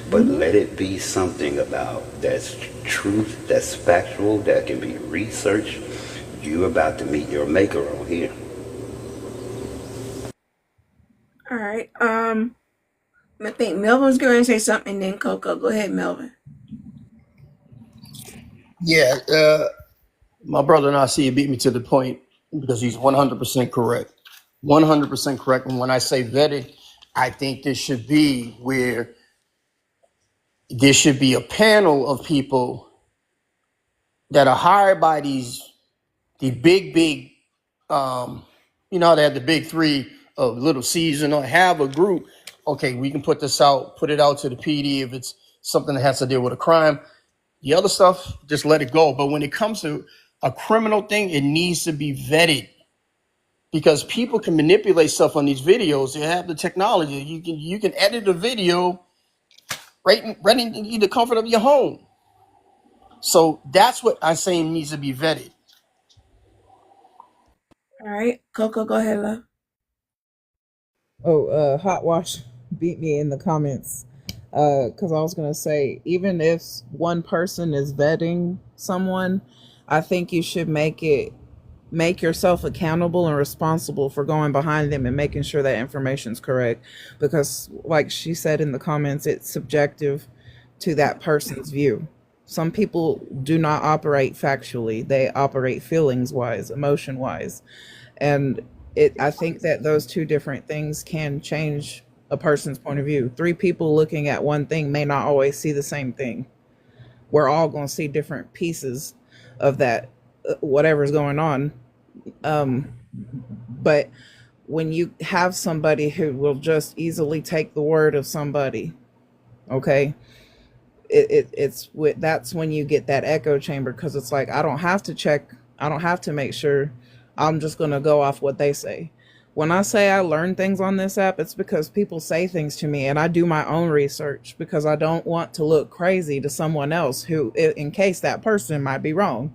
K: But let it be something about that's truth, that's factual, that can be researched. You about to meet your maker on here.
B: All right. I think Melvin's going to say something, and then Coco. Go ahead, Melvin.
A: Yeah, my brother Nasir beat me to the point, because he's 100% correct. 100% correct. And when I say vetted, I think there should be a panel of people that are hired by the big, they have the big three of Little Caesar, have a group. Okay, we can put this out, put it out to the PD if it's something that has to deal with a crime. The other stuff, just let it go. But when it comes to a criminal thing, it needs to be vetted because people can manipulate stuff on these videos. They have the technology. You can edit a video right in the comfort of your home. So that's what I'm saying needs to be vetted.
B: All right, Coco, go ahead, love.
L: Oh, Hot Wash beat me in the comments. Because I was gonna say, even if one person is vetting someone, I think you should make yourself accountable and responsible for going behind them and making sure that information's correct. Because, like she said in the comments, it's subjective to that person's view. Some people do not operate factually; they operate feelings wise, emotion wise, and I think that those two different things can change a person's point of view. Three people looking at one thing may not always see the same thing. We're all going to see different pieces of that, whatever's going on. But when you have somebody who will just easily take the word of somebody, okay, that's when you get that echo chamber, because it's like, I don't have to check, I don't have to make sure. I'm just going to go off what they say. When I say I learn things on this app, it's because people say things to me and I do my own research because I don't want to look crazy to someone else who, in case that person might be wrong.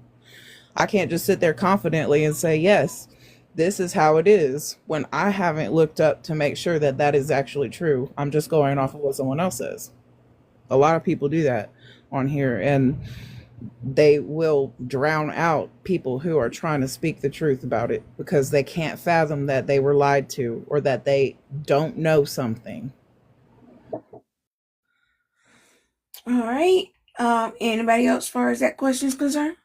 L: I can't just sit there confidently and say, yes, this is how it is, when I haven't looked up to make sure that that is actually true. I'm just going off of what someone else says. A lot of people do that on here, and they will drown out people who are trying to speak the truth about it because they can't fathom that they were lied to or that they don't know something.
B: All right. Anybody else, as far as that question is concerned?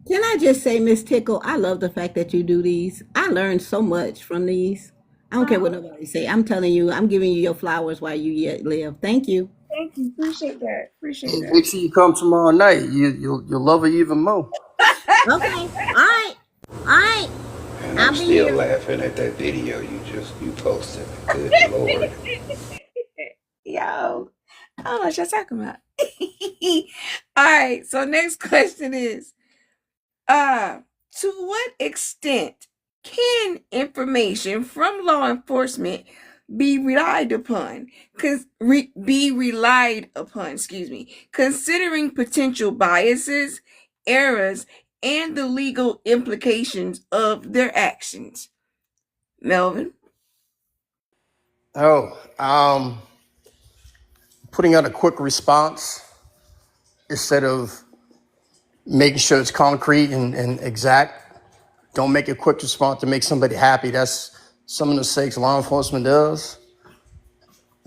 J: Can I just say, Miss Tickle, I love the fact that you do these. I learned so much from these. I don't care what nobody say. I'm telling you, I'm giving you your flowers while you yet live. Thank you.
B: Thank you. Appreciate that. Appreciate
A: Hey,
B: that.
A: make sure you come tomorrow night. You'll love it even more.
J: Okay. All right. All right.
K: And
J: I'll
K: I'm
J: be
K: still
J: here.
K: laughing at that video you posted. Good Lord.
B: Yo, I don't know what y'all talking about. All right. So next question is, to what extent can information from law enforcement be relied upon? Considering potential biases, errors, and the legal implications of their actions. Melvin.
A: Putting out a quick response instead of making sure it's concrete and exact. Don't make a quick response to make somebody happy. That's some of the mistakes law enforcement does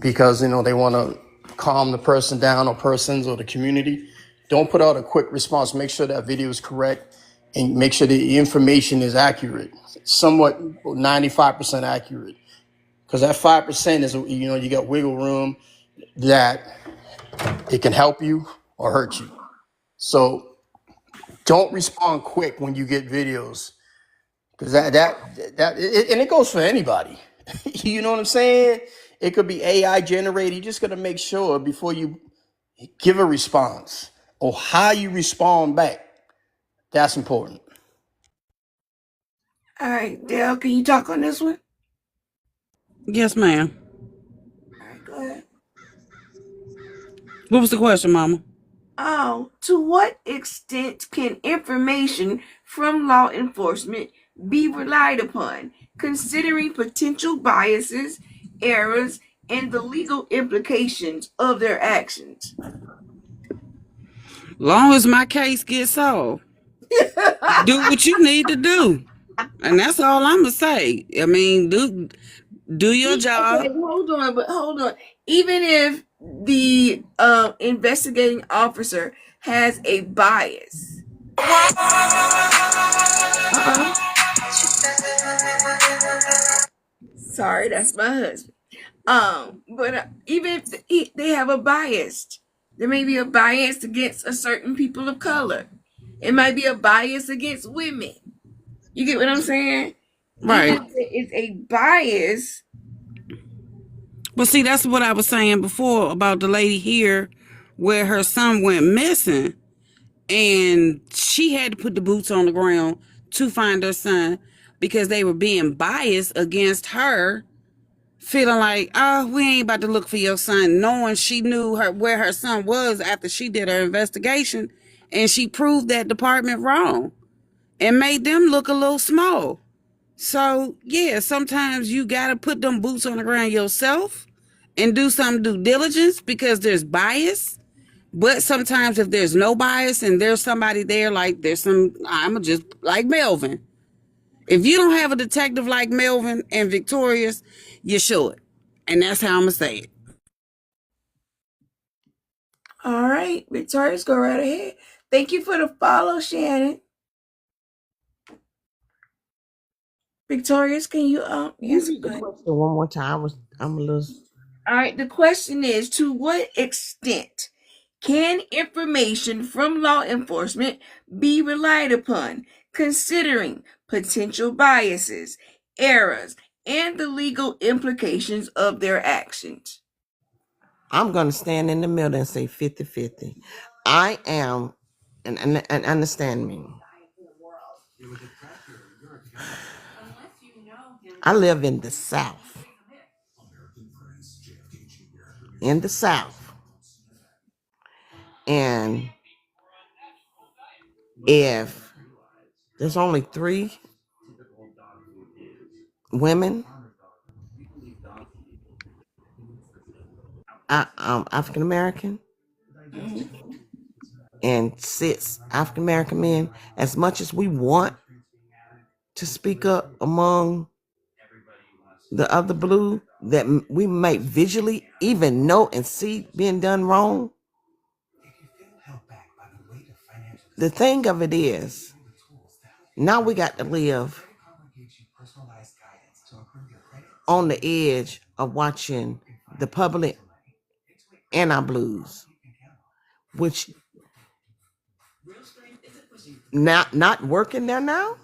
A: because they want to calm the person down or persons or the community. Don't put out a quick response. Make sure that video is correct and make sure the information is accurate, somewhat 95% accurate. Because that 5% is, you got wiggle room that it can help you or hurt you. So don't respond quick when you get videos, because and it goes for anybody. You know what I'm saying? It could be AI generated. You just got to make sure before you give a response or how you respond back. That's important.
B: All right, Dale, can you talk on this one?
E: Yes, ma'am.
B: All right, go ahead.
E: What was the question, Mama?
B: Oh, to what extent can information from law enforcement be relied upon, considering potential biases, errors, and the legal implications of their actions?
E: Long as my case gets solved, do what you need to do, and that's all I'm gonna say. I mean, do your job.
B: Okay, hold on. Even if the investigating officer has a bias. Sorry, that's my husband. But even if they have a bias, there may be a bias against a certain people of color. It might be a bias against women. You get what I'm saying?
E: Right.
B: Even if it's a bias.
E: But see, that's what I was saying before about the lady here where her son went missing, and she had to put the boots on the ground to find her son because they were being biased against her, feeling like, oh, we ain't about to look for your son, knowing she knew where her son was after she did her investigation, and she proved that department wrong and made them look a little small. So yeah, sometimes you gotta put them boots on the ground yourself and do some due diligence because there's bias. But sometimes if there's no bias and there's somebody there, like I'm just like Melvin. If you don't have a detective like Melvin and Victorious, you should. And that's how I'm going to say it.
B: All right, Victorious, go right ahead. Thank you for the follow, Shannon. Victorious, can you answer
H: the question one more time? I'm a little.
B: All right, the question is, to what extent can information from law enforcement be relied upon, considering potential biases, errors, and the legal implications of their actions?
H: I'm going to stand in the middle and say 50-50. I am, and understand me. I live in the South. In the South. And if there's only 3 women, African American, and 6 African American men, as much as we want to speak up among the other blue that we might visually even know and see being done wrong, the thing of it is, now we got to live on the edge of watching the public and our blues, which not working there now,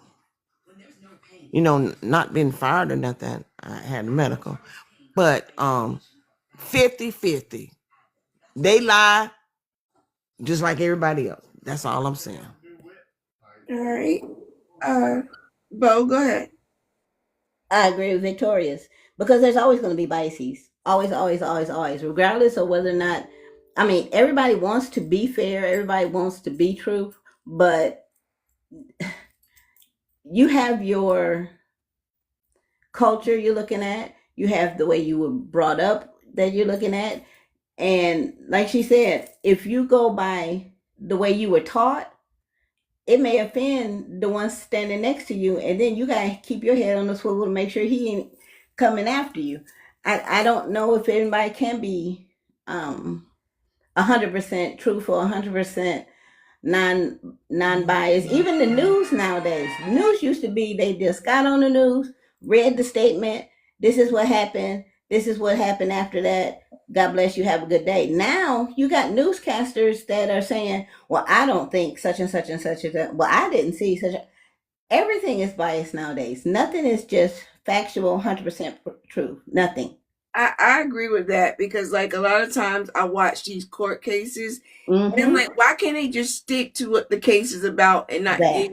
H: not being fired or nothing. I had a medical, but 50-50. They lie just like everybody else. That's all I'm saying.
B: All right. Bo, go ahead.
J: I agree with Victorious because there's always going to be biases. Always, always, always, always, regardless of whether or not. I mean, everybody wants to be fair. Everybody wants to be true, but you have your culture you're looking at. You have the way you were brought up that you're looking at. And like she said, if you go by the way you were taught, it may offend the one standing next to you. And then you got to keep your head on the swivel to make sure he ain't coming after you. I don't know if anybody can be 100% truthful, 100% non-biased. Even the news nowadays, the news used to be they just got on the news, read the statement, this is what happened, this is what happened after that, God bless you, have a good day. Now you got newscasters that are saying, well, I don't think such and such and such as that. Well, I didn't see such. Everything is biased nowadays. Nothing is just factual, 100% true. Nothing.
B: I agree with that because, like, a lot of times I watch these court cases and I'm like, why can't they just stick to what the case is about and not give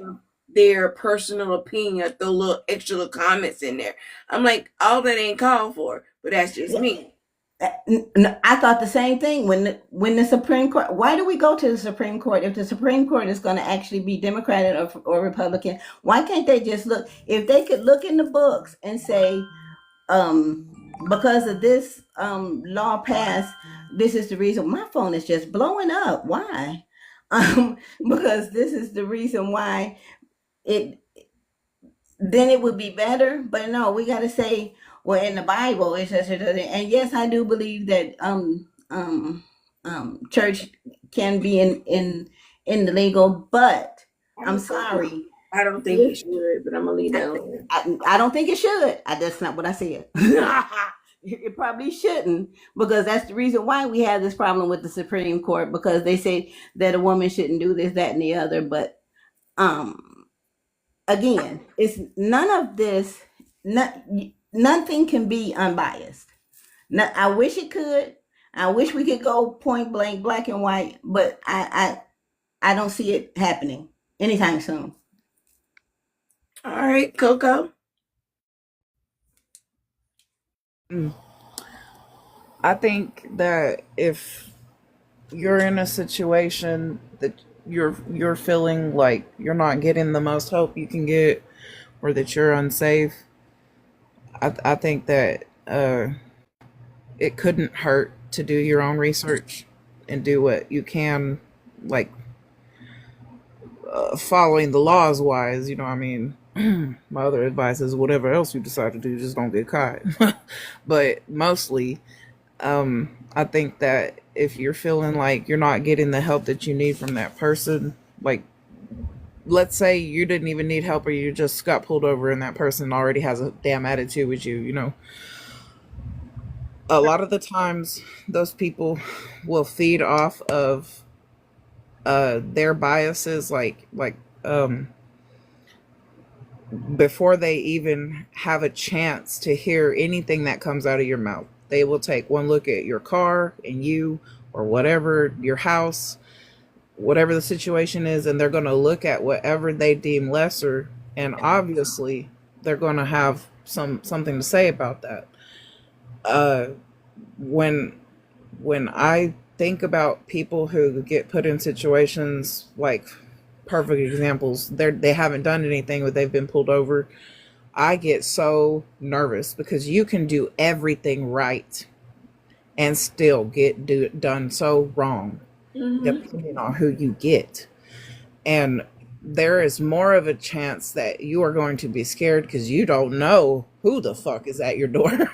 B: their personal opinion, throw little extra little comments in there? I'm like, all that ain't called for, but that's just me.
J: I thought the same thing when the Supreme Court. Why do we go to the Supreme Court if the Supreme Court is going to actually be Democratic or Republican? Why can't they just look? If they could look in the books and say, because of this law passed, this is the reason. My phone is just blowing up. Why? Because this is the reason why it. Then it would be better. But no, we got to say, well, in the Bible, it's just, and yes, I do believe that church can be in the legal, but I'm sorry.
B: I don't think it should, but I'm gonna leave that alone.
J: I don't think it should. That's not what I said. It probably shouldn't, because that's the reason why we have this problem with the Supreme Court, because they say that a woman shouldn't do this, that, and the other. But again, it's none of this. Nothing can be unbiased. I wish it could. I wish we could go point blank, black and white, but I don't see it happening anytime soon.
B: All right, Coco.
L: I think that if you're in a situation that you're feeling like you're not getting the most help you can get, or that you're unsafe, I think that it couldn't hurt to do your own research and do what you can, like following the laws wise. You know, I mean, my other advice is whatever else you decide to do, just don't get caught. But mostly, I think that if you're feeling like you're not getting the help that you need from that person, like let's say you didn't even need help or you just got pulled over and that person already has a damn attitude with you, you know, a lot of the times those people will feed off of their biases, before they even have a chance to hear anything that comes out of your mouth. They will take one look at your car and you, or whatever, your house, whatever the situation is, and they're going to look at whatever they deem lesser, and obviously they're going to have something to say about that. When I think about people who get put in situations, like perfect examples, they haven't done anything but they've been pulled over, I get so nervous because you can do everything right and still get done so wrong, depending on who you get. And there is more of a chance that you are going to be scared because you don't know who the fuck is at your door.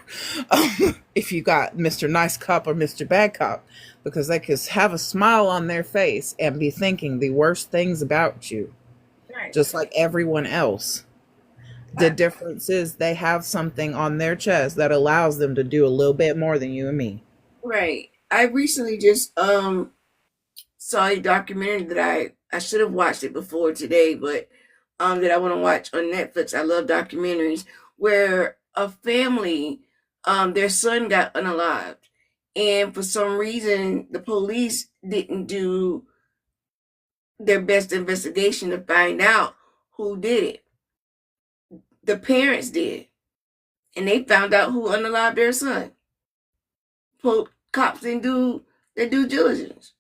L: If you got Mr. Nice Cop or Mr. Bad Cop, because they could have a smile on their face and be thinking the worst things about you,
B: Right.
L: just like everyone else. The difference is they have something on their chest that allows them to do a little bit more than you and me.
B: Right. I recently just saw a documentary that I should have watched it before today, but that I want to watch on Netflix. I love documentaries where a family, their son got unalived, and for some reason the police didn't do their best investigation to find out who did it. The parents did, and they found out who unalived their son. Cops didn't do their due diligence,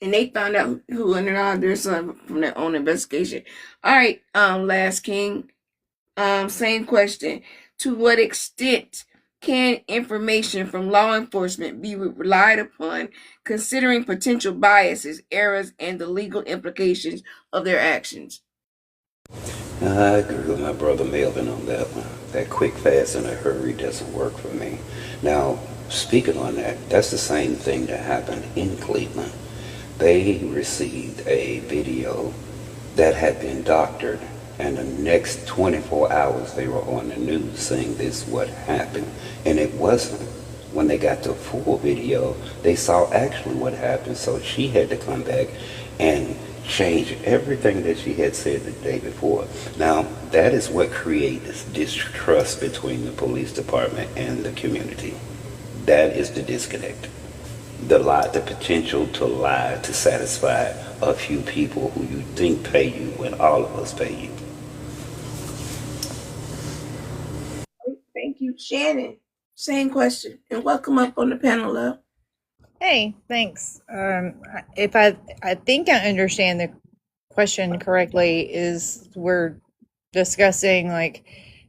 B: and they found out who unalived their son from their own investigation. All right, Last King. Same question. To what extent can information from law enforcement be relied upon, considering potential biases, errors, and the legal implications of their actions?
K: I agree with my brother Melvin on that one. That quick, fast, in a hurry doesn't work for me. Now, speaking on that, that's the same thing that happened in Cleveland. They received a video that had been doctored, and the next 24 hours they were on the news saying this is what happened. And it wasn't. When they got the full video, they saw actually what happened. So she had to come back and change everything that she had said the day before. Now, that is what creates this distrust between the police department and the community. That is the disconnect. The potential to lie to satisfy a few people who you think pay you when all of us pay you.
B: Thank you, Shannon. Same question, and welcome up on the panel, love.
M: Hey, thanks. If I think I understand the question correctly, is we're discussing like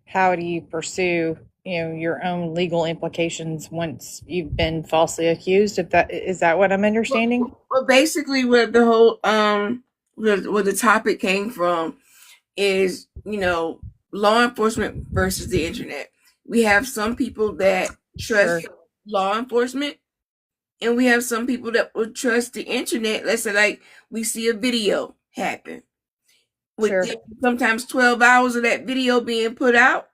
M: how do you pursue, your own legal implications once you've been falsely accused? If that is that what I'm understanding?
B: Well, basically, where the whole where the topic came from is, law enforcement versus the internet. We have some people that trust law enforcement, and we have some people that will trust the internet. Let's say, like, we see a video happen. With sometimes 12 hours of that video being put out,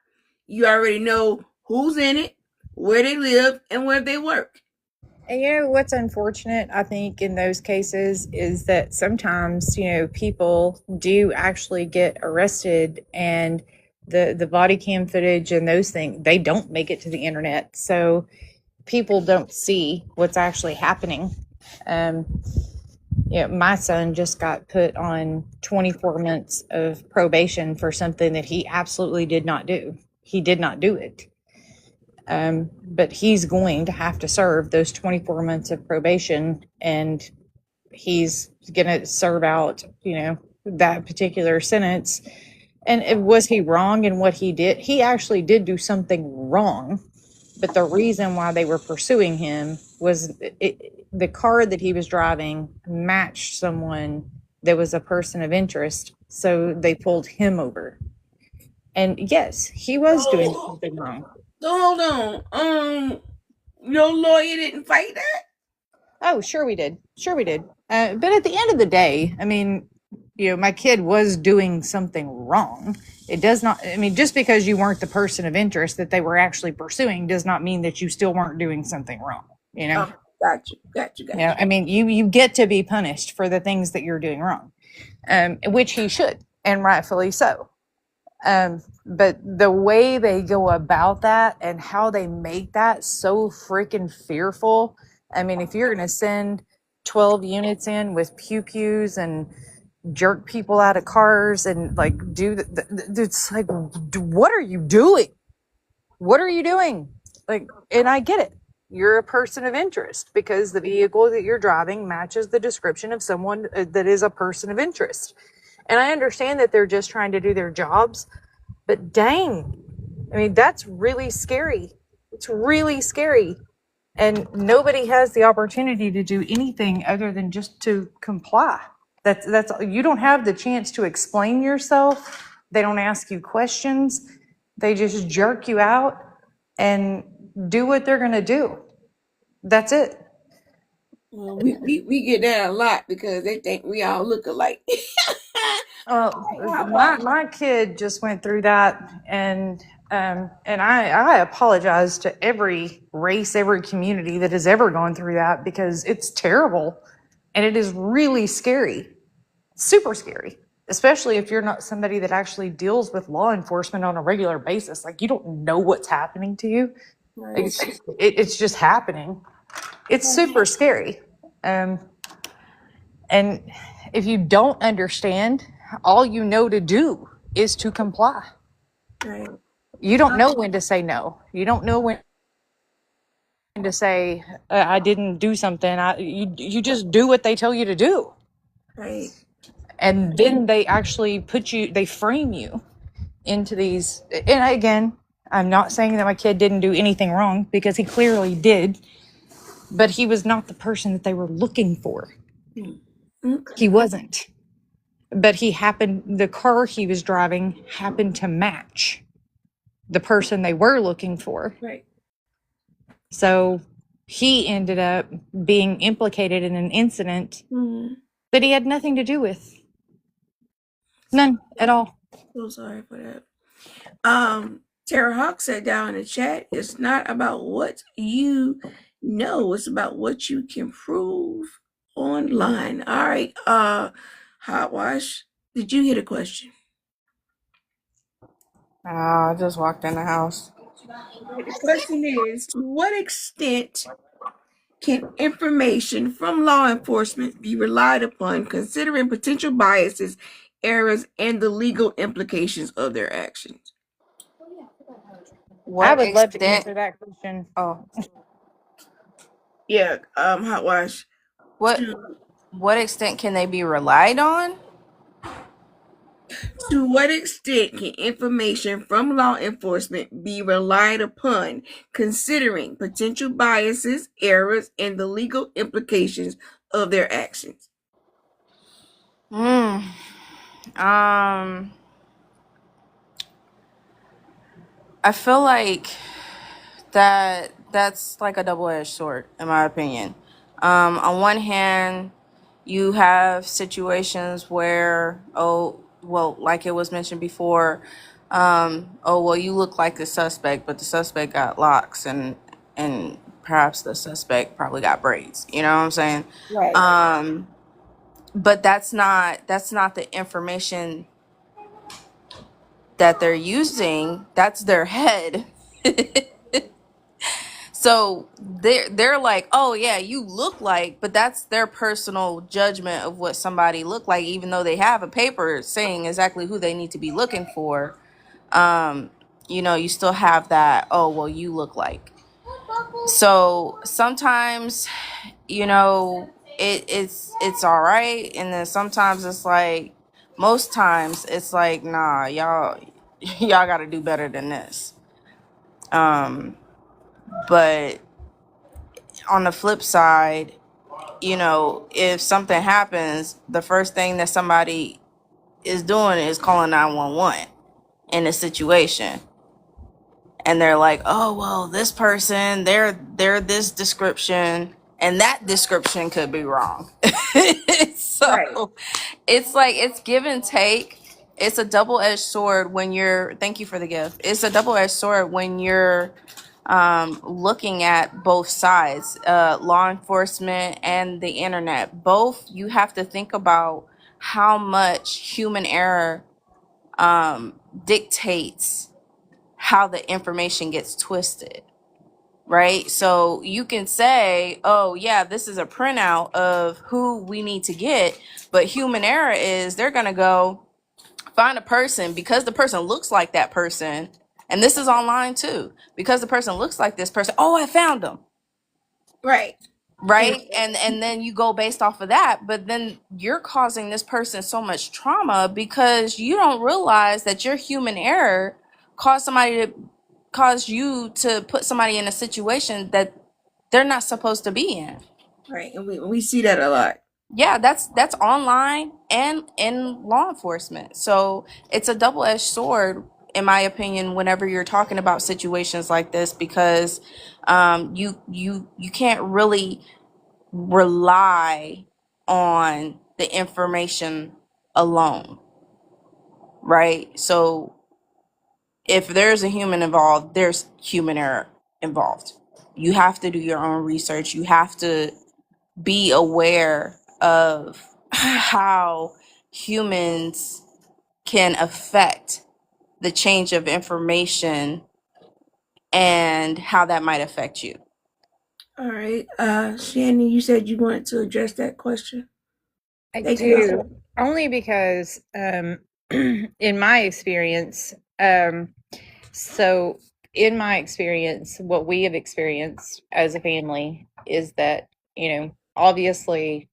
B: you already know who's in it, where they live, and where they work.
M: And what's unfortunate, I think, in those cases is that sometimes, people do actually get arrested, and the body cam footage and those things, they don't make it to the internet. So people don't see what's actually happening. My son just got put on 24 months of probation for something that he absolutely did not do. He did not do it. But he's going to have to serve those 24 months of probation, and he's going to serve out, that particular sentence. And was he wrong in what he did? He actually did do something wrong. But the reason why they were pursuing him was the car that he was driving matched someone that was a person of interest. So they pulled him over. And yes, he was doing something wrong.
B: So hold on. Your lawyer didn't fight that?
M: Oh, sure we did. But at the end of the day, I mean, my kid was doing something wrong. It does not, I mean, just because you weren't the person of interest that they were actually pursuing does not mean that you still weren't doing something wrong,
B: Oh, got you.
M: I mean, you get to be punished for the things that you're doing wrong, which he should, and rightfully so. But the way they go about that and how they make that so freaking fearful. I mean, if you're going to send 12 units in with pew-pews and jerk people out of cars and like it's like, what are you doing? Like, and I get it. You're a person of interest because the vehicle that you're driving matches the description of someone that is a person of interest. And I understand that they're just trying to do their jobs, but dang, I mean, that's really scary. It's really scary. And nobody has the opportunity to do anything other than just to comply. That's you don't have the chance to explain yourself. They don't ask you questions. They just jerk you out and do what they're going to do. That's it.
B: Well, we get that a lot because they think we all look alike.
M: My kid just went through that, and I apologize to every race, every community that has ever gone through that because it's terrible, and it is really scary, super scary, especially if you're not somebody that actually deals with law enforcement on a regular basis. Like, you don't know what's happening to you.
B: Right.
M: It's just happening. It's super scary. And if you don't understand, all you know to do is to comply.
B: Right.
M: You don't know when to say no. You don't know when to say, I didn't do something. You just do what they tell you to do.
B: Right.
M: And then they actually they frame you into these. And again, I'm not saying that my kid didn't do anything wrong because he clearly did, but he was not the person that they were looking for.
B: Okay.
M: He wasn't. But the car he was driving happened to match the person they were looking for.
B: Right.
M: So he ended up being implicated in an incident that he had nothing to do with. None at all.
B: So sorry for that. Tara Hawk said down in the chat, it's not about what you know, it's about what you can prove online. All right. Hot Wash, did you hear the question?
C: I just walked in the house.
B: The question is, to what extent can information from law enforcement be relied upon considering potential biases, errors, and the legal implications of their actions?
M: I would love to answer that question.
C: Oh,
B: Yeah, Hot Wash.
C: what extent can they be relied on?
B: To what extent can information from law enforcement be relied upon, considering potential biases, errors, and the legal implications of their actions?
C: I feel like that's like a double-edged sword, in my opinion. On one hand, you have situations where, like it was mentioned before, you look like the suspect, but the suspect got locks and perhaps the suspect probably got braids. You know what I'm saying?
B: Right.
C: But that's not the information that they're using. That's their head. So they're like, oh yeah, you look like, but that's their personal judgment of what somebody looked like, even though they have a paper saying exactly who they need to be looking for. You still have that, oh well, you look like. So sometimes, it's all right, and then sometimes it's like, most times it's like, nah, y'all got to do better than this. But on the flip side, if something happens, the first thing that somebody is doing is calling 911 in a situation. And they're like, oh well, this person, they're this description, and that description could be wrong.
B: Right.
C: So it's like, it's give and take. It's a double-edged sword when you're, thank you for the gift, it's a double-edged sword when you're looking at both sides, law enforcement and the internet. Both, you have to think about how much human error dictates how the information gets twisted, right? So you can say, oh yeah, this is a printout of who we need to get, but human error is they're going to go find a person because the person looks like that person. And this is online too, because the person looks like this person. Oh, I found them.
B: Right.
C: Right. And then you go based off of that, but then you're causing this person so much trauma because you don't realize that your human error caused you to put somebody in a situation that they're not supposed to be in.
B: Right. And we see that a lot.
C: Yeah, that's online and in law enforcement. So it's a double-edged sword, in my opinion, whenever you're talking about situations like this, because you can't really rely on the information alone, right? So if there's a human involved, there's human error involved. You have to do your own research. You have to be aware of how humans can affect the change of information and how that might affect you.
B: All right. Shannon, you said you wanted to address that question.
M: I
B: Thank you.
M: do, only because in my experience, so in my experience, what we have experienced as a family is that, obviously,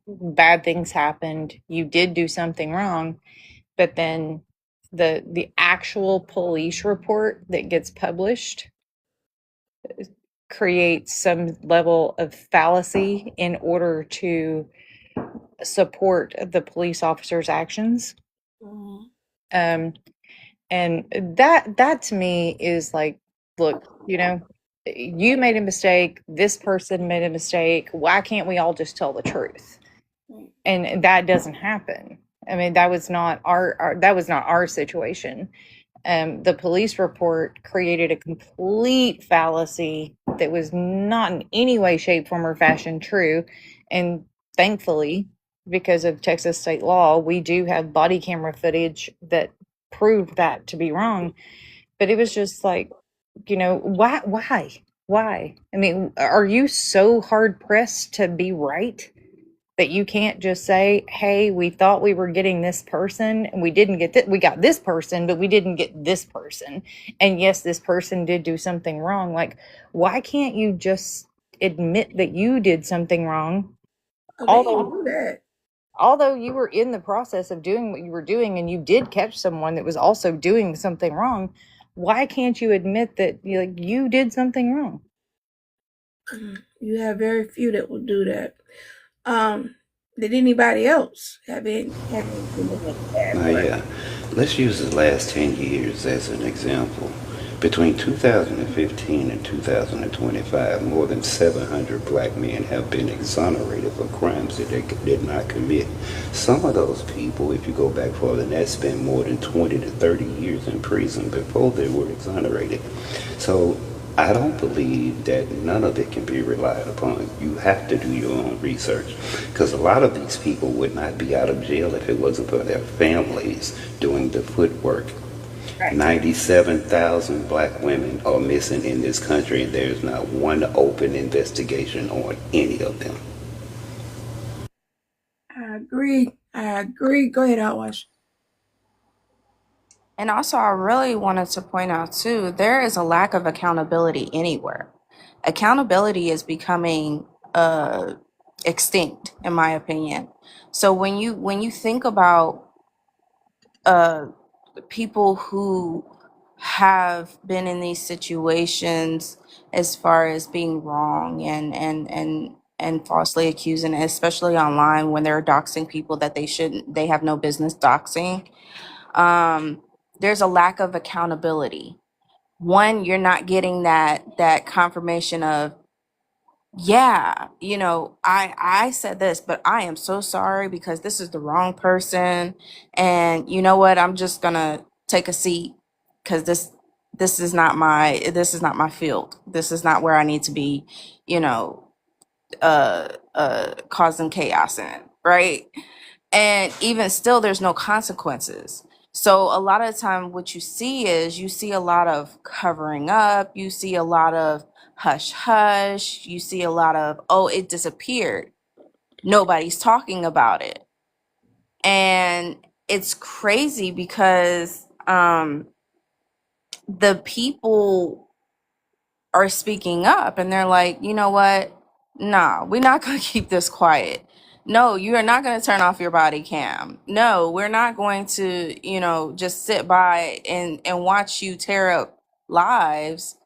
M: bad things happened. You did do something wrong, but then the actual police report that gets published creates some level of fallacy in order to support the police officer's actions.
B: Mhm.
M: And that to me is like, look, you made a mistake, this person made a mistake, why can't we all just tell the truth? And that doesn't happen. I mean, that was not our situation. The police report created a complete fallacy that was not in any way, shape, form, or fashion true. And thankfully, because of Texas state law, we do have body camera footage that proved that to be wrong. But it was just like, why? I mean, are you so hard pressed to be right that you can't just say, hey, we thought we were getting this person and we didn't get that. We got this person, but we didn't get this person. And yes, this person did do something wrong. Like, why can't you just admit that you did something wrong?
B: They didn't do that.
M: Although you were in the process of doing what you were doing and you did catch someone that was also doing something wrong, why can't you admit that you did something wrong?
B: You have very few that will do that. Did anybody else have anything like that?
K: Yeah. Let's use the last 10 years as an example. Between 2015 and 2025, more than 700 black men have been exonerated for crimes that they did not commit. Some of those people, if you go back further than that, spent more than 20 to 30 years in prison before they were exonerated. So I don't believe that none of it can be relied upon. You have to do your own research, because a lot of these people would not be out of jail if it wasn't for their families doing the footwork.
B: Right.
K: 97,000 black women are missing in this country, and there's not one open investigation on any of them.
B: I agree. I agree. Go ahead, Outwash.
C: And also, I really wanted to point out too, there is a lack of accountability anywhere. Accountability is becoming extinct, in my opinion. So when you think about uh, people who have been in these situations as far as being wrong and falsely accusing, especially online when they're doxing people that they have no business doxing, there's a lack of accountability. One, you're not getting that confirmation of, yeah, I said this, but I am so sorry because this is the wrong person, and you know what, I'm just gonna take a seat because this is not my field. This is not where I need to be, you know causing chaos in, right? And even still, there's no consequences. So a lot of the time what you see a lot of covering up, you see a lot of hush hush, you see a lot of, oh, it disappeared, nobody's talking about it. And it's crazy because the people are speaking up and they're like, you know what? Nah, we're not going to keep this quiet. No, you are not going to turn off your body cam. No, we're not going to, just sit by and watch you tear up lives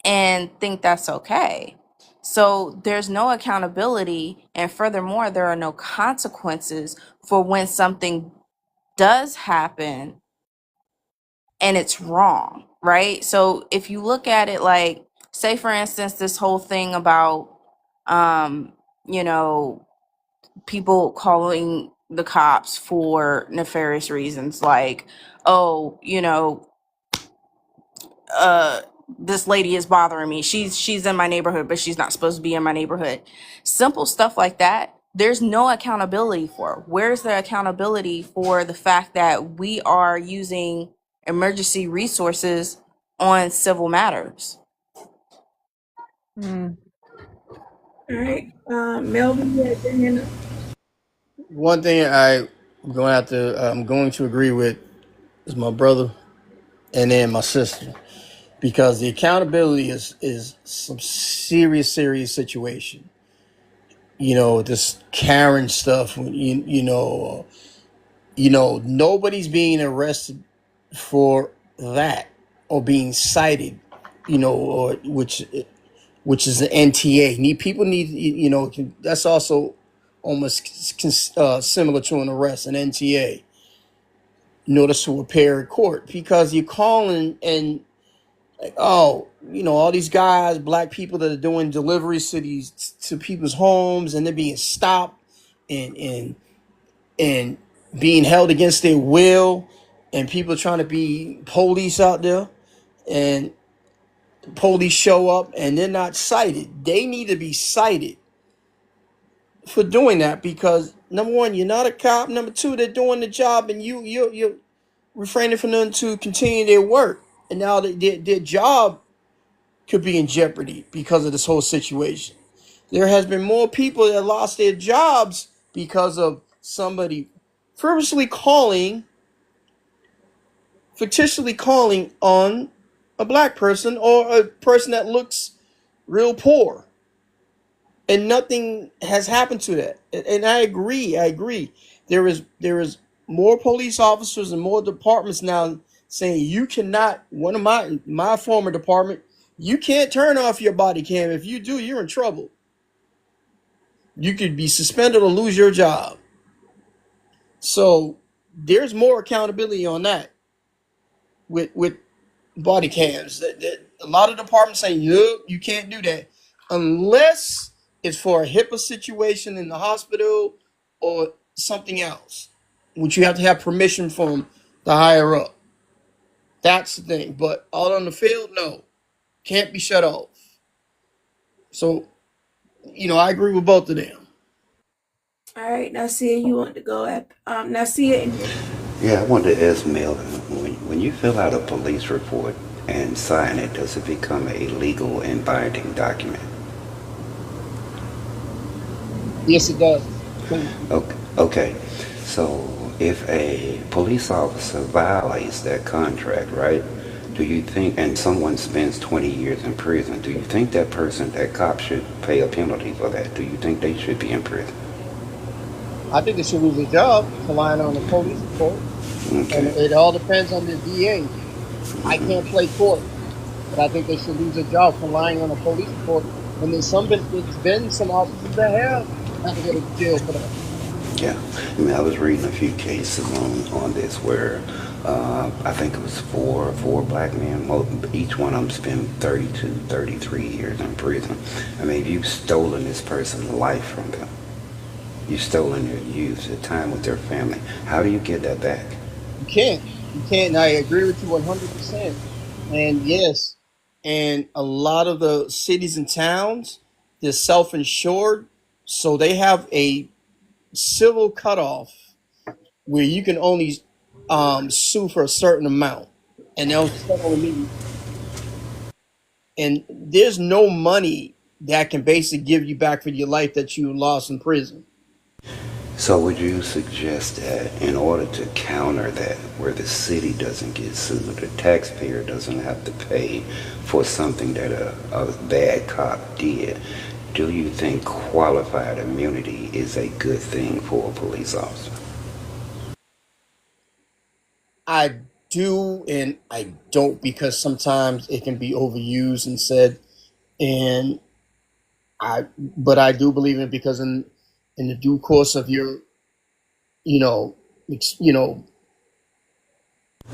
C: and think that's okay. So there's no accountability. And furthermore, there are no consequences for when something does happen and it's wrong, right? So if you look at it like, say for instance, this whole thing about um, you know, people calling the cops for nefarious reasons, like, oh, uh this lady is bothering me. She's in my neighborhood, but she's not supposed to be in my neighborhood. Simple stuff like that. There's no accountability for. Where's the accountability for the fact that we are using emergency resources on civil matters?
B: All right. Melvin, you had your hand up.
A: One thing I'm going to agree with is my brother and then my sister, because the accountability is some serious situation. This Karen stuff. Nobody's being arrested for that or being cited. Or which is the NTA. People need, that's also almost similar to an arrest, an NTA, notice to appear in court, because you're calling and like, oh, all these guys, black people that are doing deliveries to people's homes, and they're being stopped and being held against their will, and people trying to be police out there, and police show up and they're not cited. They need to be cited for doing that, because number one, you're not a cop. Number two, they're doing the job, and you're refraining from them to continue their work, and now their job could be in jeopardy because of this whole situation. There has been more people that lost their jobs because of somebody fictitiously calling on a black person or a person that looks real poor, and nothing has happened to that. And I agree. There is more police officers and more departments now saying you cannot. One of my former department, you can't turn off your body cam. If you do, you're in trouble. You could be suspended or lose your job. So there's more accountability on that with body cams. That a lot of departments saying, nope, you can't do that unless it's for a HIPAA situation in the hospital or something else, which you have to have permission from the higher up. That's the thing. But out on the field, no, can't be shut off. So, I agree with both of them.
B: All right. Nasia, you want to go at Nasia and
K: Yeah, I wanted to ask Mel, when when you fill out a police report and sign it, does it become a legal and binding document?
A: Yes, it does.
K: Okay. Okay. So if a police officer violates that contract, right? Do you think, and someone spends 20 years in prison, do you think that person, that cop, should pay a penalty for that? Do you think they should be in prison?
A: I think they should lose their job for lying on the police report, and
K: Okay.
A: it all depends on the DA. I can't play court, but I think they should lose their job for lying on a police report. And there's been some officers that have had to go to jail for that.
K: Yeah, I mean, I was reading a few cases on this where I think it was four black men. Each one of them spent 32, 33 years in prison. I mean, you've stolen this person's life from them. You've stolen their youth, their time with their family. How do you get that back?
A: You can't. You can't. And I agree with you 100%. And yes, and a lot of the cities and towns, they're self-insured, so they have a civil cutoff where you can only sue for a certain amount, and they'll settle immediately. And there's no money that can basically give you back for your life that you lost in prison.
K: So would you suggest that in order to counter that, where the city doesn't get sued, the taxpayer doesn't have to pay for something that a bad cop did, do you think qualified immunity is a good thing for a police officer?
A: I do and I don't, because sometimes it can be overused and said, and but I do believe in it, because in the due course of your, you know, you know,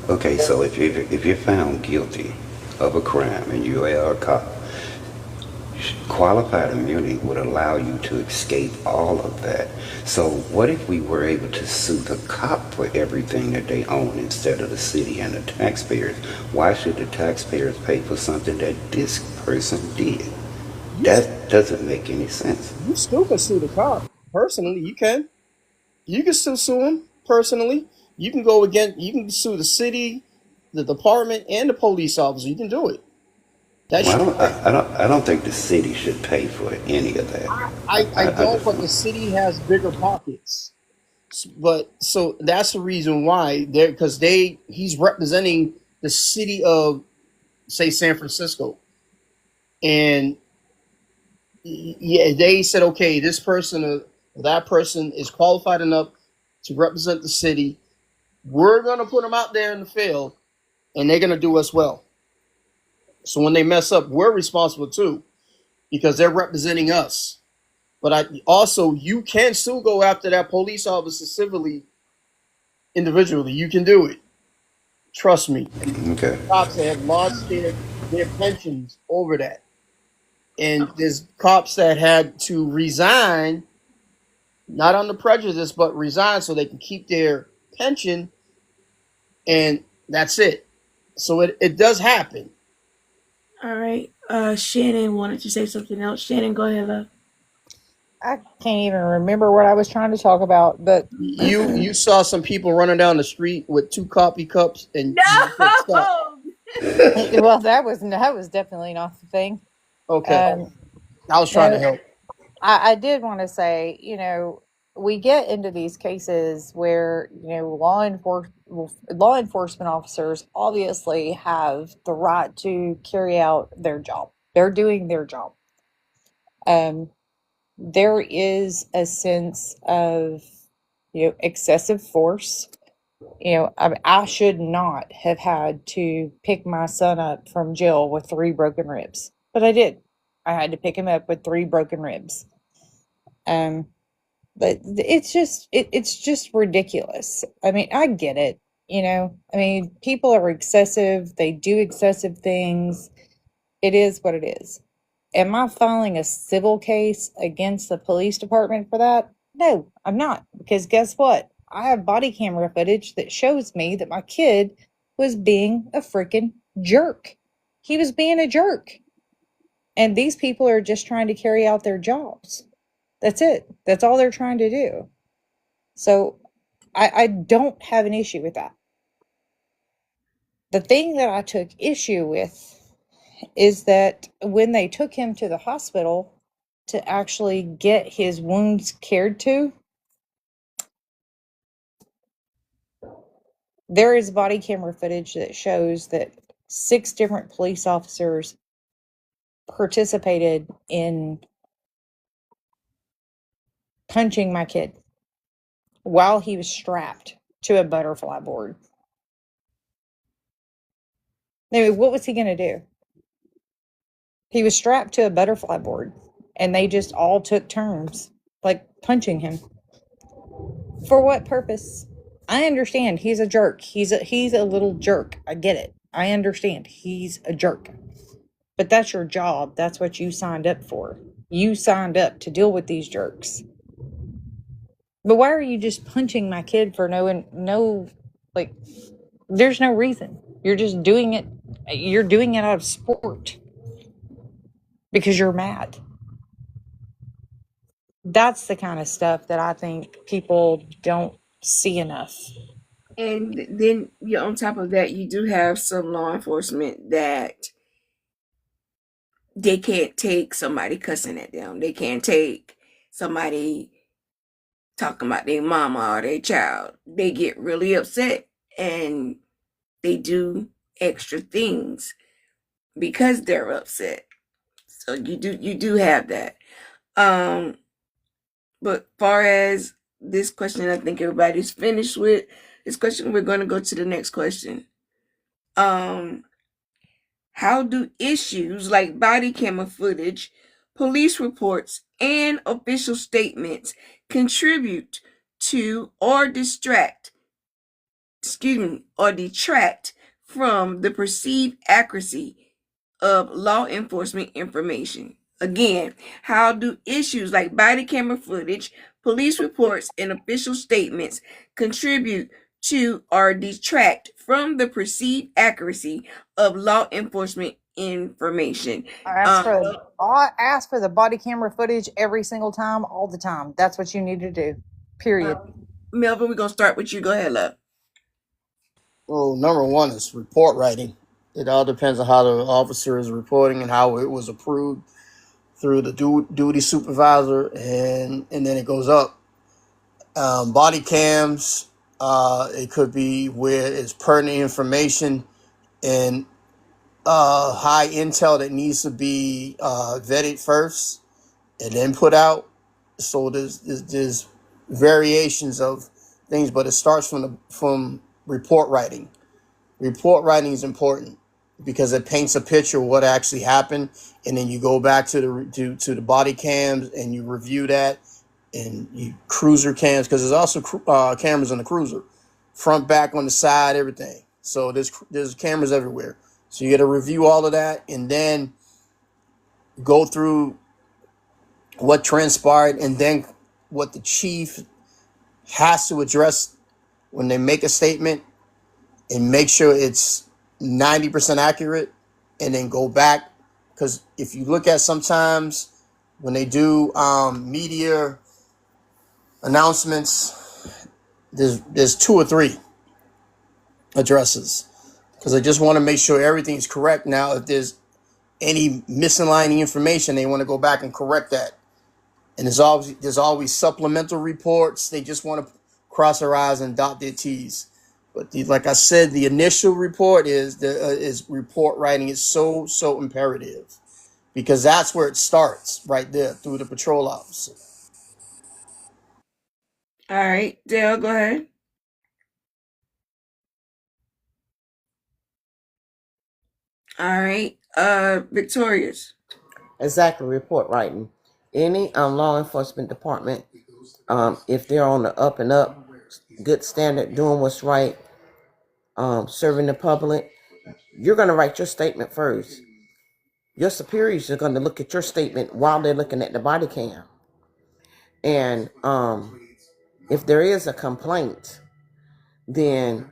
K: Okay, so if you're found guilty of a crime and you are a cop, qualified immunity would allow you to escape all of that. So what if we were able to sue the cop for everything that they own instead of the city and the taxpayers? Why should the taxpayers pay for something that this person did?
A: you
K: That doesn't make any sense.
A: you still can sue the cop personally. You can still sue him personally. You can go again. You can sue the city, the department, and the police officer. You can do it. That's
K: Well,
A: your right.
K: I don't think the city should pay for any of that.
A: I
K: I
A: don't,
K: just,
A: but the city has bigger pockets. But so that's the reason why they're, because he's representing the city of, say, San Francisco, and yeah, they said, okay, this person or that person is qualified enough to represent the city. We're gonna put them out there in the field, and they're gonna do us well. So when they mess up, we're responsible too, because they're representing us. But also, you can still go after that police officer civilly, individually. You can do it. Trust me. And
K: okay.
A: cops have lost their pensions over that. And there's cops that had to resign, not under prejudice, but resign so they can keep their pension, and that's it. So it does happen.
B: All right. Shannon wanted to say something else. Shannon, go ahead, love.
M: I can't even remember what I was trying to talk about, but
A: You saw some people running down the street with two coffee cups, and you said stop.
B: No.
M: well, that was definitely not the thing.
A: Okay,
M: Um,
A: I was trying to
M: no,
A: help.
M: I did want to say, we get into these cases where law enforcement officers obviously have the right to carry out their job. They're doing their job. Um, there is a sense of excessive force. I should not have had to pick my son up from jail with 3 broken ribs, but I did. I had to pick him up with 3 broken ribs. Um, but it's just ridiculous. I mean, I get it. I mean, people are excessive. They do excessive things. It is what it is. Am I filing a civil case against the police department for that? No, I'm not. Because guess what? I have body camera footage that shows me that my kid was being a freaking jerk. He was being a jerk. And these people are just trying to carry out their jobs. That's it. That's all they're trying to do. So I don't have an issue with that. The thing that I took issue with is that when they took him to the hospital to actually get his wounds cared to, there is body camera footage that shows that 6 different police officers participated in punching my kid while he was strapped to a butterfly board. Now, what was he going to do? He was strapped to a butterfly board, and they just all took turns, like punching him. For what purpose? I understand he's a jerk. He's a little jerk. I get it. I understand he's a jerk. But that's your job. That's what you signed up for. You signed up to deal with these jerks. But why are you just punching my kid for no, like, there's no reason. You're just doing it. You're doing it out of sport because you're mad. That's the kind of stuff that I think people don't see enough.
B: And then on top of that, you do have some law enforcement that they can't take somebody cussing at them. They can't take somebody talking about their mama or their child. They get really upset and they do extra things because they're upset. So you do have that. But far as this question, I think everybody's finished with this question. We're going to go to the next question. How do issues like body camera footage, police reports, and official statements contribute to or detract from the perceived accuracy of law enforcement information? Again, how do issues like body camera footage, police reports, and official statements contribute to or detract from the perceived accuracy of law enforcement information?
M: I ask for the body camera footage every single time, all the time. That's what you need to do. Period.
B: Melvin, we're going to start with you. Go ahead, love.
A: Well, number one is report writing. It all depends on how the officer is reporting and how it was approved through the duty supervisor, and then it goes up. Body cams, it could be where it's pertinent information and high intel that needs to be vetted first and then put out. So there's variations of things, but it starts from report writing. Report writing is important because it paints a picture of what actually happened, and then you go back to the body cams and you review that, and you cruiser cams, because there's also cameras on the cruiser, front, back, on the side, everything. So there's cameras everywhere. So you got to review all of that and then go through what transpired and then what the chief has to address when they make a statement, and make sure it's 90% accurate, and then go back. Because if you look at sometimes when they do media announcements, there's 2 or 3 addresses, because I just want to make sure everything's correct. Now, if there's any misaligned information, they want to go back and correct that. And there's always supplemental reports. They just want to cross their I's and dot their T's. But like I said, the initial report is report writing is so imperative, because that's where it starts, right there through the patrol officer.
B: All right, Dale, go ahead. All right, Victorious.
H: Exactly, report writing. Any law enforcement department, if they're on the up and up, good standard, doing what's right, serving the public, you're going to write your statement first. Your superiors are going to look at your statement while they're looking at the body cam. And if there is a complaint, then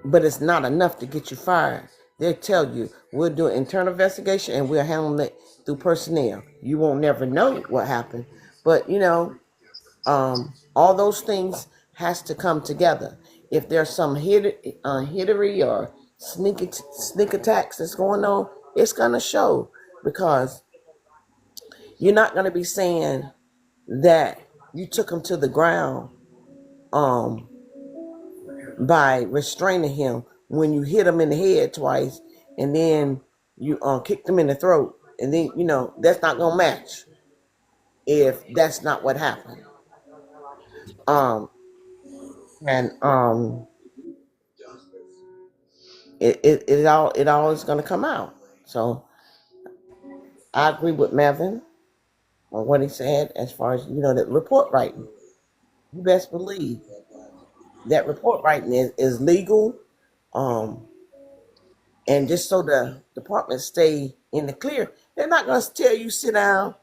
H: but it's not enough to get you fired. They'll tell you, we'll do an internal investigation and we'll handle it through personnel. You won't never know what happened. But, all those things has to come together. if there's some hittery or sneak attacks that's going on, it's gonna show, because you're not gonna be saying that you took him to the ground um by restraining him when you hit him in the head twice, and then you kicked him in the throat, and then that's not gonna match if that's not what happened. Um and it all is gonna come out. So I agree with Mevin on what he said as far as that report writing. You best believe that report writing is legal. Um and just so the department stay in the clear, they're not gonna tell you sit down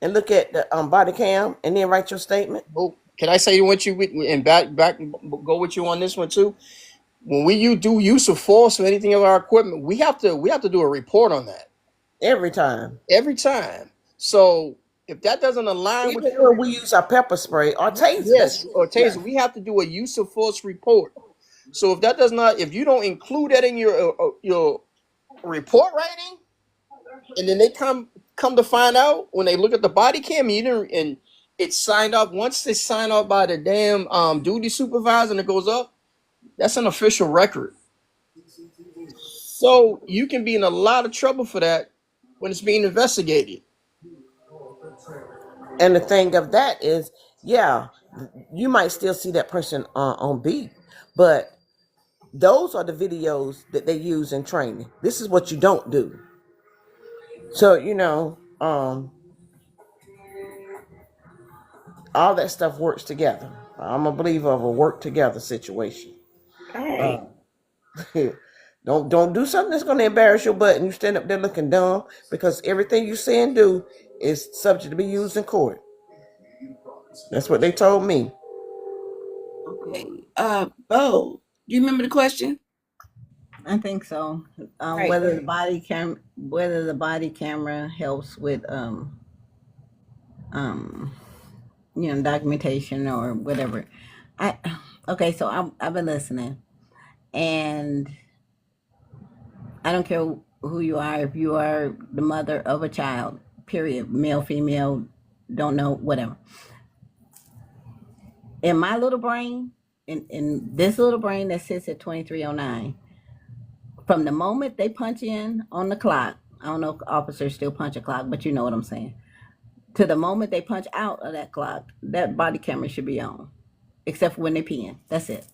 H: and look at the body cam and then write your statement.
A: Oh, can I say what you and back go with you on this one too? When you do use of force or anything of our equipment, we have to do a report on that
H: Every time.
A: every time. So if that doesn't align with
H: Even when we use our pepper spray or tasers.
A: yes or
H: Yeah.
A: taser, we have to do a use of force report. So if that does not, if you don't include that in your report writing, and then they come to find out when they look at the body cam, you didn't, and it's signed off. Once it's signed off by the damn duty supervisor and it goes up, that's an official record. So you can be in a lot of trouble for that when it's being investigated.
H: And the thing of that is, yeah, you might still see that person on beat, but those are the videos that they use in training. This is what you don't do. So, all that stuff works together. I'm a believer of a work together situation.
B: All right.
H: Don't do something that's going to embarrass your butt and you stand up there looking dumb, because everything you say and do is subject to be used in court. That's what they told me.
B: Okay. Bo, do you remember the question?
J: I think so.
B: Right.
J: Whether the body camera helps with documentation or whatever. Okay, so I've been listening, and I don't care who you are. If you are the mother of a child, period, male, female, don't know, whatever. In my little brain, in this little brain that sits at 2309, from the moment they punch in on the clock, I don't know if officers still punch a clock, but you know what I'm saying. To the moment they punch out of that clock, that body camera should be on, except for when they pee in. That's it.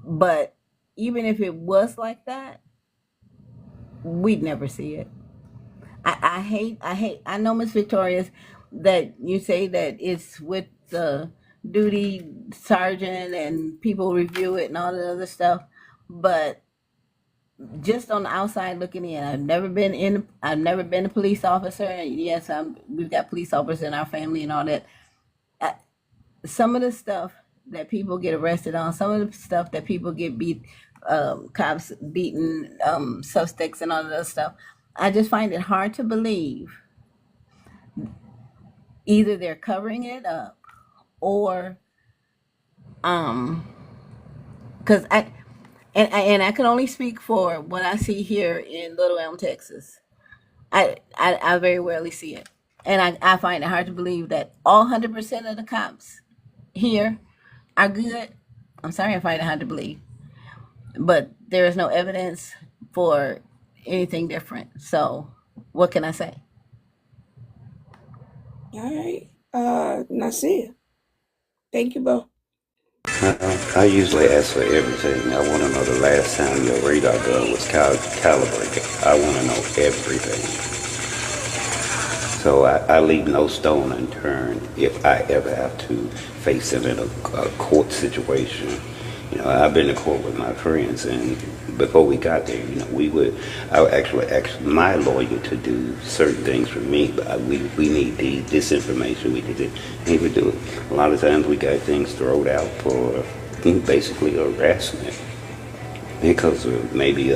J: But even if it was like that, we'd never see it. I know, Miss Victoria's, that you say that it's with the duty sergeant and people review it and all the other stuff, but just on the outside looking in, I've never been a police officer, and yes, we've got police officers in our family and all that. Some of the stuff that people get arrested on, some of the stuff that people get cops beating, suspects and all of that stuff, I just find it hard to believe either they're covering it up or because I can only speak for what I see here in Little Elm, Texas. I very rarely see it, and I find it hard to believe that all 100% of the cops here are good. I'm sorry, I find it hard to believe, but there is no evidence for anything different. So, what can I say?
B: All right. Nasir. Thank you, Bo.
K: I usually ask for everything. I want to know the last time your radar gun was calibrated. I want to know everything. So I leave no stone unturned if I ever have to face it in a court situation. I've been to court with my friends, and before we got there, I would actually ask my lawyer to do certain things for me, but we need this information, we need it, and he would do it. A lot of times we got things thrown out for basically harassment because of maybe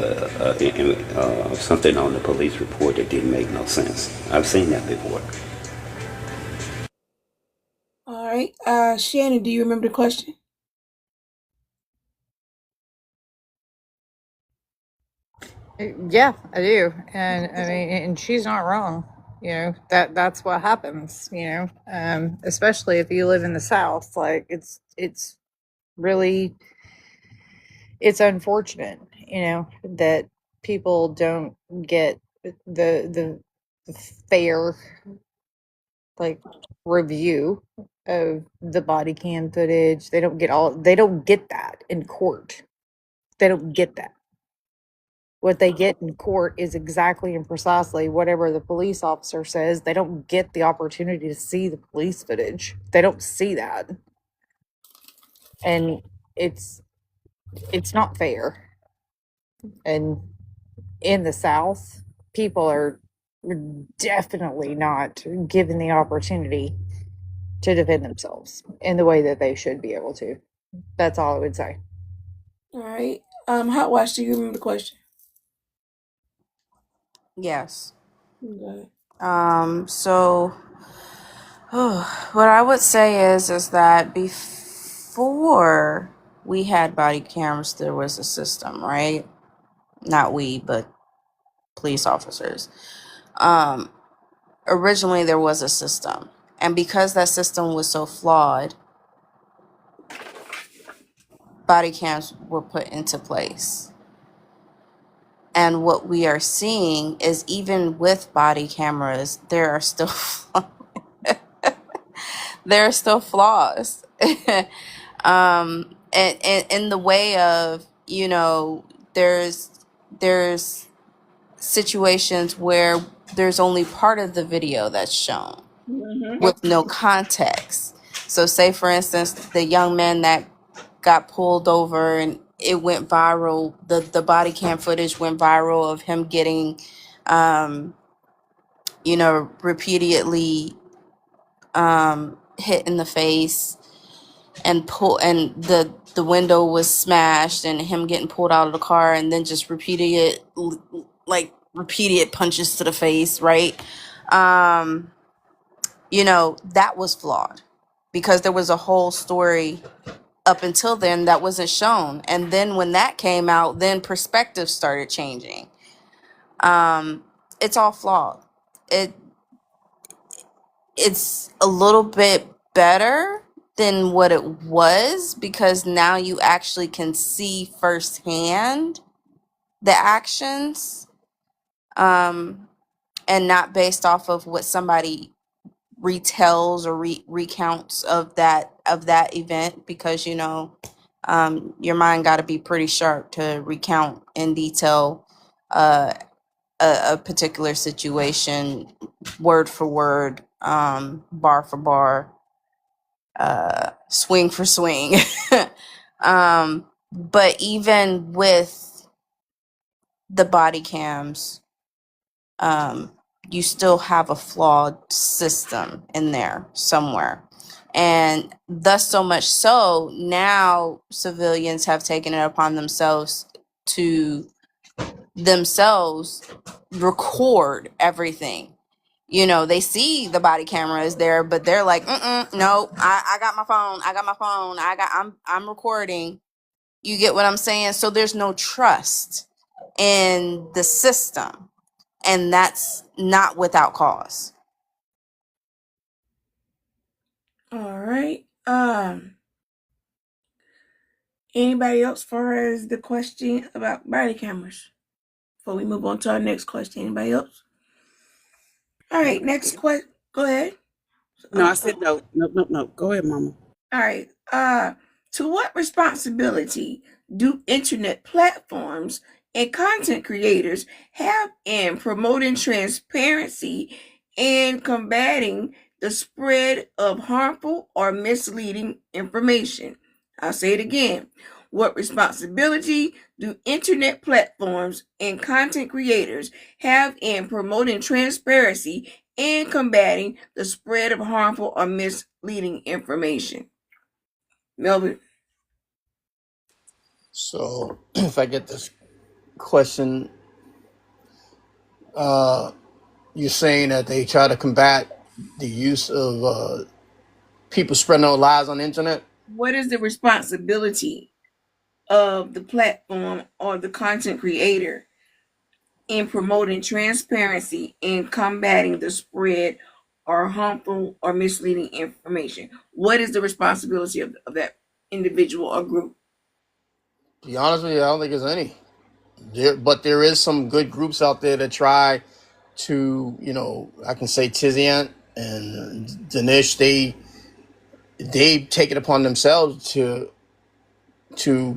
K: something on the police report that didn't make no sense. I've seen that before.
B: All right. Shannon, do you remember the question?
M: Yeah, I do. And I mean, and she's not wrong. You know, that's what happens, you know. Especially if you live in the South. Like it's really it's unfortunate, you know, that people don't get the fair like review of the body cam footage. They don't get that in court. They don't get that. What they get in court is exactly and precisely whatever the police officer says. They don't get the opportunity to see the police footage. They don't see that. And it's it's not fair. And in the South, people are definitely not given the opportunity to defend themselves in the way that they should be able to. That's all I would say.
B: All right. Hot Wash, do you remember the question?
C: Yes.
B: Okay.
C: So what I would say is that before we had body cameras, there was a system, right? Not we, but police officers. Originally there was a system, and because that system was so flawed, body cams were put into place. And what we are seeing is, even with body cameras, there are still there are still flaws. And in the way of, you know, there's situations where there's only part of the video that's shown with no context. So say for instance the young man that got pulled over and it went viral, the body cam footage went viral of him getting you know, repeatedly hit in the face and the window was smashed and him getting pulled out of the car, and then just repeated punches to the face, right? You know, that was flawed because there was a whole story up until then that wasn't shown, and then when that came out, then perspective started changing. It's all flawed. It's a little bit better than what it was because now you actually can see firsthand the actions, and not based off of what somebody retells or recounts of that event, because you know, your mind got to be pretty sharp to recount in detail a particular situation, word for word, bar for bar, swing for swing. But even with the body cams, you still have a flawed system in there somewhere. And thus, so much so, now civilians have taken it upon themselves to themselves record everything. You know, they see the body camera is there, but they're like, no, I got my phone. I'm recording. You get what I'm saying? So there's no trust in the system. And that's not without cause.
B: All right. Anybody else far as the question about body cameras? Before we move on to our next question, anybody else? All right, next question. Go ahead.
E: No, I said no. No. Go ahead, Mama.
B: All right. To what responsibility do internet platforms and content creators have in promoting transparency and combating the spread of harmful or misleading information? I'll say it again. What responsibility do internet platforms and content creators have in promoting transparency and combating the spread of harmful or misleading information? Melvin.
A: So if I get this question, you're saying that they try to combat the use of people spreading out lies on the internet?
B: What is the responsibility of the platform or the content creator in promoting transparency and combating the spread or harmful or misleading information? What is the responsibility of that individual or group?
A: To be honest with you, I don't think there's any. But there is some good groups out there that try to, I can say Tizian and Danish, they take it upon themselves to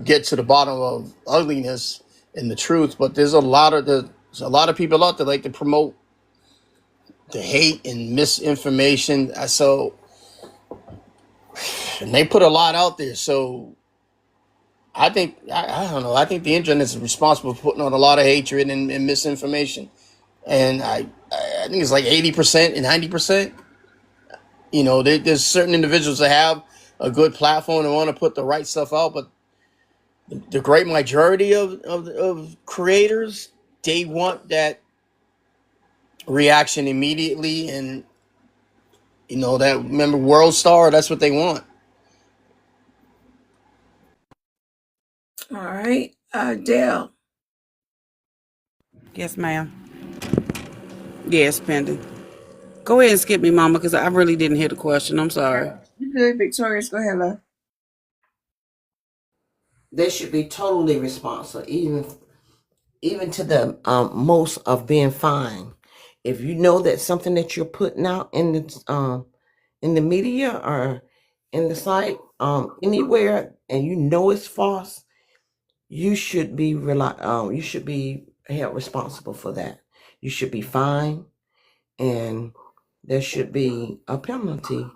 A: get to the bottom of ugliness and the truth. But there's a lot of people out there like to promote the hate and misinformation. And they put a lot out there. So I don't know. I think the internet is responsible for putting on a lot of hatred and misinformation. And I think it's like 80% and 90%. There's certain individuals that have a good platform and want to put the right stuff out, but the great majority of creators, they want that reaction immediately, and that, remember, world star, that's what they want.
B: All right, Dale.
E: Yes, ma'am. Yes, pending. Go ahead and skip me, Mama, because I really didn't hear the question. I'm sorry.
B: You good, Victorious? Go ahead, love.
H: They should be totally responsible, even to the most of being fined. If you know that something that you're putting out in the media or in the site anywhere, and you know it's false, you should be held responsible for that. You should be fined, and there should be a penalty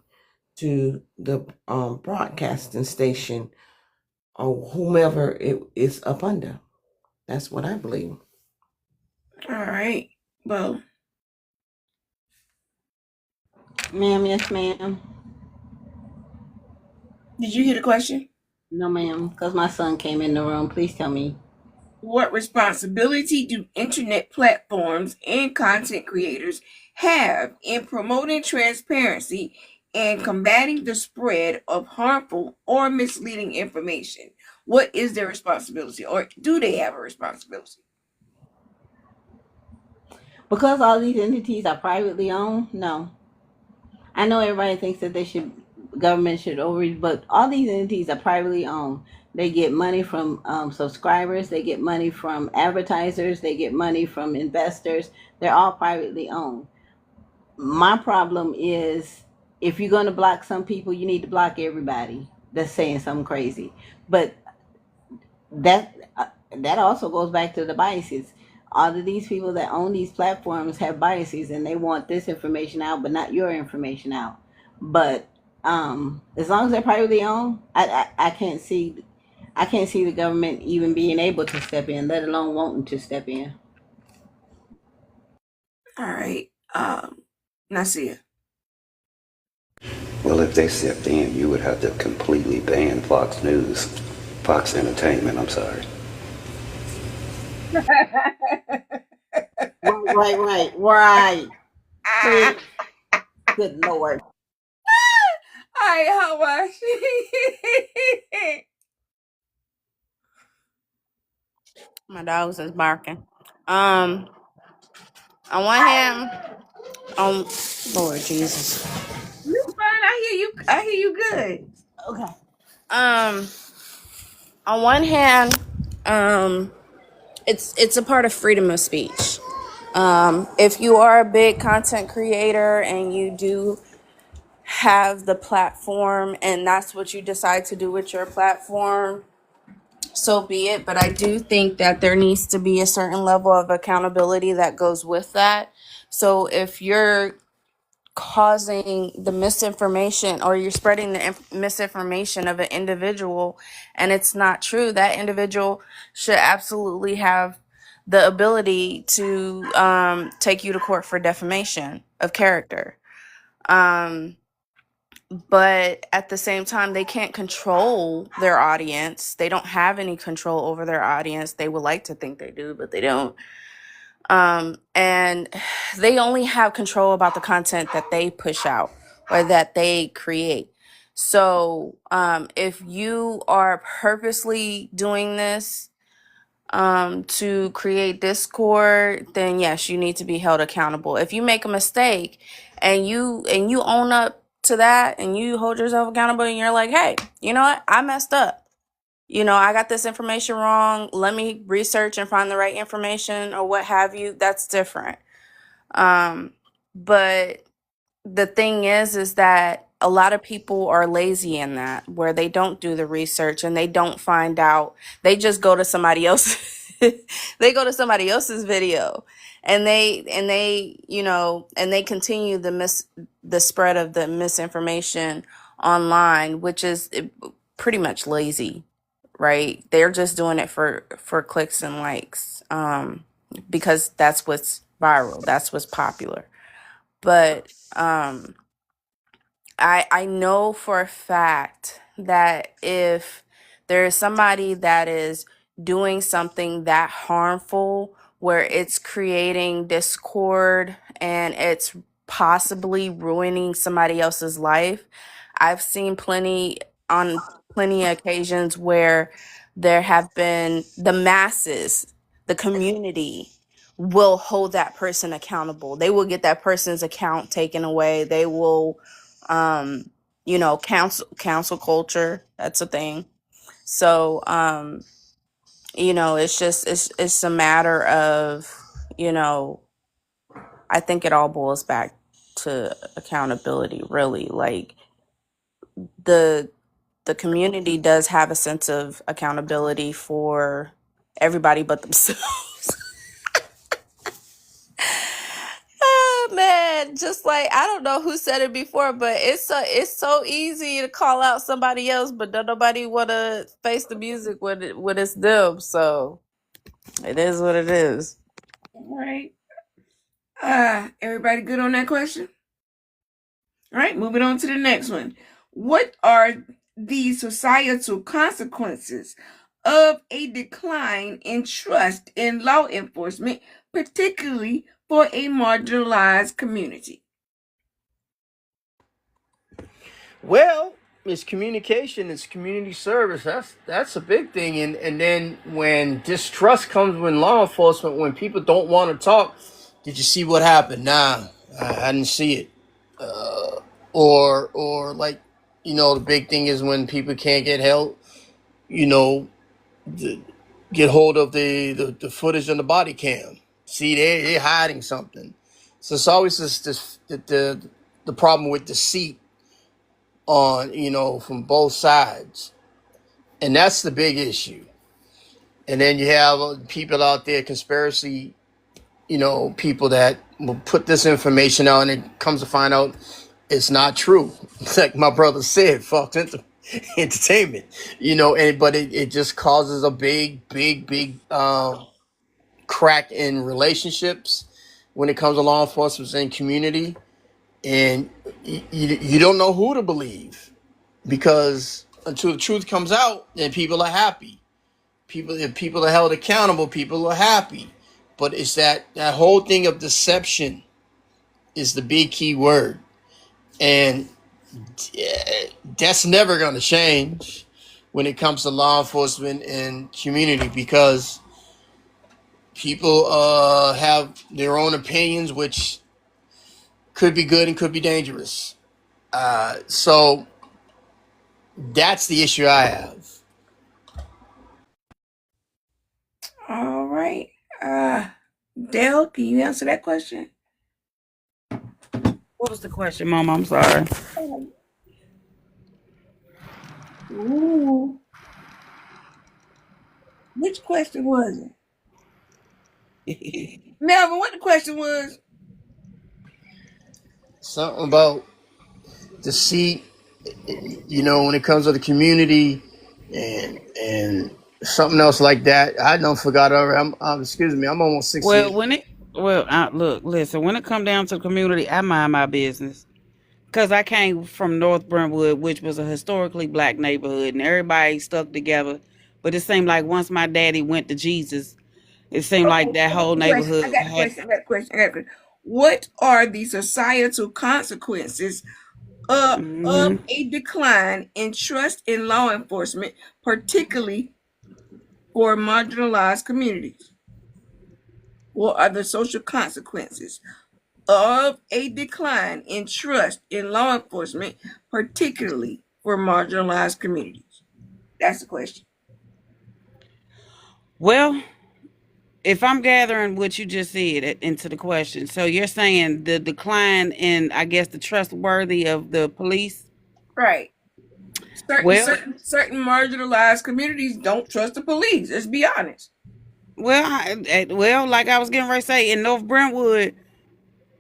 H: to the broadcasting station or whomever it is up under. That's what I believe.
B: All right. Well,
J: Ma'am, yes, ma'am.
B: did you hear the question?
J: No, ma'am, because my son came in the room. Please tell me.
B: What responsibility do internet platforms and content creators have in promoting transparency and combating the spread of harmful or misleading information? What is their responsibility, or do they have a responsibility?
J: Because all these entities are privately owned, no. I know everybody thinks that government should overreach, but all these entities are privately owned. They get money from subscribers, they get money from advertisers, they get money from investors. They're all privately owned. My problem is, if you're going to block some people, you need to block everybody that's saying something crazy. But that also goes back to the biases. All of these people that own these platforms have biases, and they want this information out, but not your information out. But as long as they're privately owned, I can't see the government even being able to step in, let alone wanting to step in.
B: All right. Nasir.
K: Well, if they stepped in, you would have to completely ban Fox News, Fox Entertainment, I'm sorry.
J: Right. Please. Good Lord.
B: All right, how much?
C: My dogs is barking. On one hand, Lord Jesus.
B: You fine? I hear you good.
C: Okay. On one hand, it's a part of freedom of speech. If you are a big content creator and you do have the platform and that's what you decide to do with your platform, so be it. But I do think that there needs to be a certain level of accountability that goes with that. So if you're causing the misinformation or you're spreading the misinformation of an individual and it's not true, that individual should absolutely have the ability to take you to court for defamation of character. But at the same time, they can't control their audience. They don't have any control over their audience. They would like to think they do, but they don't. And they only have control about the content that they push out or that they create. So if you are purposely doing this, to create discord, then yes, you need to be held accountable. If you make a mistake and you own up to that and you hold yourself accountable and you're like, hey, you know what, I messed up, I got this information wrong, let me research and find the right information or what have you, that's different. But the thing is that a lot of people are lazy in that, where they don't do the research and they don't find out. They just go to somebody else. They go to somebody else's video, and they continue the spread of the misinformation online, which is pretty much lazy, right? They're just doing it for clicks and likes, because that's what's viral, that's what's popular. But I know for a fact that if there is somebody that is doing something that harmful, where it's creating discord and it's possibly ruining somebody else's life, I've seen on plenty of occasions where there have been the masses, the community will hold that person accountable. They will get that person's account taken away. They will cancel culture, that's a thing. So it's a matter of, I think it all boils back to accountability, really. Like, the community does have a sense of accountability for everybody but themselves. Oh, man, just like, I don't know who said it before, but it's so easy to call out somebody else, but don't nobody want to face the music when it's them. So it is what it is.
B: All right. Everybody good on that question? All right, moving on to the next one. What are the societal consequences of a decline in trust in law enforcement, particularly for a marginalized community?
A: Well, it's communication, it's community service. That's a big thing. And then when distrust comes with law enforcement, when people don't want to talk, did you see what happened? Nah, I didn't see it. Or like, the big thing is when people can't get help, the, get hold of the footage on the body cam. See, they're hiding something. So it's always the problem with deceit on, from both sides. And that's the big issue. And then you have people out there, conspiracy, people that will put this information out and it comes to find out it's not true. Like my brother said, Fox Entertainment, but it just causes a big crack in relationships when it comes to law enforcement and community. And you don't know who to believe, because until the truth comes out, then people are happy. If people are held accountable, people are happy. But it's that whole thing of deception is the big key word. And that's never going to change when it comes to law enforcement and community, because people have their own opinions, which could be good and could be dangerous. So that's the issue I have.
B: All right. Dale, can you answer that question?
E: What was the question, Mom? I'm sorry.
B: Ooh. Which question was it? Melvin, what the question was?
A: Something about deceit, when it comes to the community, and something else like that. I don't forgot already. Excuse me. I'm almost 60
E: Well,
A: years.
E: listen. When it come down to the community, I mind my business. Cause I came from North Brentwood, which was a historically black neighborhood, and everybody stuck together. But it seemed like once my daddy went to Jesus, it seemed like that whole neighborhood
B: I got a
E: had.
B: question. What are the societal consequences of a decline in trust in law enforcement, particularly for marginalized communities? What are the social consequences of a decline in trust in law enforcement, particularly for marginalized communities? That's the question.
E: Well, if I'm gathering what you just said into the question, so you're saying the decline in, I guess, the trustworthy of the police.
B: Right.
E: Well,
B: Certain marginalized communities don't trust the police. Let's be honest.
E: well, like I was getting ready to say, in North Brentwood,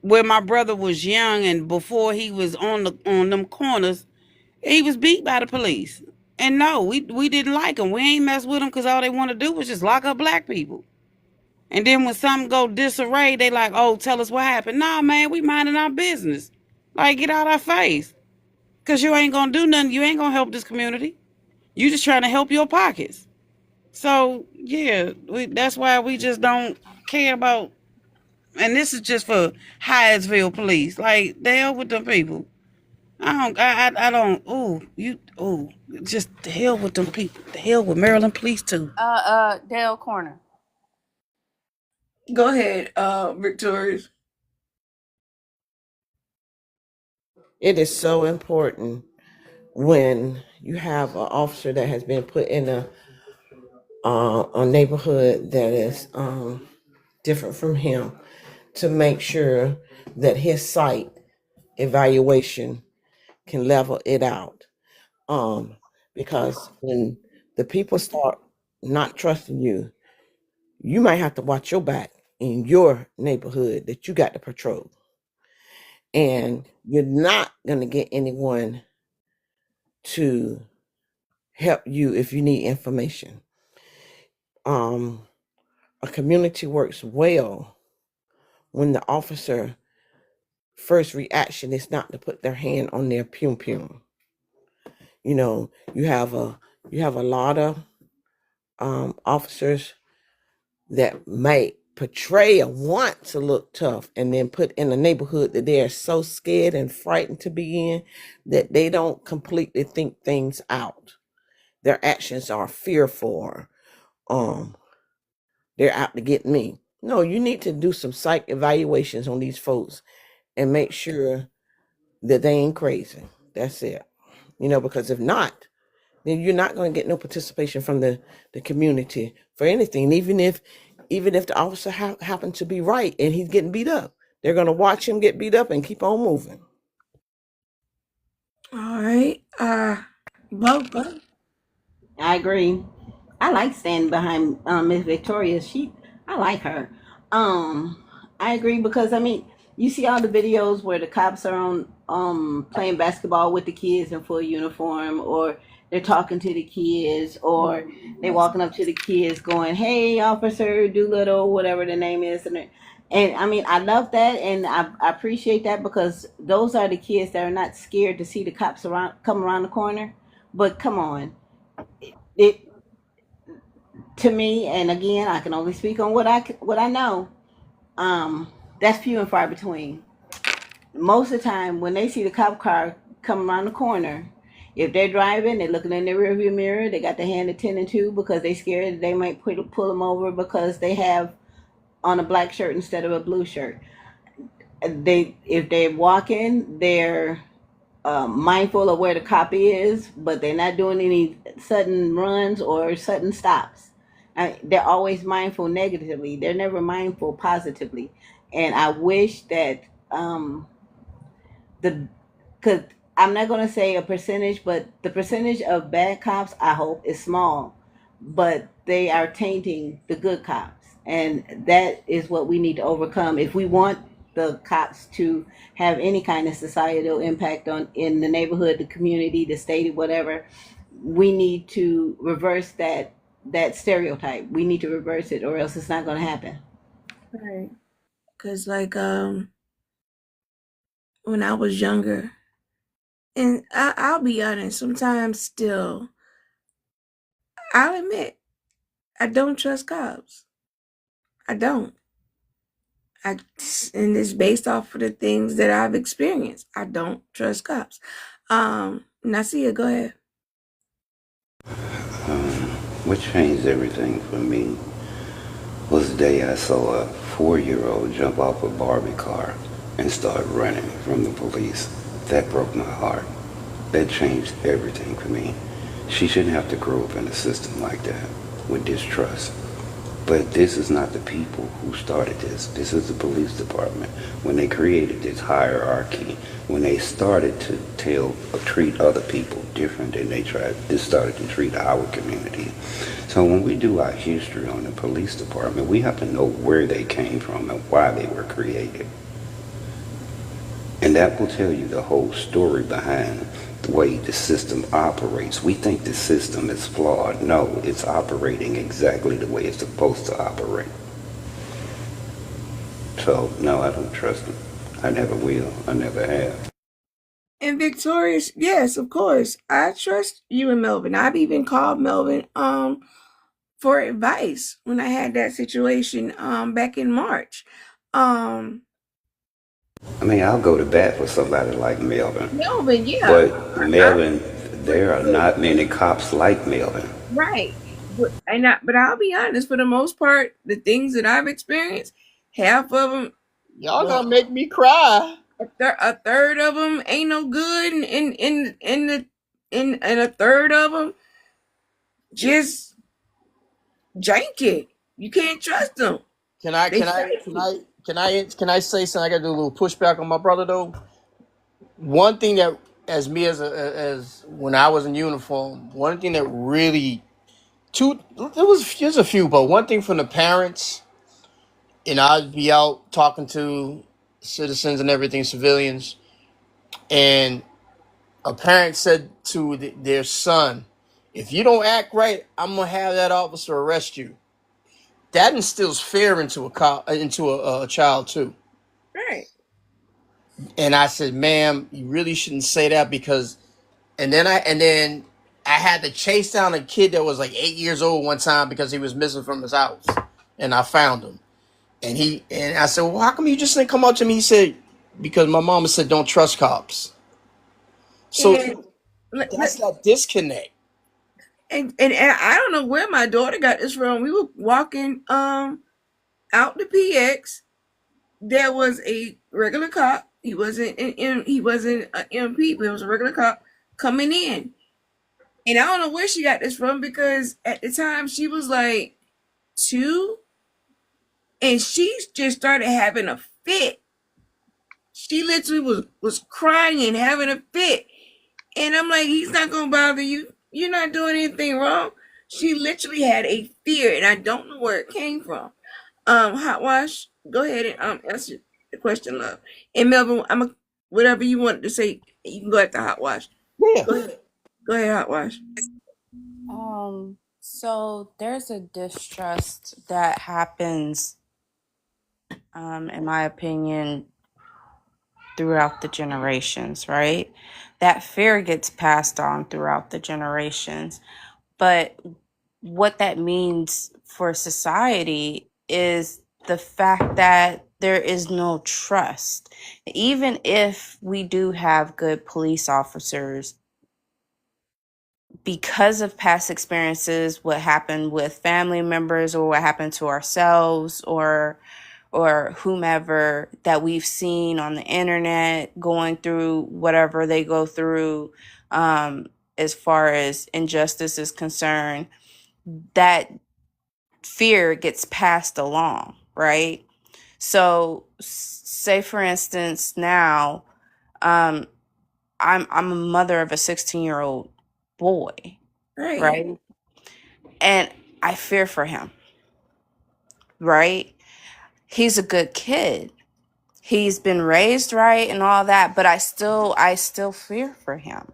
E: where my brother was young and before he was on them corners, he was beat by the police. And no, we didn't like him. We ain't mess with him because all they want to do was just lock up black people. And then when something go disarray, they like, oh, tell us what happened. Nah, man, we minding our business. Like, get out our face. Because you ain't going to do nothing. You ain't going to help this community. You just trying to help your pockets. So, yeah, that's why we just don't care about. And this is just for Hyattsville police. Like, the hell with them people. I don't, just the hell with them people. The hell with Maryland police, too.
C: Dale Corner.
B: Go ahead, Victoria.
H: It is so important when you have an officer that has been put in a neighborhood that is different from him to make sure that his site evaluation can level it out. Because when the people start not trusting you, you might have to watch your back in your neighborhood that you got to patrol. And you're not going to get anyone to help you if you need information. A community works well when the officer first reaction is not to put their hand on their pum pum. You know, you have a lot of officers that may portray or want to look tough and then put in a neighborhood that they are so scared and frightened to be in that they don't completely think things out. Their actions are fearful. They're out to get me. No, you need to do some psych evaluations on these folks and make sure that they ain't crazy. That's it. You know, because if not, then you're not going to get no participation from the community for anything. Even if the officer happened to be right and he's getting beat up, they're going to watch him get beat up and keep on moving.
B: All right. Both.
J: I agree. I like standing behind Miss Victoria. I like her. I agree because I mean, you see all the videos where the cops are on playing basketball with the kids in full uniform, or they're talking to the kids, or they walking up to the kids going, "Hey, Officer Doolittle," whatever the name is, and I mean, I love that, and I appreciate that because those are the kids that are not scared to see the cops come around the corner. But come on, it to me, and again, I can only speak on what I know. That's few and far between. Most of the time, when they see the cop car come around the corner, if they're driving, they're looking in their rearview mirror. They got their hand at 10 and 2 because they scared that they might pull them over because they have on a black shirt instead of a blue shirt. If they're walking, they're mindful of where the cop is, but they're not doing any sudden runs or sudden stops. They're always mindful negatively. They're never mindful positively. And I wish that the because I'm not going to say a percentage, but the percentage of bad cops, I hope, is small, but they are tainting the good cops, and that is what we need to overcome if we want the cops to have any kind of societal impact on in the neighborhood, the community, the state, whatever. We need to reverse that stereotype. We need to reverse it, or else it's not going to happen.
B: Right. Cause like when I was younger, and I'll be honest, sometimes still, I'll admit, I don't trust cops. I don't. And it's based off of the things that I've experienced. I don't trust cops. Nasia, go ahead.
K: What changed everything for me was the day I saw a 4-year-old jump off a Barbie car and start running from the police. That broke my heart. That changed everything for me. She shouldn't have to grow up in a system like that with distrust. But this is not the people who started this. This is the police department. When they created this hierarchy, when they started to treat other people different than this started to treat our community. So when we do our history on the police department, we have to know where they came from and why they were created. And that will tell you the whole story behind the way the system operates. We think the system is flawed. No, it's operating exactly the way it's supposed to operate. So, no, I don't trust them. I never will. I never have.
B: And Victorious, yes, of course. I trust you and Melvin. I've even called Melvin for advice when I had that situation back in March. Um
K: I mean, I'll go to bat for somebody like Melvin.
B: Melvin, yeah.
K: But Melvin, there are not many cops like Melvin.
B: Right. But I'll be honest, for the most part, the things that I've experienced, half of them,
A: Y'all gonna make me cry.
B: a third of them ain't no good, and a third of them just jank it. You can't trust them.
A: Can I say something? I gotta do a little pushback on my brother though. One thing that, as me as when I was in uniform, one thing that really there's a few, but one thing from the parents, and I'd be out talking to citizens and everything, civilians, and a parent said to their son, "If you don't act right, I'm gonna have that officer arrest you." That instills fear into a child too.
B: Right.
A: And I said, "Ma'am, you really shouldn't say that because." And then I had to chase down a kid that was like 8 years old one time because he was missing from his house, and I found him. And I said, "Well, how come you just didn't come up to me?" He said, "Because my mama said don't trust cops." So
B: And
A: that's that disconnect.
B: and I don't know where my daughter got this from. We were walking out the PX. There was a regular cop. He wasn't he wasn't an MP, but it was a regular cop coming in. And I don't know where she got this from because at the time she was like 2, and she just started having a fit. She literally was crying and having a fit. And I'm like, he's not gonna bother you. You're not doing anything wrong. She literally had a fear, and I don't know where it came from. Hot Wash, go ahead and answer the question, love. And Melvin, whatever you wanted to say, you can go after Hot Wash.
A: Yeah.
B: Go ahead, Hot Wash.
C: So there's a distrust that happens, in my opinion, throughout the generations, right? That fear gets passed on throughout the generations. But what that means for society is the fact that there is no trust. Even if we do have good police officers, because of past experiences, what happened with family members or what happened to ourselves or whomever that we've seen on the internet going through whatever they go through, as far as injustice is concerned, that fear gets passed along, right? So say for instance now, I'm a mother of a 16-year-old boy,
B: Right.
C: right? And I fear for him, right? He's a good kid. He's been raised right and all that, but I still fear for him.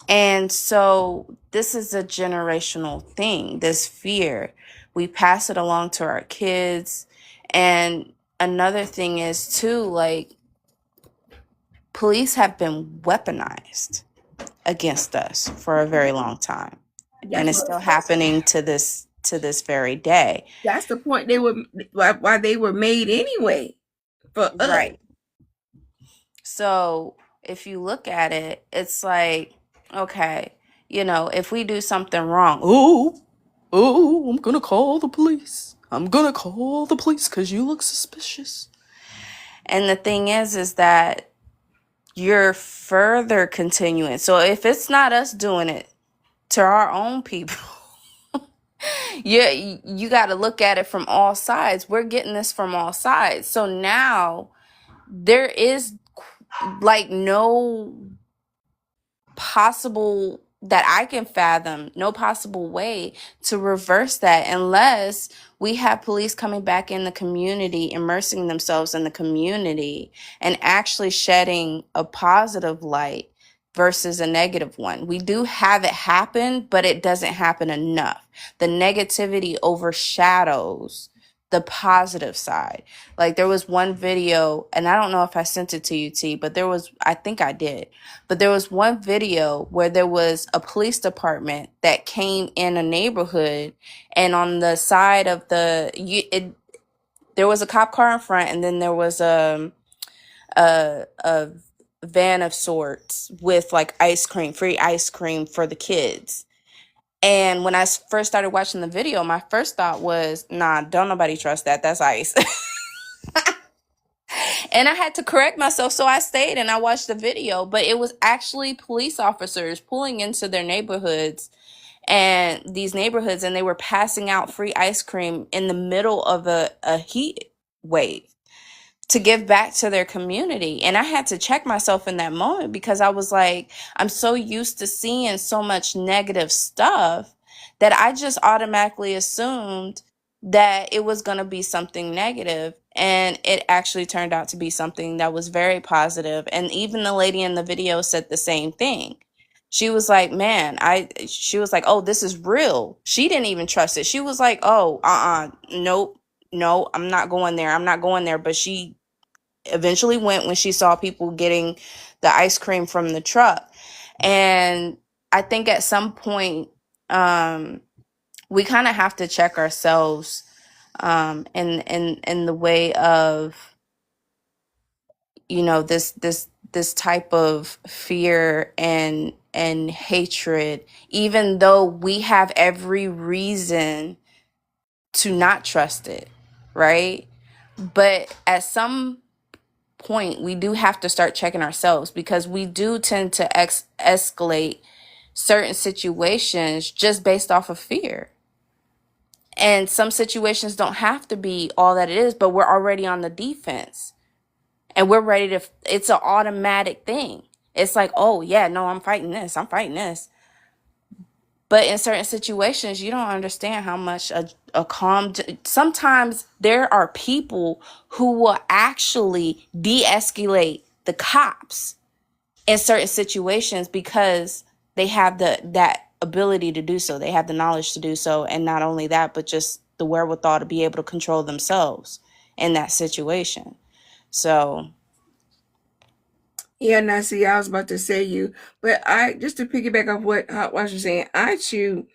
C: And so this is a generational thing, this fear. We pass it along to our kids. And another thing is too, like, police have been weaponized against us for a very long time. And it's still happening to this very day.
B: That's the point why they were made anyway for us.
C: Right. So if you look at it, it's like, okay, if we do something wrong, ooh, Oh, I'm gonna call the police. I'm gonna call the police because you look suspicious. And the thing is that you're further continuing. So if it's not us doing it to our own people, you got to look at it from all sides. We're getting this from all sides. So now there is like no possible that I can fathom, no possible way to reverse that unless we have police coming back in the community, immersing themselves in the community and actually shedding a positive light versus a negative one. We do have it happen, but it doesn't happen enough. The negativity overshadows the positive side. Like there was one video, and I don't know if I sent it to you, T, but I think I did. But there was one video where there was a police department that came in a neighborhood, and on the side of there was a cop car in front, and then there was a van of sorts with like ice cream, free ice cream for the kids. And when I first started watching the video, my first thought was, nah, don't nobody trust that. That's ice. And I had to correct myself. So I stayed and I watched the video, but it was actually police officers pulling into their neighborhoods and they were passing out free ice cream in the middle of a heat wave to give back to their community. And I had to check myself in that moment because I was like, I'm so used to seeing so much negative stuff that I just automatically assumed that it was going to be something negative. And it actually turned out to be something that was very positive. And even the lady in the video said the same thing. She was like, man, she was like, oh, this is real. She didn't even trust it. She was like, oh, nope. No, I'm not going there. I'm not going there. But she eventually went when she saw people getting the ice cream from the truck. And I think at some point, we kind of have to check ourselves in the way of, you know, this type of fear and hatred, even though we have every reason to not trust it, right? But at some point, we do have to start checking ourselves because we do tend to escalate certain situations just based off of fear. And some situations don't have to be all that it is, but we're already on the defense and we're ready to, it's an automatic thing. It's like, oh yeah, no, I'm fighting this. But in certain situations, you don't understand how much a calm, sometimes there are people who will actually de-escalate the cops in certain situations because they have that ability to do so. They have the knowledge to do so. And not only that, but just the wherewithal to be able to control themselves in that situation. So
B: Yeah, now see, I was about to say you, but I just to piggyback off what Hot Wash was saying, I too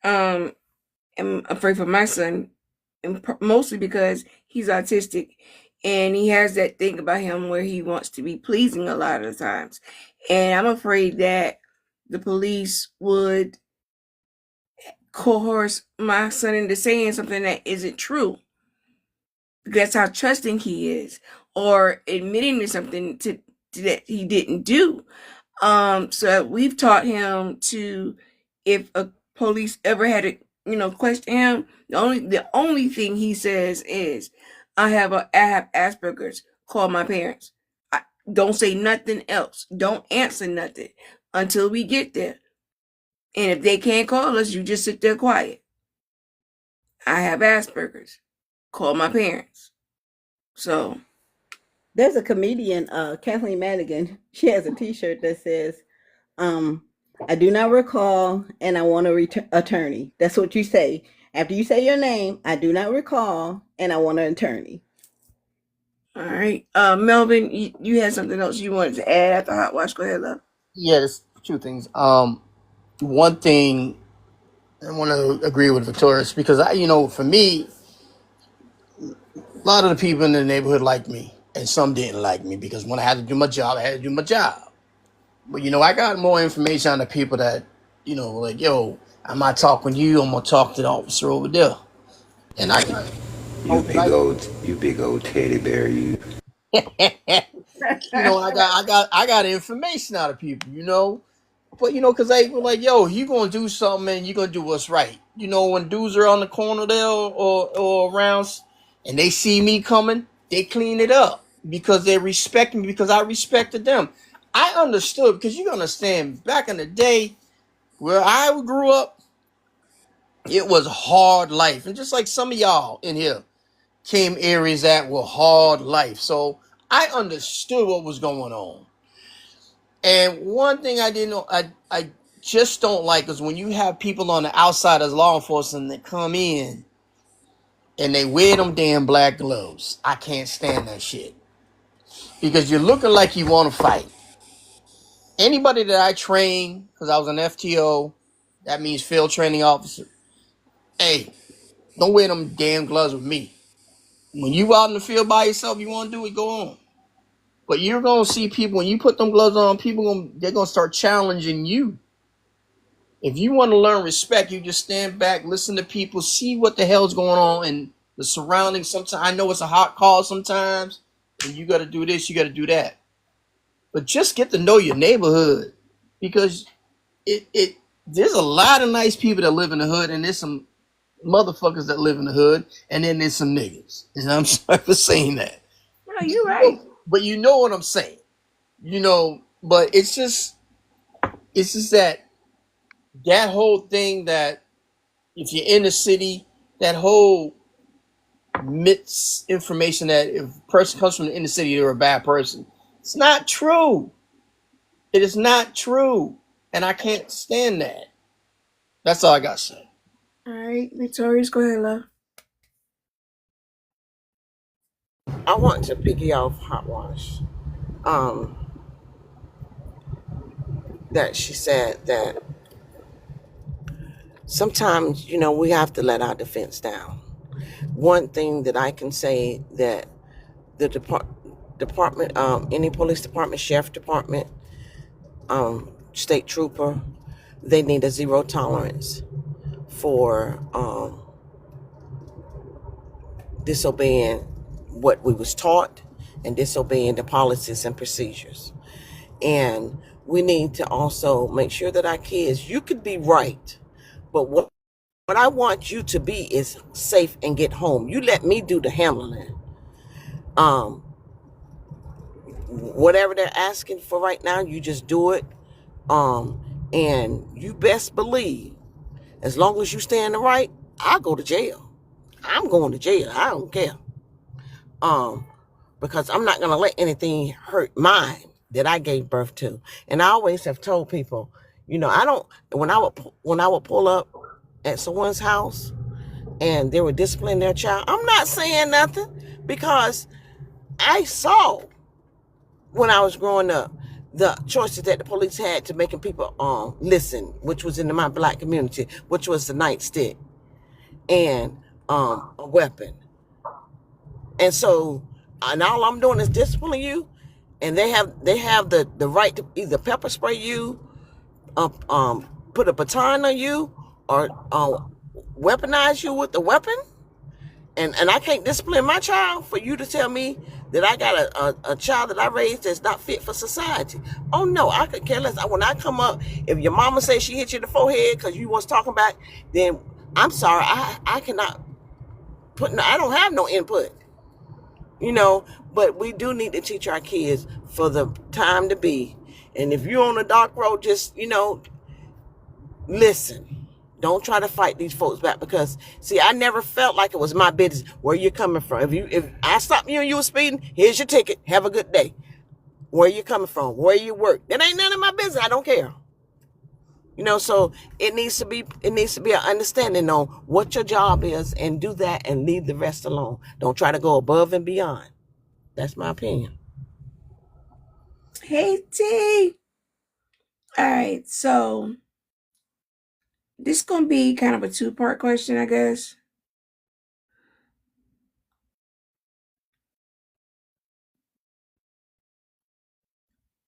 B: am afraid for my son, and mostly because he's autistic, and he has that thing about him where he wants to be pleasing a lot of the times, and I'm afraid that the police would coerce my son into saying something that isn't true. That's how trusting he is, or admitting to something to that he didn't do. So we've taught him to, if a police ever had to, question him, the only thing he says is, I have Asperger's. Call my parents. Don't say nothing else. Don't answer nothing until we get there. And if they can't call us, you just sit there quiet. I have Asperger's. Call my parents. So
J: There's a comedian, Kathleen Madigan. She has a T-shirt that says, "I do not recall, and I want a attorney." That's what you say after you say your name. I do not recall, and I want an attorney.
B: all right, Melvin, you had something else you wanted to add after Hot Wash. Go ahead, love.
A: Yeah, there's two things. One thing I want to agree with Victorious because for me, a lot of the people in the neighborhood liked me, and some didn't like me because when I had to do my job, I had to do my job. But I got more information on the people that like, yo, I'm not talking to you. I'm gonna talk to the officer over there. And I got
K: You big old teddy bear, you.
A: I got information out of people. But because they were like, yo, you gonna do something and you gonna do what's right. When dudes are on the corner there or around and they see me coming, they clean it up because they respect me because I respected them. I understood because you understand back in the day where I grew up, it was hard life. And just like some of y'all in here came areas that were hard life. So I understood what was going on. And one thing I didn't know, I just don't like is when you have people on the outside as law enforcement that come in and they wear them damn black gloves. I can't stand that shit. Because you're looking like you want to fight. Anybody that I train, because I was an FTO, that means field training officer. Hey, don't wear them damn gloves with me. When you out in the field by yourself, you want to do it, go on. But you're gonna see people when you put them gloves on, they're gonna start challenging you. If you want to learn respect, you just stand back, listen to people, see what the hell's going on in the surroundings. Sometimes I know it's a hot call sometimes, and you got to do this, you got to do that. But just get to know your neighborhood because it there's a lot of nice people that live in the hood, and there's some motherfuckers that live in the hood, and then there's some niggas. And I'm sorry for saying that.
B: No, you're right.
A: But you know what I'm saying. But it's just that whole thing that if you're in the city, that whole misinformation that if a person comes from the inner city, they're a bad person. It's not true. It is not true. And I can't stand that. That's all I got to say.
B: All right, Victorious, go ahead, love.
H: I want to piggy off Hot Wash. That she said that sometimes, we have to let our defense down. One thing that I can say that the department, any police department, sheriff department, state trooper, they need a zero tolerance for disobeying what we was taught and disobeying the policies and procedures. And we need to also make sure that our kids, you could be right, but what I want you to be is safe and get home. You let me do the handling. Whatever they're asking for right now, you just do it. And you best believe, as long as you stay in the right, I'll go to jail. I'm going to jail. I don't care. Because I'm not gonna let anything hurt mine that I gave birth to. And I always have told people, I don't. When I would pull up at someone's house and they were disciplining their child, I'm not saying nothing because I saw when I was growing up the choices that the police had to making people listen, which was in my black community, which was the nightstick and a weapon. And so, and all I'm doing is disciplining you, and they have the right to either pepper spray you, put a baton on you, or weaponize you with the weapon. And I can't discipline my child for you to tell me that I got a child that I raised that's not fit for society. Oh no, I could care less. When I come up, if your mama says she hit you in the forehead because you was talking about, then I'm sorry, I cannot I don't have no input. But we do need to teach our kids for the time to be. And if you're on a dark road, just, listen. Don't try to fight these folks back because, see, I never felt like it was my business where you're coming from. If I stopped you and you were speeding, here's your ticket. Have a good day. Where you coming from? Where you work? That ain't none of my business. I don't care. So it needs to be an understanding on what your job is and do that and leave the rest alone. Don't try to go above and beyond. That's my opinion.
B: Hey, T. All right, so this is going to be kind of a two-part question, I guess.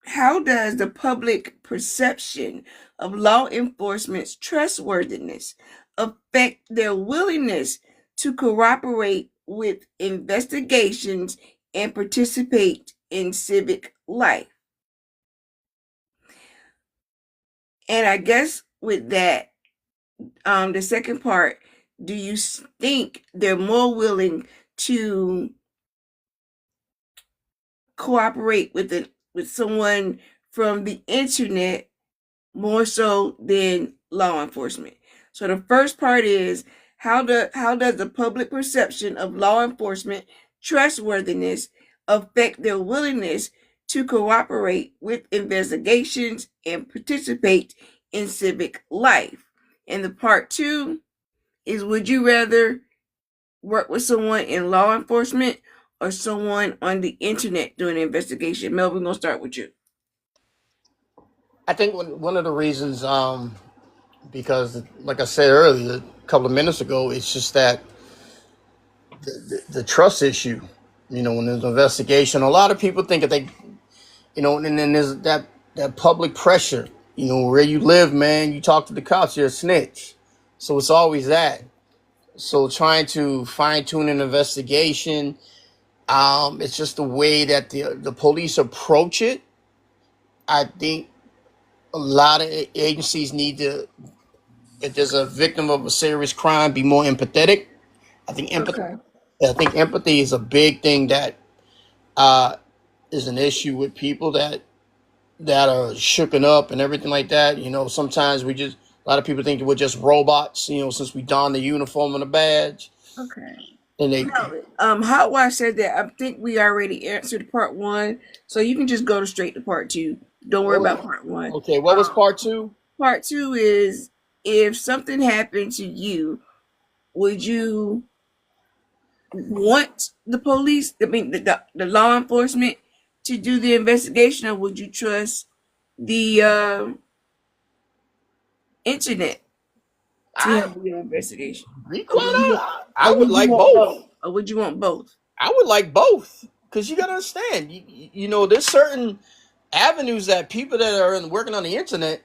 B: how does the public perception of law enforcement's trustworthiness affect their willingness to cooperate with investigations and participate in civic life? And I guess with that, the second part, do you think they're more willing to cooperate with someone from the internet more so than law enforcement? So the first part is how does the public perception of law enforcement trustworthiness affect their willingness to cooperate with investigations and participate in civic life? And the part two is, would you rather work with someone in law enforcement or someone on the internet doing an investigation? Mel, we're gonna start with you.
A: I think one of the reasons, because like I said earlier, a couple of minutes ago, it's just that the trust issue. When there's an investigation, a lot of people think that and then there's that public pressure. Where you live, man, you talk to the cops, you're a snitch. So it's always that. So trying to fine tune an investigation, it's just the way that the police approach it. I think a lot of agencies need to, if there's a victim of a serious crime, be more empathetic. I think empathy.
B: Okay.
A: I think empathy is a big thing that uh, is an issue with people that are shooken up and everything like that. Sometimes a lot of people think we're just robots. Since we don the uniform and the badge,
B: Okay.
A: and they.
B: Hot Wash said that I think we already answered part one, so you can just go straight to part two. Don't worry about part one.
A: Okay, what was part two?
B: Part two is, if something happened to you, would you want the police, the law enforcement, to do the investigation, or would you trust the internet to handle your investigation?
A: I would like both.
B: Or would you want both?
A: I would like both, because you got to understand, there's certain avenues that people that are working on the internet,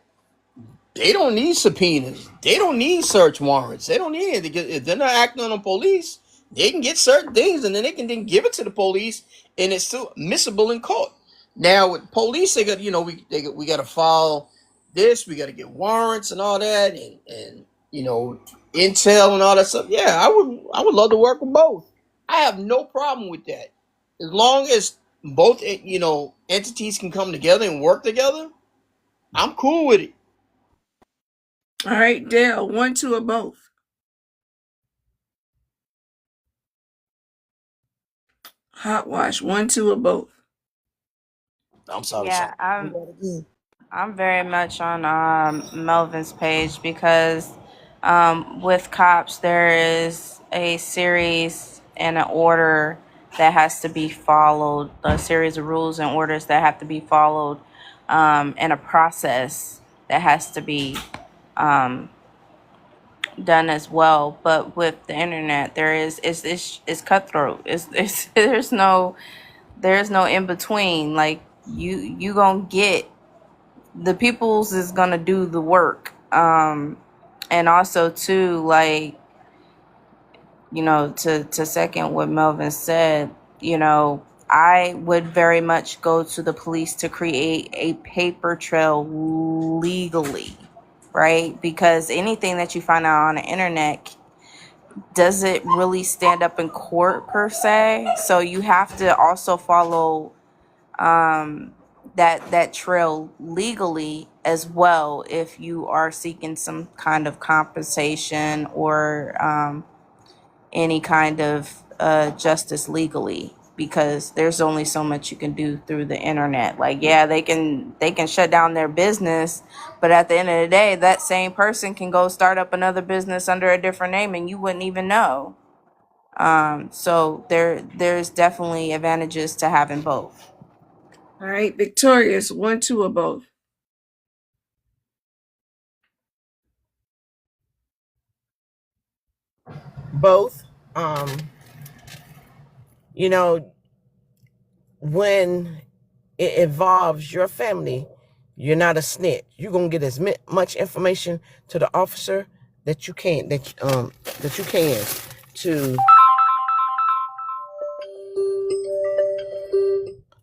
A: they don't need subpoenas. They don't need search warrants. They don't need it. If they're not acting on the police, they can get certain things and then they can then give it to the police, and it's still admissible in court. Now with police, they got we got to file this. We got to get warrants and all that, and intel and all that stuff. Yeah, I would love to work with both. I have no problem with that, as long as both entities can come together and work together. I'm cool with it.
B: All right, Dale, one, two, or both? Hot Wash, one, two, or both?
A: I'm sorry.
C: Yeah, I'm very much on Melvin's page, because with cops there is a series and an order that has to be followed, a series of rules and orders that have to be followed, and a process that has to be done as well. But with the internet, it's cutthroat. It's there's no in between. Like you gonna get the people's is gonna do the work. And also too, like, to second what Melvin said, I would very much go to the police to create a paper trail legally, right? Because anything that you find out on the internet doesn't really stand up in court per se. So you have to also follow that trail legally as well, if you are seeking some kind of compensation or any kind of justice legally, because there's only so much you can do through the internet. Like, yeah, they can shut down their business, but at the end of the day, that same person can go start up another business under a different name and you wouldn't even know. So there's definitely advantages to having both.
B: All right, Victorious, one, two, or both?
H: Both. You know, when it involves your family, you're not a snitch. You're gonna get as much information to the officer that you can that you can to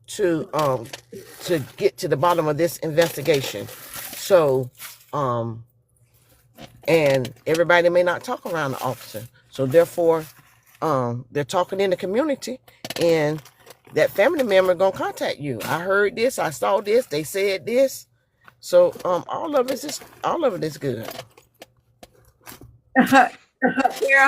H: to um to get to the bottom of this investigation. So and everybody may not talk around the officer. So therefore, they're talking in the community, and that family member gonna contact you. I heard this, I saw this, they said this. So all of it is good.
B: Kara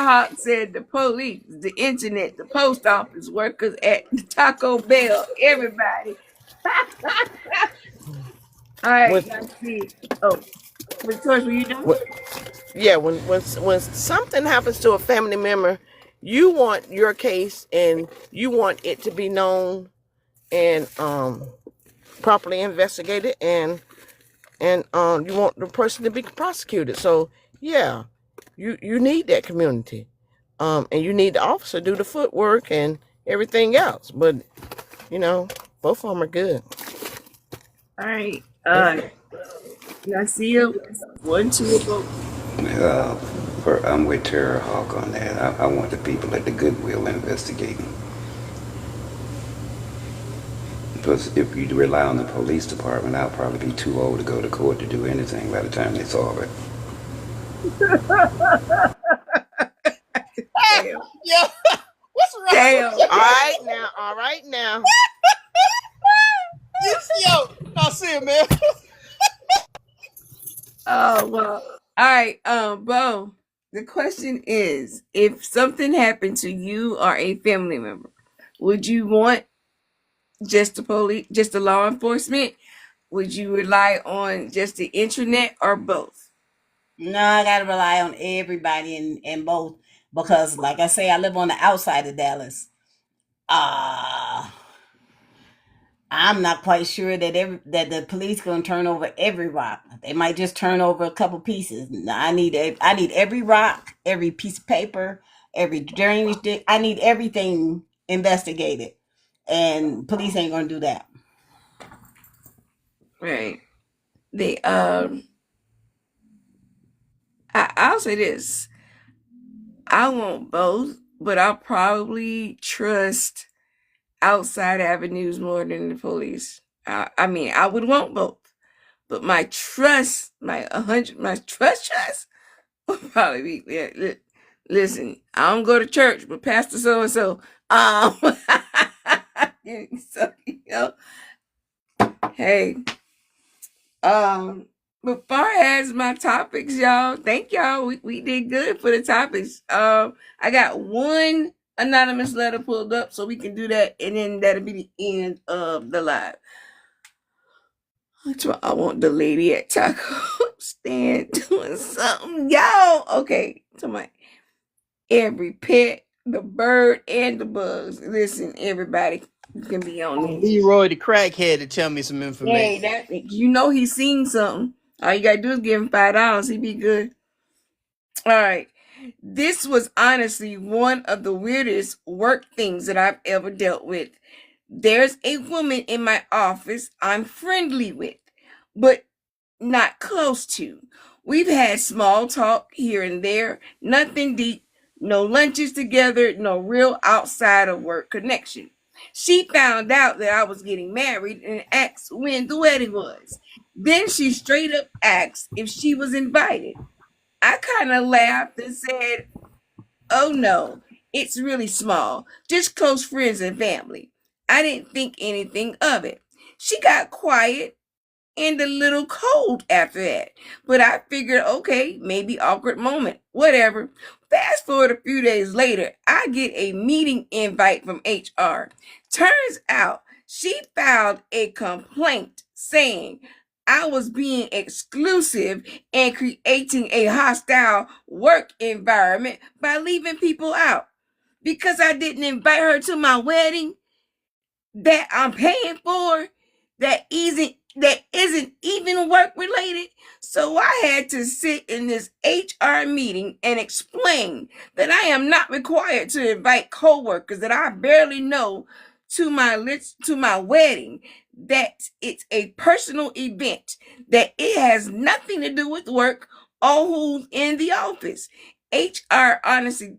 B: Hawk said the police, the internet, the post office, workers at the Taco Bell, everybody. All right,
H: When,
B: let's see. Oh, Victoria, were you done?
H: when yeah, when something happens to a family member, you want your case and you want it to be known and properly investigated, and you want the person to be prosecuted. So yeah, you need that community, and you need the officer to do the footwork and everything else. But both of them are good.
B: All right. I see you. 1, 2 vote.
K: I'm with Tara Hawk on that. I want the people at the Goodwill investigating. Because if you rely on the police department, I'll probably be too old to go to court to do anything by the time they solve it.
B: Damn.
A: Yeah. What's wrong?
B: Damn.
H: All right now.
A: Yo, I see it, man.
B: Oh well. All right, Bo. The question is, if something happened to you or a family member, would you want just the police, just the law enforcement? Would you rely on just the internet or both?
J: No, I gotta rely on everybody in both because, like I say, I live on the outside of Dallas. Uh I'm not quite sure that the police gonna turn over every rock. They might just turn over a couple pieces. I need every rock, every piece of paper, every drainage dig. I need everything investigated, and police ain't gonna do that.
B: Right. They I'll say this. I want both, but I'll probably trust outside avenues more than the police. I mean, I would want both, but my trust, my trust would probably be. Yeah, listen, I don't go to church, but Pastor so and so, so hey, but far as my topics, y'all, thank y'all. We did good for the topics. I got one anonymous letter pulled up, so we can do that, and then that'll be the end of the live. That's why I want the lady at Taco Stand doing something, y'all. Okay, so my every pet, the bird, and the bugs. Listen, everybody can be on this.
A: Leroy the crackhead to tell me some
B: Hey,
A: information.
B: that he's seen something. All you gotta do is give him $5. He'd be good. All right. This was honestly one of the weirdest work things that I've ever dealt with. There's a woman in my office I'm friendly with, but not close to. We've had small talk here and there, nothing deep, no lunches together, no real outside of work connection. She found out that I was getting married and asked when the wedding was. Then she straight up asked if she was invited. I kind of laughed and said, "Oh no, it's really small, just close friends and family." I didn't think anything of it. She got quiet and a little cold after that. But I figured, okay, maybe awkward moment, whatever. Fast forward a few days later, I get a meeting invite from HR. Turns out she filed a complaint saying I was being exclusive and creating a hostile work environment by leaving people out. Because I didn't invite her to my wedding that I'm paying for that isn't even work related. So I had to sit in this HR meeting and explain that I am not required to invite coworkers that I barely know to my wedding. that it's a personal event, that it has nothing to do with work or who's in the office. HR honestly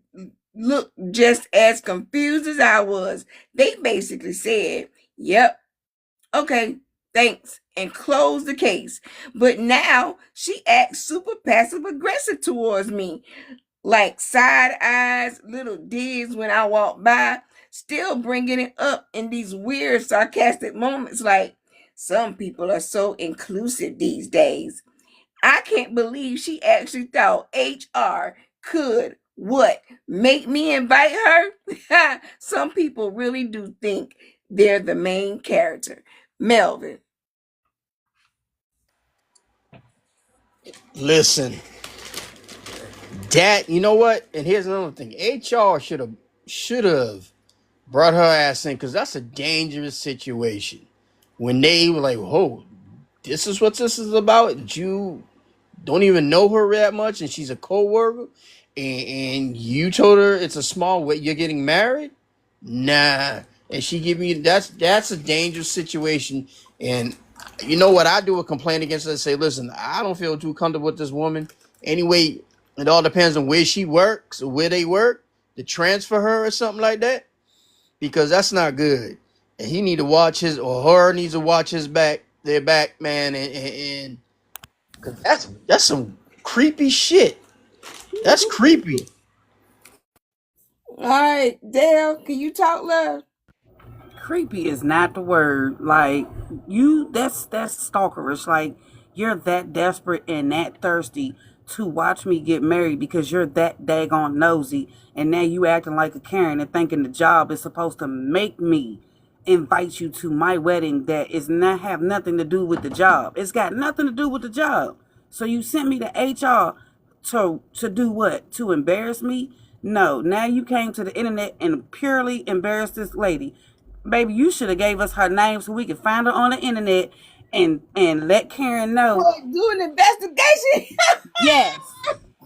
B: looked just as confused as I was. They basically said, yep, okay, thanks, and closed the case. But now she acts super passive aggressive towards me, like side eyes, little digs when I walk by, still bringing it up in these weird sarcastic moments like some people are so inclusive these days. I can't believe she actually thought HR could what? Make me invite her? Some people really do think they're the main character. Melvin.
A: Listen, that, you know what? And here's another thing. HR should have brought her ass in, because that's a dangerous situation. When they were like, "Oh, this is what this is about." You don't even know her that much, and she's a co-worker, and you told her it's a small way you're getting married. Nah, and she giving you that's a dangerous situation. And you know what? I do a complaint against her and say, listen, I don't feel too comfortable with this woman. Anyway, it all depends on where she works or where they work to transfer her or something like that, because that's not good. And he need to watch his, or her needs to watch his back, their back, man, and cause that's some creepy shit. That's creepy.
B: All right, Dale, can you talk, love?
E: Creepy is not the word. Like, that's stalkerish. Like, you're that desperate and that thirsty to watch me get married because you're that daggone nosy, and now you acting like a Karen and thinking the job is supposed to make me invite you to my wedding that is not have nothing to do with the job. It's got nothing to do with the job. So you sent me to HR to do what? To embarrass me? No. Now you came to the internet and purely embarrassed this lady. Baby, you should have gave us her name so we could find her on the internet and let Karen know.
B: Do an investigation.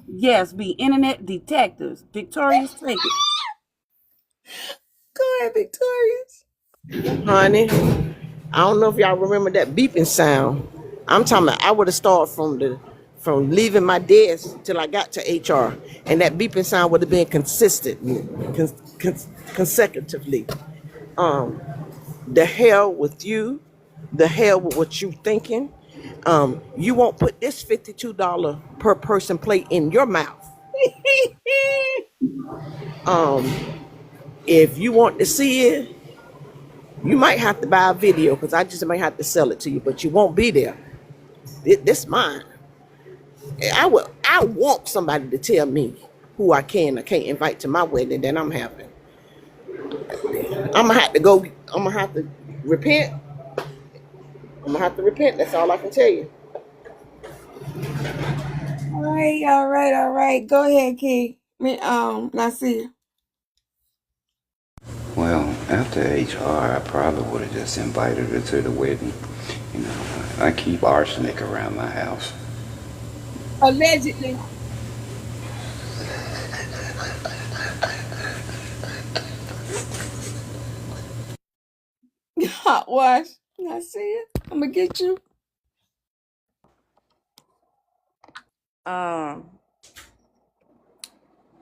E: Yes, be internet detectives. Victoria's, take it.
B: Go ahead, Victorious.
H: Honey, I don't know if y'all remember that beeping sound. I'm talking about I would have started from leaving my desk till I got to HR, and that beeping sound would have been consistent, consecutively. The hell with you, the hell with what you thinking. You won't put this $52 per person plate in your mouth. If you want to see it, you might have to buy a video, because I just might have to sell it to you, but you won't be there. This mine. I want somebody to tell me who I can or can't invite to my wedding that I'm having. I'm gonna have to repent. I'm gonna have to repent. That's all I can tell you.
B: All right. Go ahead, Key. Nasir.
K: Well, after HR, I probably would have just invited her to the wedding. You know, I keep arsenic around my house.
B: Allegedly. Hot wash. Nasir, I'm gonna get you.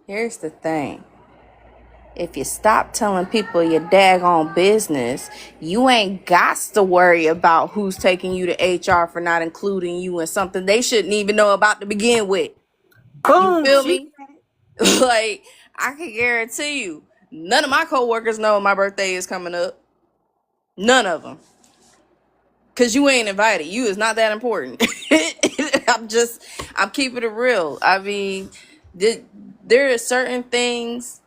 C: Here's the thing. If you stop telling people your daggone business, you ain't got to worry about who's taking you to HR for not including you in something they shouldn't even know about to begin with.
E: Boom.
C: You feel me? Like, I can guarantee you, none of my coworkers know my birthday is coming up. None of them. Because you ain't invited. You is not that important. I'm keeping it real. I mean, there are certain things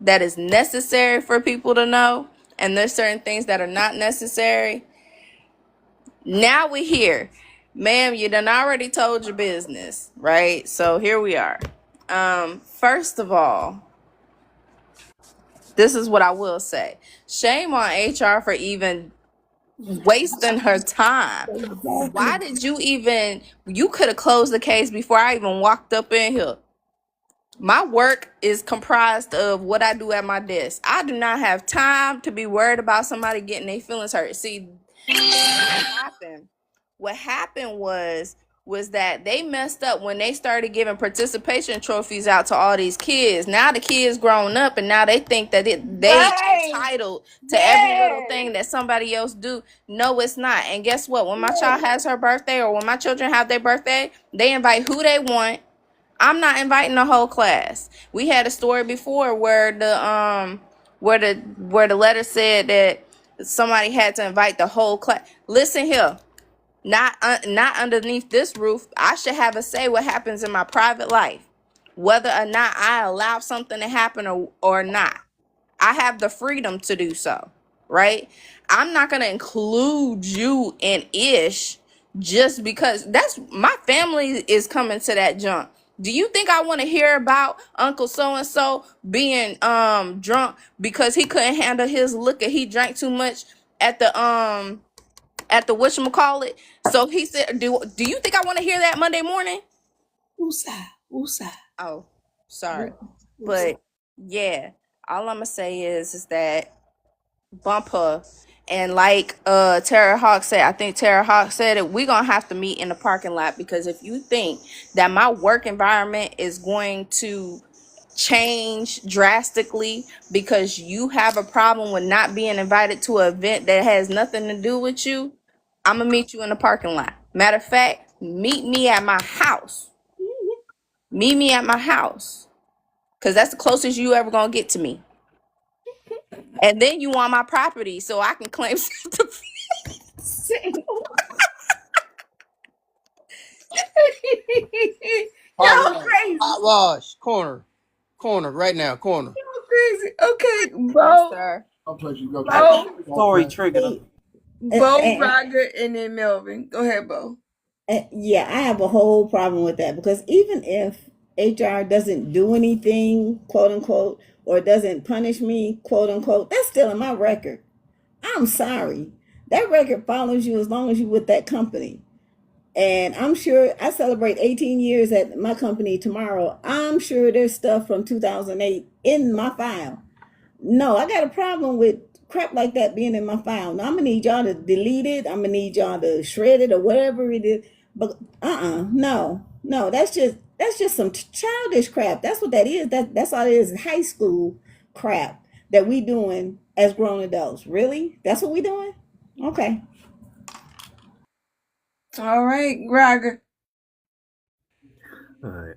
C: that is necessary for people to know, and there's certain things that are not necessary. Now we're here. Ma'am, you done already told your business, right? So here we are. First of all, this is what I will say. Shame on HR for even wasting her time. Why did you could have closed the case before I even walked up in here. My work is comprised of what I do at my desk. I do not have time to be worried about somebody getting their feelings hurt. See, happened? What happened was that they messed up when they started giving participation trophies out to all these kids. Now the kids grown up and now they think that they
B: Right.
C: entitled to every little
B: Yes.
C: thing that somebody else do. No, it's not. And guess what? When my child has her birthday or when my children have their birthday, they invite who they want. I'm not inviting the whole class. We had a story before where the letter said that somebody had to invite the whole class. Listen here, not underneath this roof. I should have a say what happens in my private life, whether or not I allow something to happen or not. I have the freedom to do so, right? I'm not gonna include you in ish just because that's my family is coming to that junk. Do you think I want to hear about Uncle so and so being drunk because he couldn't handle his liquor? He drank too much at the whatchamacallit. So he said, do you think I want to hear that Monday morning?
B: Woosah.
C: Oh, sorry. But yeah, all I'm gonna say is that bump her. And like Tara Hawk said, I think Tara Hawk said it, we're gonna have to meet in the parking lot, because if you think that my work environment is going to change drastically because you have a problem with not being invited to an event that has nothing to do with you, I'm gonna meet you in the parking lot. Matter of fact, meet me at my house. Meet me at my house, because that's the closest you ever gonna get to me. And then you want my property so I can claim
B: Y'all crazy.
A: Hot wash, corner, right now, corner.
B: Y'all crazy. Okay,
C: Yes,
B: Bo,
C: sir.
G: Story triggered him.
B: Bo, Roger, and then Melvin. Go ahead, Bo.
J: Yeah, I have a whole problem with that, because even if HR doesn't do anything, quote unquote, or doesn't punish me, quote unquote, that's still in my record. I'm sorry. That record follows you as long as you're with that company. And I'm sure I celebrate 18 years at my company tomorrow. I'm sure there's stuff from 2008 in my file. No, I got a problem with crap like that being in my file. Now I'm gonna need y'all to delete it. I'm gonna need y'all to shred it or whatever it is. But no, that's just some childish crap. That's what that is. That's all it is. High school crap that we doing as grown adults. Really? That's what we doing? Okay.
B: All right, Roger.
N: All right.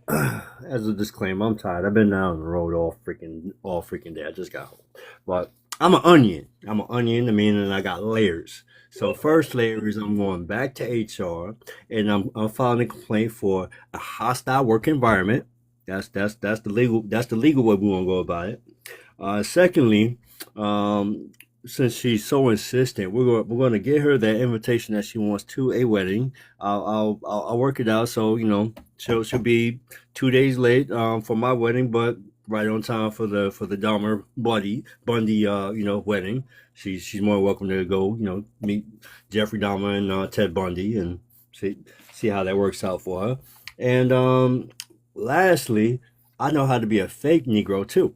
N: As a disclaimer, I'm tired. I've been down the road all freaking day. I just got home, but I'm an onion. Meaning I got layers. So first layer is I'm going back to HR and I'm filing a complaint for a hostile work environment. That's the legal way we want to go about it. Secondly, since she's so insistent, we're gonna get her that invitation that she wants to a wedding. I'll work it out so she'll be 2 days late for my wedding, but right on time for the Dahmer Bundy wedding. She's more welcome to go meet Jeffrey Dahmer and Ted Bundy and see how that works out for her. And lastly, I know how to be a fake Negro too.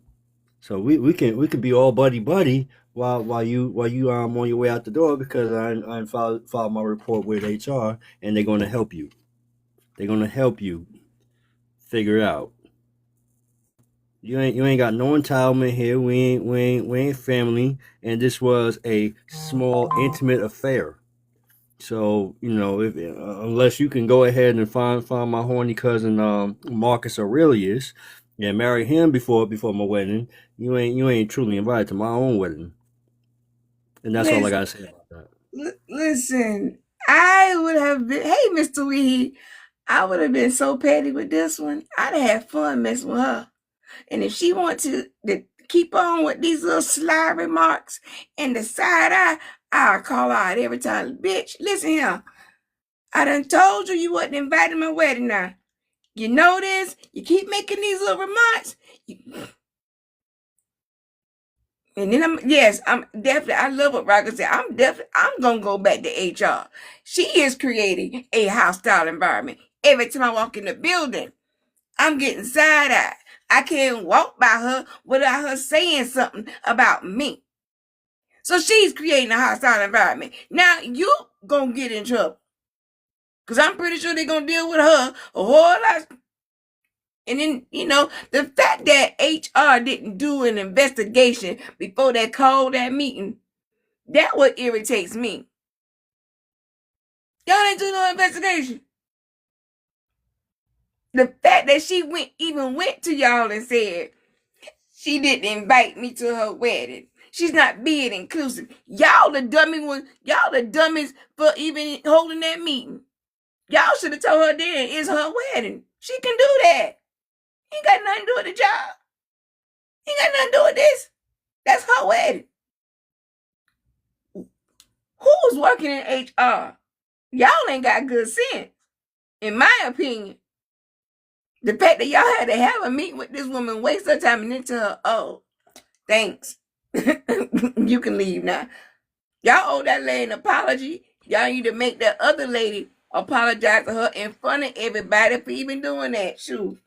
N: So we can be all buddy while you on your way out the door, because I filed my report with HR and they're gonna help you. They're gonna help you figure it out. You ain't got no entitlement here. We ain't family, and this was a small intimate affair. So if unless you can go ahead and find my horny cousin Marcus Aurelius and marry him before my wedding, you ain't truly invited to my own wedding. And that's all I gotta say about that.
B: Listen, I would have been, hey, Mr. Weed, I would have been so petty with this one. I'd have had fun messing with her. And if she wants to keep on with these little sly remarks and the side eye, I'll call out every time. Bitch, listen here. I done told you wasn't invited to my wedding now. You know this? You keep making these little remarks. And then I'm definitely, I love what Roger said. I'm going to go back to HR. She is creating a hostile environment. Every time I walk in the building, I'm getting side-eyed. I can't walk by her without her saying something about me. So she's creating a hostile environment. Now you gonna get in trouble. Cause I'm pretty sure they're gonna deal with her a whole lot. And then, the fact that HR didn't do an investigation before they called that meeting, that what irritates me. Y'all didn't do no investigation. The fact that she went to y'all and said she didn't invite me to her wedding. She's not being inclusive. Y'all the dummies for even holding that meeting. Y'all should have told her then it's her wedding. She can do that. Ain't got nothing to do with the job. Ain't got nothing to do with this. That's her wedding. Who's working in HR? Y'all ain't got good sense, in my opinion. The fact that y'all had to have a meeting with this woman, waste her time, and then tell her, oh, thanks. You can leave now. Y'all owe that lady an apology. Y'all need to make that other lady apologize to her in front of everybody for even doing that. Shoot.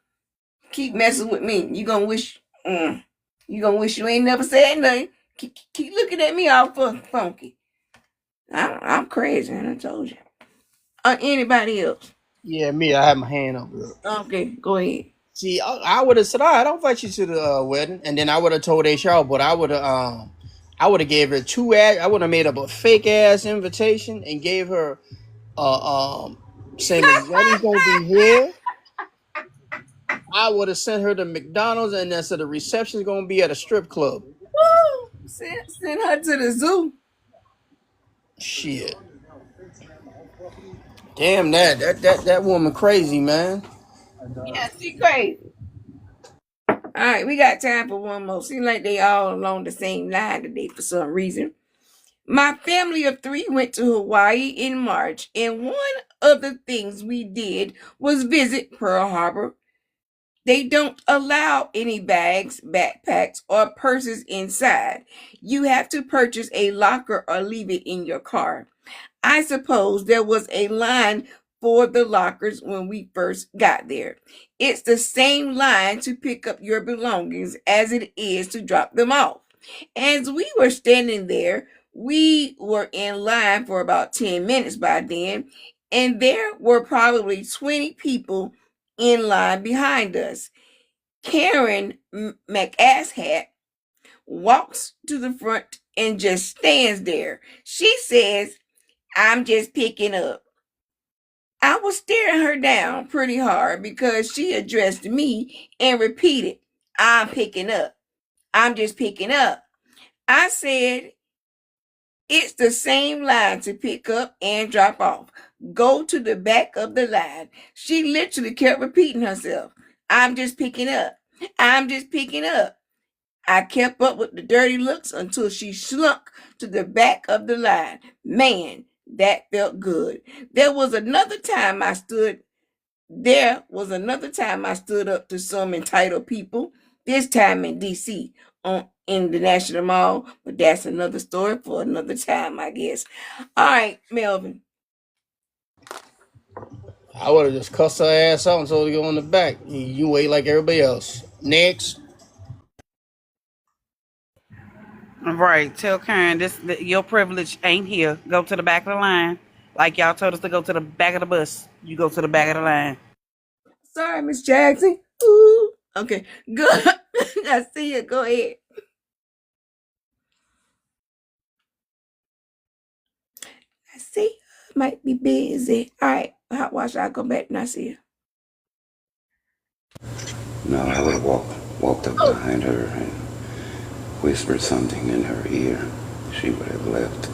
B: Keep messing with me. You gonna wish you ain't never said nothing. Keep looking at me all funky. I'm crazy, and I told you. Anybody else?
A: Yeah, me. I have my hand up.
B: Okay, go ahead.
A: See, I would have said, "All right, I'll invite you to the wedding," and then I would have told HR, but I would have gave her I would have made up a fake ass invitation and gave her, saying Miss Wedding's gonna be here. I would have sent her to McDonald's, and then said the reception's gonna be at a strip club.
B: Woo! Send her to the zoo.
A: Shit. Damn that woman crazy, man.
B: Yeah, she crazy. All right, we got time for one more. Seems like they all along the same line today for some reason. My family of 3 went to Hawaii in March, and one of the things we did was visit Pearl Harbor. They don't allow any bags, backpacks, or purses inside. You have to purchase a locker or leave it in your car. I suppose there was a line for the lockers when we first got there. It's the same line to pick up your belongings as it is to drop them off. As we were standing there, we were in line for about 10 minutes by then, and there were probably 20 people in line behind us. Karen McAsshat walks to the front and just stands there. She says, I'm just picking up. I was staring her down pretty hard because she addressed me and repeated, I'm picking up. I'm just picking up. I said, it's the same line to pick up and drop off. Go to the back of the line. She literally kept repeating herself. I'm just picking up. I'm just picking up. I kept up with the dirty looks until she slunk to the back of the line. Man, that felt good. There was another time I stood up to some entitled people, this time in DC in the National Mall, but that's another story for another time, I guess. All right, Melvin.
A: I would have just cussed her ass out and told her to go in the back. You wait like everybody else. Next.
E: Right. Tell Karen your privilege ain't here. Go to the back of the line. Like y'all told us to go to the back of the bus. You go to the back of the line.
B: Sorry, Miss Jackson. Ooh. Okay, good. I see you. Go ahead. I see you might be busy. All right, hot wash. I'll go back and I see you.
K: No, I would have walked up behind her and whispered something in her ear. She would have left.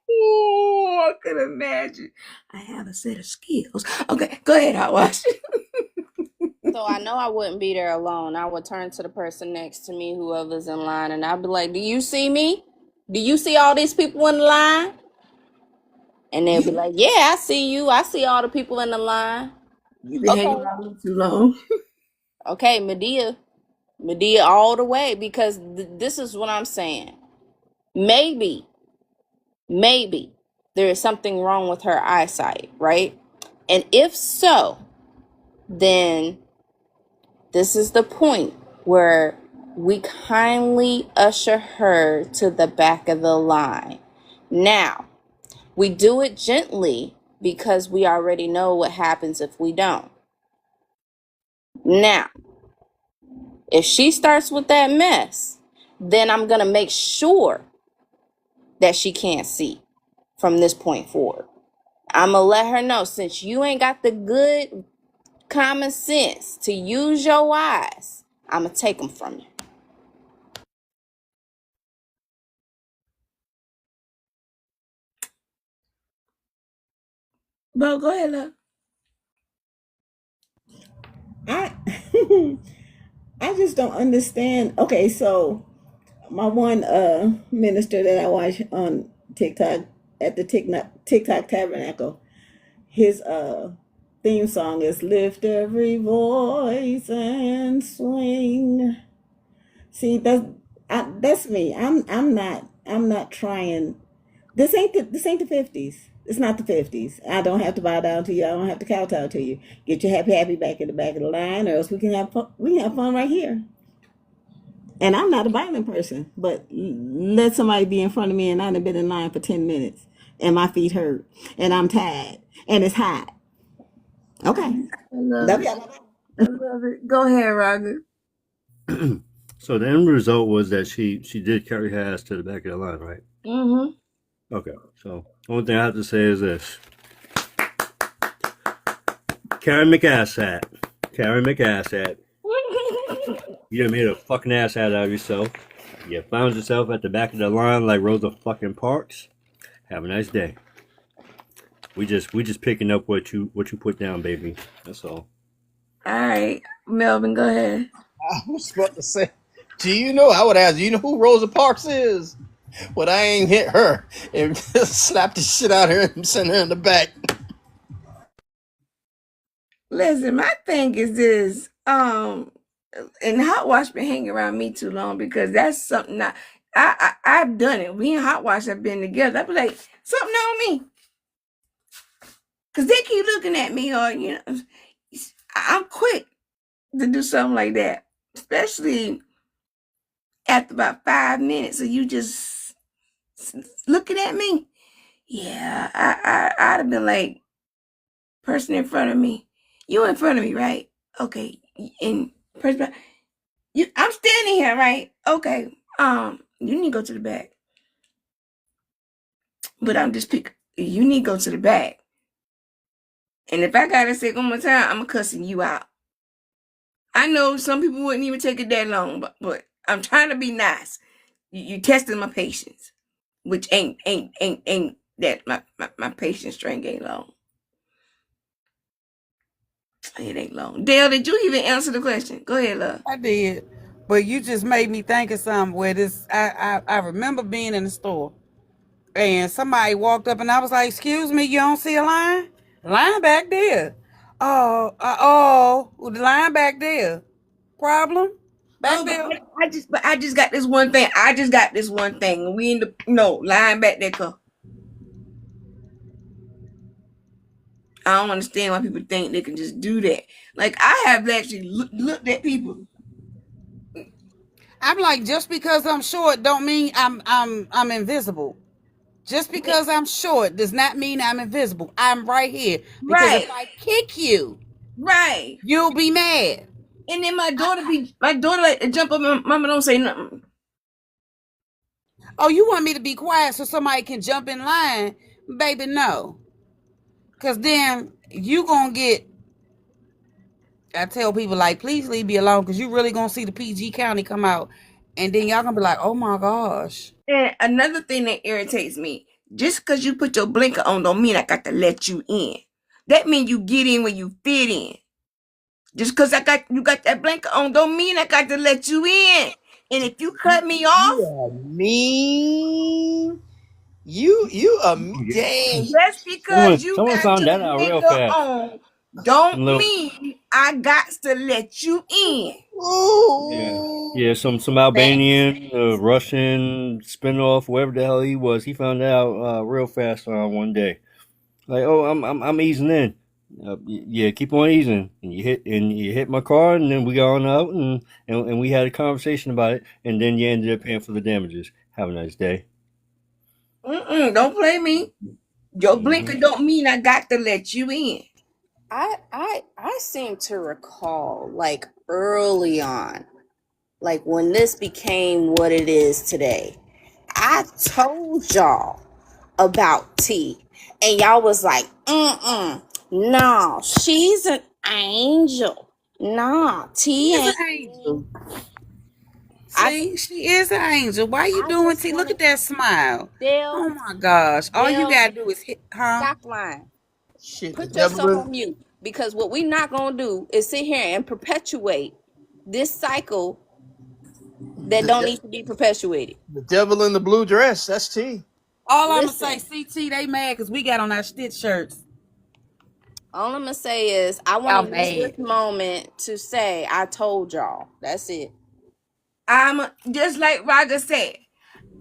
B: Oh, I could imagine. I have a set of skills. Okay, go ahead, hot wash.
C: So I know I wouldn't be there alone. I would turn to the person next to me, whoever's in line, and I'd be like, do you see me? Do you see all these people in the line? And they'll be like, yeah, I see you. I see all the people in the line.
B: You've been hanging
C: Okay.
B: around too long.
C: Okay, Medea all the way, because this is what I'm saying. Maybe there is something wrong with her eyesight, right? And if so, then this is the point where we kindly usher her to the back of the line. Now, we do it gently because we already know what happens if we don't. Now, if she starts with that mess, then I'm going to make sure that she can't see from this point forward. I'm going to let her know, since you ain't got the good common sense to use your eyes, I'm going to take them from you.
B: Bo, go ahead, love.
J: I I just don't understand. Okay, so my one minister that I watch on TikTok at the TikTok Tabernacle, his theme song is "Lift Every Voice and Swing." See, that's me. I'm not trying. This ain't the 50s. It's not the 50s. I don't have to bow down to you. I don't have to kowtow to you. Get your happy back in the back of the line, or else we can have fun. We can have fun right here. And I'm not a violent person, but let somebody be in front of me and I've been in line for 10 minutes and my feet hurt and I'm tired and it's hot. Okay.
B: I love
J: Love
B: it.
J: y'all.
B: I love it. Go ahead, Roger.
N: So the end result was that she did carry her ass to the back of the line, right?
B: Mm-hmm.
N: Okay. So only thing I have to say is this: Karen McAsshat, Karen McAsshat, you done made a fucking ass out of yourself. You found yourself at the back of the line like Rosa fucking Parks. Have a nice day. We just picking up what you put down, baby. That's all.
B: All right, Melvin, go ahead.
A: I was about to say, do you know? I would ask, do you know who Rosa Parks is? But I ain't hit her and slap the shit out of her and send her in the back.
B: Listen, my thing is this. And Hot Wash been hanging around me too long because that's something I've done it. Me and Hot Wash have been together. I be like, something on me. Because they keep looking at me, or, I'm quick to do something like that. Especially after about 5 minutes of you just looking at me. Yeah, I'd have been like, person in front of me. You in front of me, right? Okay. And person, I'm standing here, right? Okay. You need to go to the back. But you need to go to the back. And if I gotta say it one more time, I'm cussing you out. I know some people wouldn't even take it that long, but I'm trying to be nice. You testing my patience, which ain't that my patience string ain't long. It ain't long. Dale, did you even answer the question? Go ahead, love.
E: I did, but you just made me think of something where this. I remember being in the store and somebody walked up and I was like, "Excuse me, you don't see a line? Line back there. The line back there. Problem back
B: Oh,
E: there."
B: but I just got this one thing. I just got this one thing. We in the line back there. I don't understand why people think they can just do that. Like, I have actually looked at people.
E: I'm like, just because I'm short don't mean I'm invisible. Just because I'm short does not mean I'm invisible. I'm right here. Because
B: Right,
E: if I kick you,
B: right.
E: you'll be mad.
B: And then my daughter like to jump up and mama don't say nothing.
E: Oh, you want me to be quiet so somebody can jump in line? Baby, no. Because then you going to get, I tell people, like, please leave me alone because you really going to see the PG County come out. And then y'all going to be like, oh my gosh.
B: And another thing that irritates me, just because you put your blinker on don't mean I got to let you in. That means you get in when you fit in. Just because you got that blinker on don't mean I got to let you in. And if you cut me off,
A: You are mean. You are
N: Oh, yeah.
A: dang.
B: just because you
N: Someone
B: got
N: found
B: your
N: that out real
B: blinker
N: fast.
B: on don't
N: Little,
B: mean I got to let you in.
N: yeah,
A: Ooh.
N: yeah. Some Albanian, Russian spinoff, whoever the hell he was. He found out real fast one day. Like, oh, I'm easing in. Yeah, keep on easing. And you hit my car, and then we got on out, and we had a conversation about it, and then you ended up paying for the damages. Have a nice day.
B: Don't play me. Your
N: Hmm.
B: blinker don't mean I got to let you in.
C: I seem to recall like early on, like when this became what it is today. I told y'all about T, and y'all was like, no, she's an angel. Nah,
E: She
C: T
E: is an
C: ain't.
E: angel.
C: I
E: See, she is an angel. Why you
C: I
E: doing,
C: just
E: T? Look
C: wanted
E: at that smile.
C: Dale,
E: Oh my gosh. All you
C: Dale,
E: gotta do is hit, huh?
C: stop lying.
A: Shit, the
C: Put
A: devil
C: yourself
A: is
C: on mute because what we not gonna do is sit here and perpetuate this cycle that
A: the,
C: don't
A: de-
C: need to be perpetuated.
A: the devil in the blue dress. That's T.
E: All I'm gonna say,
C: Listen,
E: CT, they mad because we got on our Stitch shirts.
C: all I'm gonna say is I want to
B: Y'all
C: use
B: mad.
C: this moment to say I told y'all. That's it.
B: I'm just like Roger said.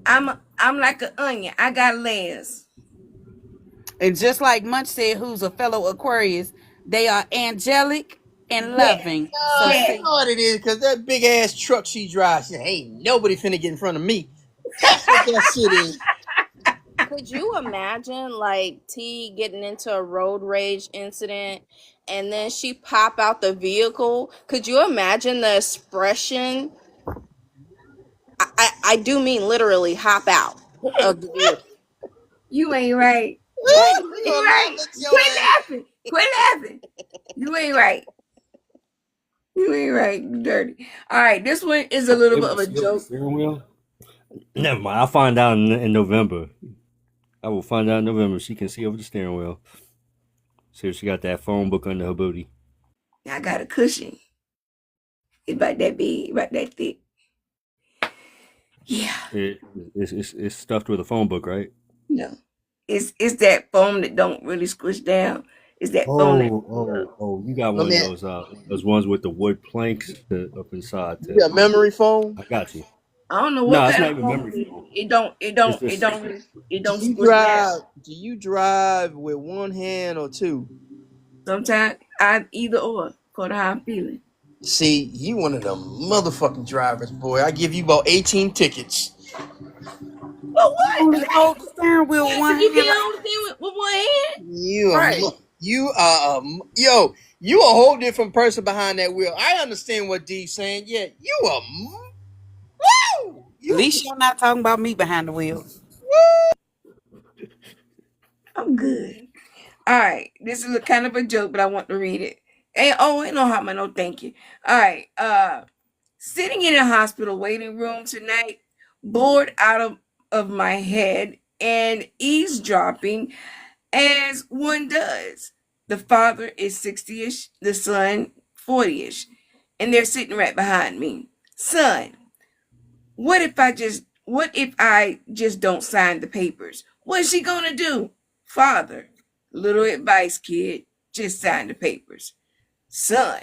B: I'm like an onion. I got layers.
E: And just like Munch said, who's a fellow Aquarius, they are angelic and
B: Yeah,
E: loving. So
A: You
B: yeah.
E: see,
A: know what it is? Because that big ass truck she drives, she ain't nobody finna get in front of me. That's what that shit is.
C: Could you imagine like T getting into a road rage incident and then she pop out the vehicle? Could you imagine the expression? I do mean literally hop out of the vehicle.
B: You ain't right.
C: What?
A: We
B: You
A: gonna
B: ain't right.
A: laugh at your
B: Quit
A: ass.
B: laughing. Quit laughing. You ain't right. You ain't right. You dirty. All right. This one is a little bit
N: Able
B: of
N: to
B: a
N: see over the
B: joke.
N: steering wheel? Never mind. I'll find out in November. I will find out in November. She can see over the steering wheel. See if she got that phone book under her booty.
B: I got a cushion. It's about that big, about that thick. Yeah.
N: It's stuffed with a phone book, right?
B: No. It's that foam that don't really squish down. It's that foam that
N: You got
A: Let
N: one of
A: me.
N: those ones with the wood planks up inside.
A: You got memory foam?
N: I got you.
B: I don't know what
N: No, it's
B: kind
N: not
B: of
N: even
B: foam
N: memory
B: it is.
N: foam. It's
B: It
N: just
B: don't really it
A: Do
B: don't
A: you
B: squish down.
A: drive? Do you drive with one hand or two?
B: Sometimes I either or for how I'm feeling.
A: See, you one of them motherfucking drivers, boy. I give you about 18 tickets.
B: But
E: you only
B: what?
E: hold the steering wheel with
B: Yeah, so
E: one
B: you
E: hand
B: can't
E: like
B: hold the thing with one hand?
E: right.
A: You are yo. You a whole different person behind that wheel. I understand what D's saying. Yeah, you a woo.
E: At
A: You
E: least you're not talking about me behind the wheel.
B: I'm good. All right. This is a kind of a joke, but I want to read it. Ain't no harm, no thank you. All right. Sitting in a hospital waiting room tonight, bored out of my head and eavesdropping as one does. The father is 60-ish, the son 40-ish, and they're sitting right behind me. Son, what if I just don't sign the papers? What's she gonna do? Father, little advice, kid. Just sign the papers. Son,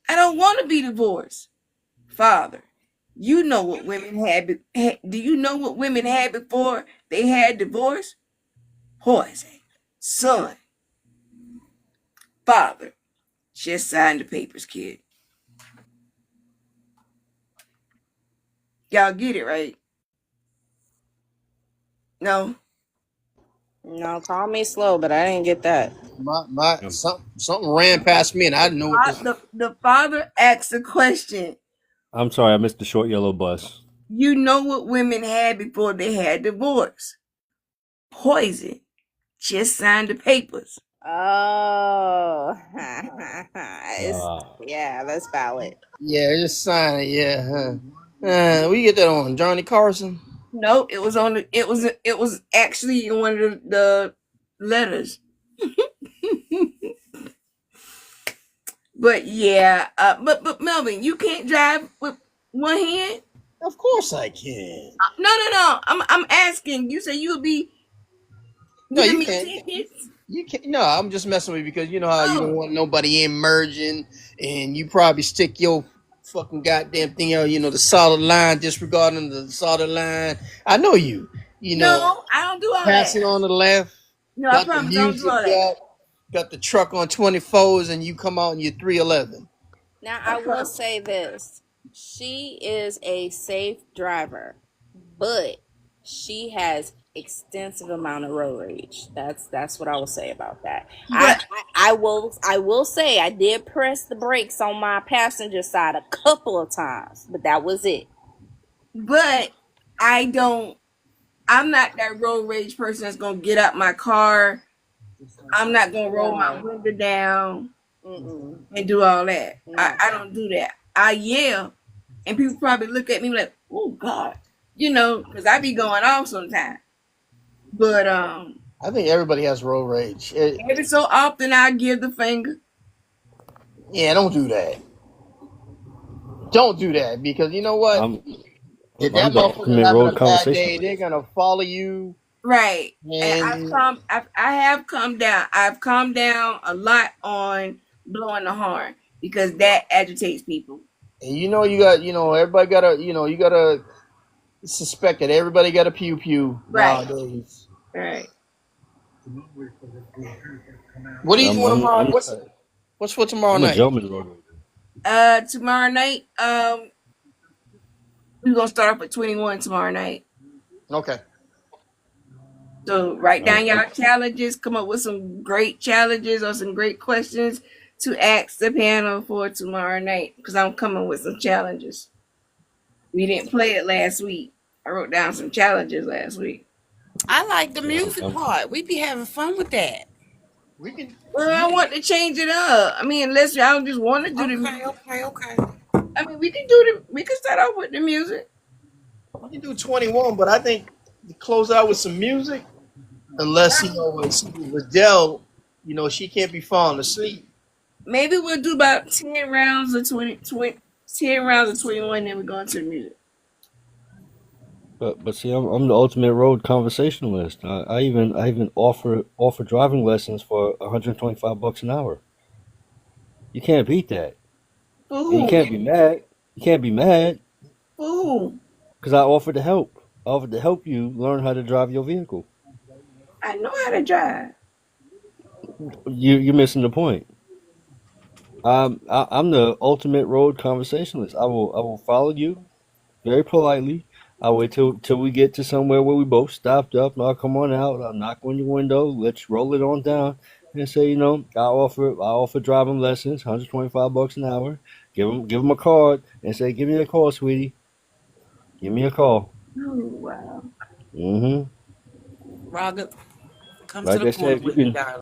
B: I don't want to be divorced. Father, you know what women do you know what women had before they had divorce? Poison. Son, father, just sign the papers, kid. Y'all get it, right? No?
C: No, call me slow, but I didn't get that.
A: my
N: Um,
A: something ran past me, and I didn't know what this.
B: The father asks a question.
N: I'm sorry, I missed the short yellow bus.
B: You know what women had before they had divorce? Poison. Just sign the papers.
C: Oh, it's,
N: Uh,
C: yeah, that's valid.
A: Yeah, just sign it. Yeah, huh? We get that on Johnny Carson.
B: No, it was on the it was actually in one of the letters. But yeah, but Melvin, you can't drive with one hand.
A: Of course I can.
B: No. I'm asking. You say you'll be
A: No,
B: giving
A: you
B: me
A: can't.
B: tickets.
A: You can't. No, I'm just messing with you because you know how you don't
B: Oh
A: want nobody in merging, and you probably stick your fucking goddamn thing out. You know the solid line, disregarding the solid line. I know you. You know,
B: no, I don't do all that.
A: passing on the left,
B: No, I
A: got the
B: promise I don't do
A: music
B: all that.
A: up. got the truck on 24s and you come out and you're 311.
C: Now, I will say this. She is a safe driver, but she has extensive amount of road rage. That's what I will say about that.
B: But
C: I will say I did press the brakes on my passenger side a couple of times, but that was it.
B: but I'm not that road rage person that's gonna get out my car. I'm not gonna roll my window down and do all that. I don't do that. I yell, and people probably look at me like, "Oh God," because I be going off sometimes. But
A: I think everybody has road rage.
B: every so often I give the finger.
A: Yeah, don't do that. Don't do that because you know what?
N: I'm
A: If
N: I'm
A: that
N: the
A: motherfucker's
N: ultimate
A: having a
N: road
A: bad day,
N: conversationalist.
A: they're gonna follow you.
B: Right. And
A: And
B: I have calmed down. I've calmed down a lot on blowing the horn because that agitates people.
A: you know everybody gotta you gotta suspect that everybody got a pew pew
B: Right.
A: nowadays.
B: Right.
A: What are you
N: I'm
A: doing
N: I'm
A: tomorrow?
N: I'm
A: What's for tomorrow
N: I'm a
A: night?
N: gentleman road rager.
B: Tomorrow night, we're gonna start off at 21 tomorrow night.
A: Okay.
B: So write
N: Uh,
B: down y'all challenges, come up with some great challenges or some great questions to ask the panel for tomorrow night. Because I'm coming with some challenges. We didn't play it last week. I wrote down some challenges last week.
E: I like the
N: yeah,
E: music part. We be having fun with that.
A: We can
B: Well, I want to change it up. I mean, unless y'all just want to do the music.
E: Okay.
B: I mean, we can start off with the music.
A: do 21, but I think to close out with some music, unless with Dell, she can't be falling asleep.
B: Maybe we'll do about 10 rounds of 10 rounds of 21, then we're going to the music.
N: but see, I'm the ultimate road conversationalist. I even offer driving lessons for $125 an hour. You can't beat that,
B: For
N: and you
B: who?
N: can't be mad. You can't be mad
B: For who?
N: because I offered to help. I offered to help you learn how to drive your vehicle.
B: I know how to drive.
N: You're missing the point. I'm the ultimate road conversationalist. I will follow you very politely. I'll wait till we get to somewhere where we both stopped up. And I'll come on out. I'll knock on your window. Let's roll it on down and say, I offer driving lessons, $125 an hour. Give them a card and say, give me a call, sweetie. Give me a call.
B: Oh, wow.
N: hmm
E: Roger, come to
N: Like
E: the
N: I said,
E: point with me, darling.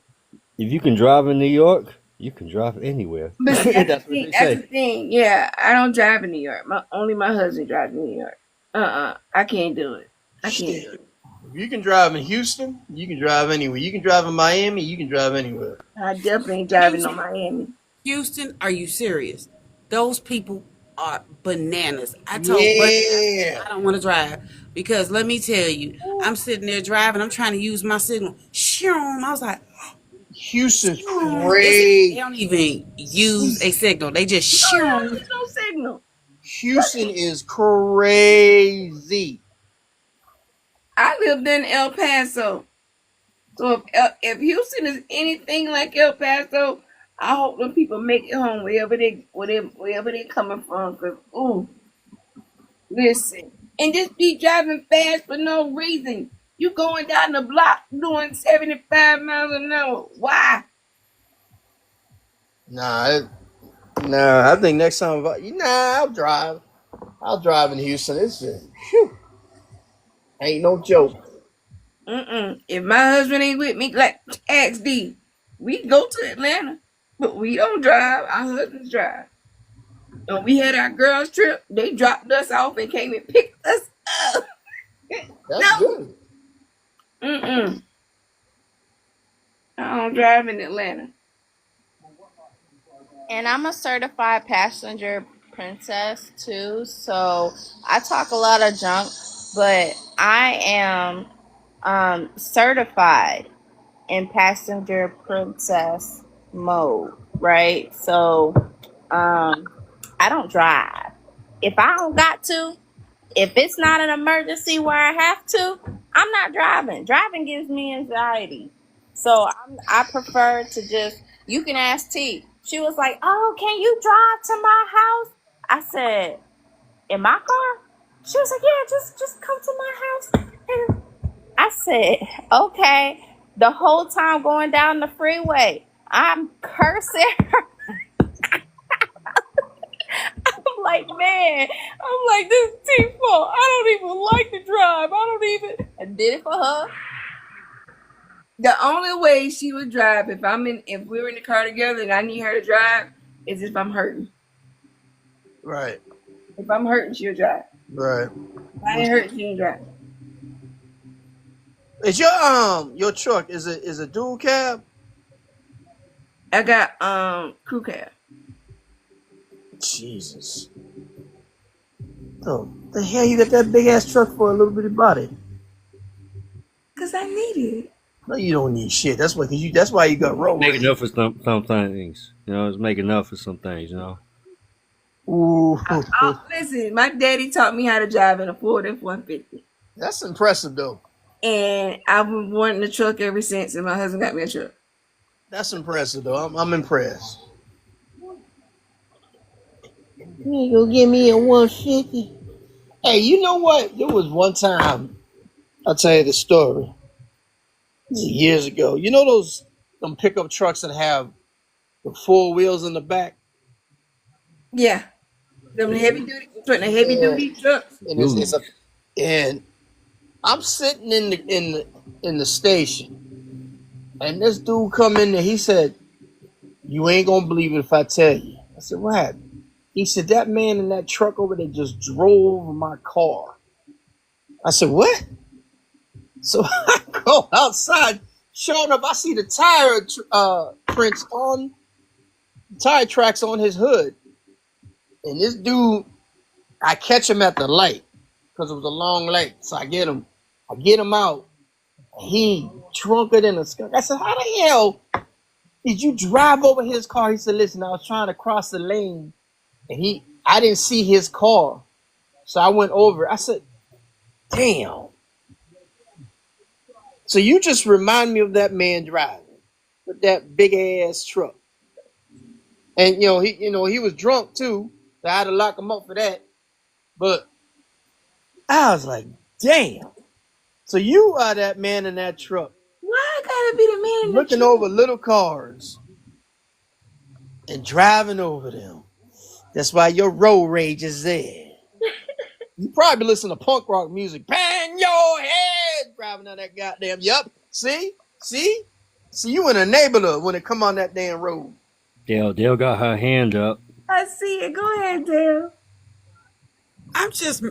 N: if you can drive in New York, you can drive anywhere.
B: But see, that's the
N: That's what
B: thing.
N: they
B: That's the
N: say.
B: thing. Yeah, I don't drive in New York. Only my husband drives in New York. I can't do it. I can't do
A: Shit.
B: it.
A: If you can drive in Houston, you can drive anywhere. You can drive in Miami, you can drive anywhere.
B: I definitely ain't driving on Miami.
E: Houston, are you serious? Those people are bananas. I told Buddy, I said,
A: Yeah.
E: I don't want to drive because let me tell you, I'm sitting there driving. I'm trying to use my signal. Shoom. I was like,
A: Houston's
E: shoom. They
A: crazy.
E: don't even use a signal. They just
B: No,
E: shoom.
B: there's no signal.
A: Houston is crazy.
B: I lived in El Paso. So if Houston is anything like El Paso, I hope them people make it home wherever they coming from. Cause listen, and just be driving fast for no reason. You going down the block doing 75 miles an hour. Why?
A: Nah, I think next time, I'll drive. I'll drive in Houston. Ain't no joke.
B: If my husband ain't with me, like ask D, we can go to Atlanta, but we don't drive. Our husbands drive. When we had our girls trip, they dropped us off and came and picked us up.
A: That's
B: No,
A: good.
B: I don't drive in Atlanta.
C: And I'm a certified passenger princess too, so I talk a lot of junk, but I am certified in passenger princess mode, right? So I don't drive. If I don't got to, if it's not an emergency where I have to, I'm not driving. Driving gives me anxiety. So I prefer to just. You can ask T. She was like, "Oh, can you drive to my house?" I said, "In my car?" She was like, "Yeah, just come to my house." And I said, "Okay." The whole time going down the freeway, I'm cursing her. I'm like, man, I'm like, this is T fault. I don't even like to drive. I did it for her.
B: The only way she would drive if we were in the car together and I need her to drive is if I'm hurting.
A: Right.
B: If I'm hurting, she'll drive.
A: Right.
B: If I ain't hurting, she don't drive.
A: Is your truck is a dual cab?
B: I got crew cab.
A: Jesus. Oh, the hell you got that big ass truck for a little bitty body?
B: Cause I need it.
A: No, you don't need shit. That's why that's why you got road
N: Make
A: rage.
N: enough for some things. You know, it's making enough for some things. You know.
A: Ooh,
B: Listen, my daddy taught me how to drive in a Ford F-150.
A: that's impressive though.
B: And I've been wanting a truck ever since, and my husband got me a truck.
A: That's impressive though. I'm impressed. You ain't gonna give me a 150. Hey, you know what? There was one time, I'll tell you the story. This is years ago. You know them pickup trucks that have the four wheels in the back?
B: Yeah, them heavy duty trucks.
A: And it's a and I'm sitting in the station, and this dude come in there. He said, "You ain't gonna believe it if I tell you." I said, "What happened?" He said, "That man in that truck over there just drove over my car." I said, "What?" So I go outside. Sure enough, I see the tire prints on tire tracks on his hood, and this dude, I catch him at the light because it was a long light. So I get him out. He drunker than a skunk. I said, "How the hell did you drive over his car?" He said, "Listen, I was trying to cross the lane, and I didn't see his car, so I went over." I said, "Damn." So you just remind me of that man driving with that big ass truck, and he was drunk too. So I had to lock him up for that. But I was like, "Damn." So you are that man in that truck.
B: Why I gotta be the man in the
A: Looking
B: truck?
A: over little cars and driving over them. That's why your road rage is there. You probably listen to punk rock music. Bang your head driving down that goddamn. Yup. See, you in a neighborhood when it come on that damn road.
N: Dale got her hand up.
B: I see it. Go ahead, Dale.
E: I'm just,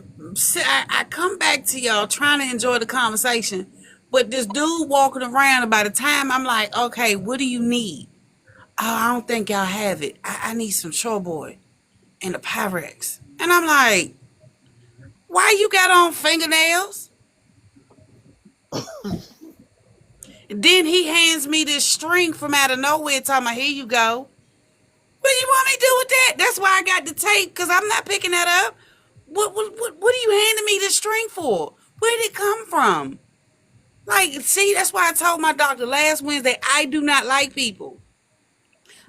E: I come back to y'all trying to enjoy the conversation, but this dude walking around, and by the time I'm like, okay, what do you need? Oh, I don't think y'all have it. I need some Showboy and the Pyrex. And I'm like, why you got on fingernails? And then he hands me this string from out of nowhere talking about, here you go. What do you want me to do with that? That's why I got the tape, because I'm not picking that up. What are you handing me this string for? Where did it come from? Like, see, that's why I told my doctor last Wednesday, I do not like people.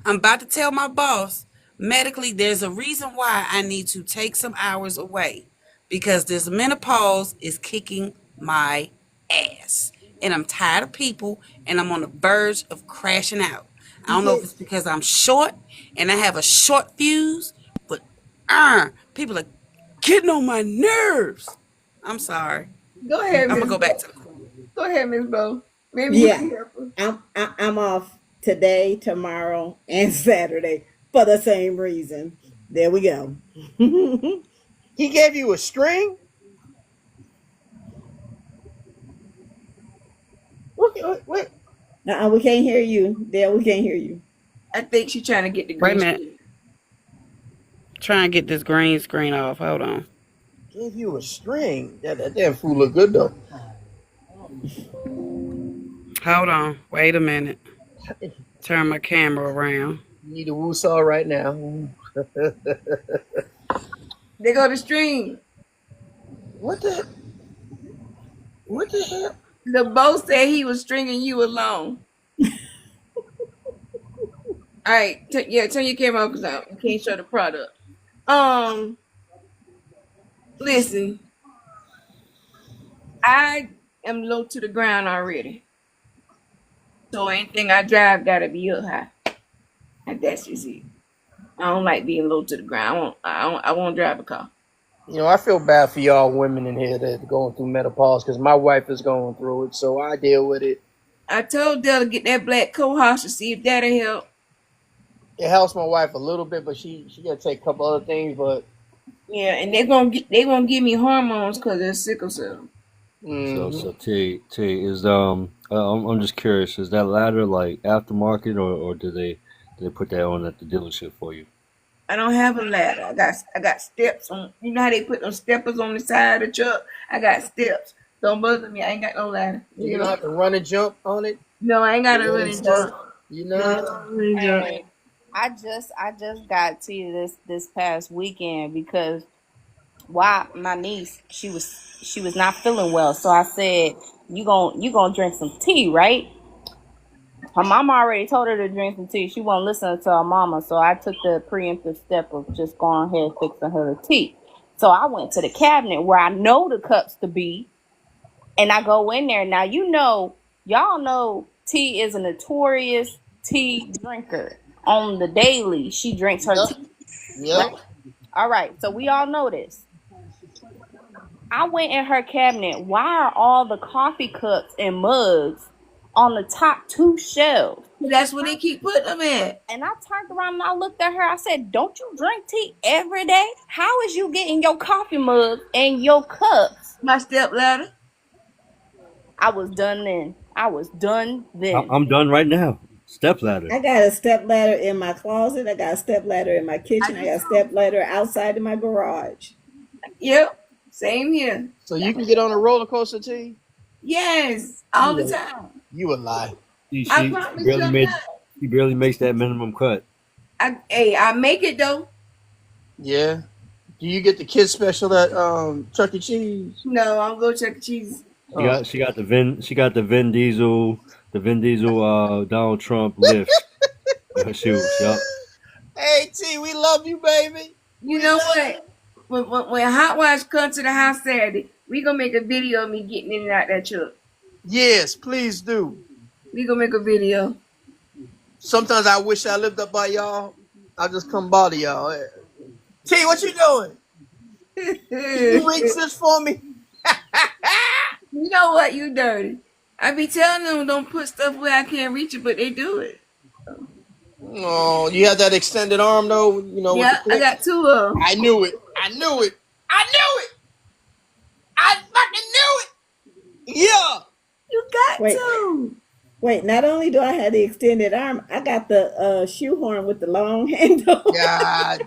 E: I'm about to tell my boss, medically, there's a reason why I need to take some hours away. Because this menopause is kicking my ass. And I'm tired of people, and I'm on the verge of crashing out. I don't know if it's because I'm short, and I have a short fuse, but people are getting on my nerves. I'm sorry.
B: Go ahead,
E: I'm
B: Miss
E: going to go back to the
B: Go ahead, Miss Bo. Maybe you
J: Yeah,
B: can help her.
J: I'm off today, tomorrow, and Saturday for the same reason. There we go.
A: He gave you a string? What?
J: We can't hear you, Dale. We can't hear you.
B: I think she's trying to get the
E: Wait a
B: green
E: minute.
B: screen.
E: Try and get this green screen off. Hold on.
A: Gave you a string? That damn fool look good though.
E: Hold on. Wait a minute. Turn my camera around.
A: You need a woosaw right now.
B: They go the string.
A: What the hell?
B: The Bo said he was stringing you along. All right, turn your camera on because I can't show the product. Listen, I am low to the ground already, so anything I drive gotta be up high, and that's just it. I don't like being low to the ground. I won't drive a car.
A: You know, I feel bad for y'all women in here that are going through menopause because my wife is going through it, so I deal with it.
B: I told Dell to get that black cohosh to see if that'll help.
A: It helps my wife a little bit, but she got to take a couple other things. But
B: Yeah, and they gonna give me hormones because they're sickle cell.
N: So T is I'm just curious, is that ladder like aftermarket or do they put that on at the dealership for you?
B: I don't have a ladder. I got steps on. You know how they put those steppers on the side of the truck? I got steps. Don't bother me. I ain't got no ladder.
A: you don't have to run and jump on it.
B: No, I ain't got
A: You
B: to
A: know what
B: run
A: I'm
B: and
A: saying?
B: jump.
A: You
B: No,
A: know.
B: running jump.
C: Hey, I just got to you this past weekend because why my niece she was not feeling well, so I said you gonna drink some tea, right? Her mama already told her to drink some tea. She won't listen to her mama, so I took the preemptive step of just going ahead and fixing her the tea. So I went to the cabinet where I know the cups to be, and I go in there. Now y'all know T is a notorious tea drinker. On the daily, she drinks her
A: Yep.
C: tea,
A: Yep.
C: right? All right, so we all know this. I went in her cabinet. Why are all the coffee cups and mugs on the top two shelves?
B: That's where they keep putting them at.
C: And I turned around and I looked at her. I said, "Don't you drink tea every day? How is you getting your coffee mugs and your cups?"
B: My step ladder.
C: I was done then. I was done then.
N: I'm done right now. Step ladder.
J: I got a step ladder in my closet. I got a step ladder in my kitchen. I got a step ladder outside in my garage.
B: Yep. Same here.
A: So you can get on a roller coaster, T.
B: Yes. All the time.
A: You a lie.
B: I promise you I'm not.
N: She barely makes that minimum cut.
B: I make it though.
A: Yeah. Do you get the kids special at Chuck E. Cheese?
B: No, I'm going to Chuck E. Cheese.
N: She got the Vin Diesel Donald Trump lift in her shoes. Yup.
A: Hey T, we love you, baby.
B: You know what? When Hot Watch comes to the house Saturday, we gonna make a video of me getting in and out that truck.
A: Yes, please do.
B: We gonna make a video.
A: Sometimes I wish I lived up by y'all. I'll just come bother y'all. T, what you doing? Can you reach this for me?
B: You know what? You dirty. I be telling them don't put stuff where I can't reach it, but they do it.
A: Oh, you have that extended arm though, you know.
B: Yeah,
A: with the
B: I got two of them.
A: I knew it. I knew it. I knew it. I fucking knew it. Yeah.
B: You got
J: Wait.
B: to.
J: Wait, not only do I have the extended arm, I got the shoehorn with the long handle.
A: God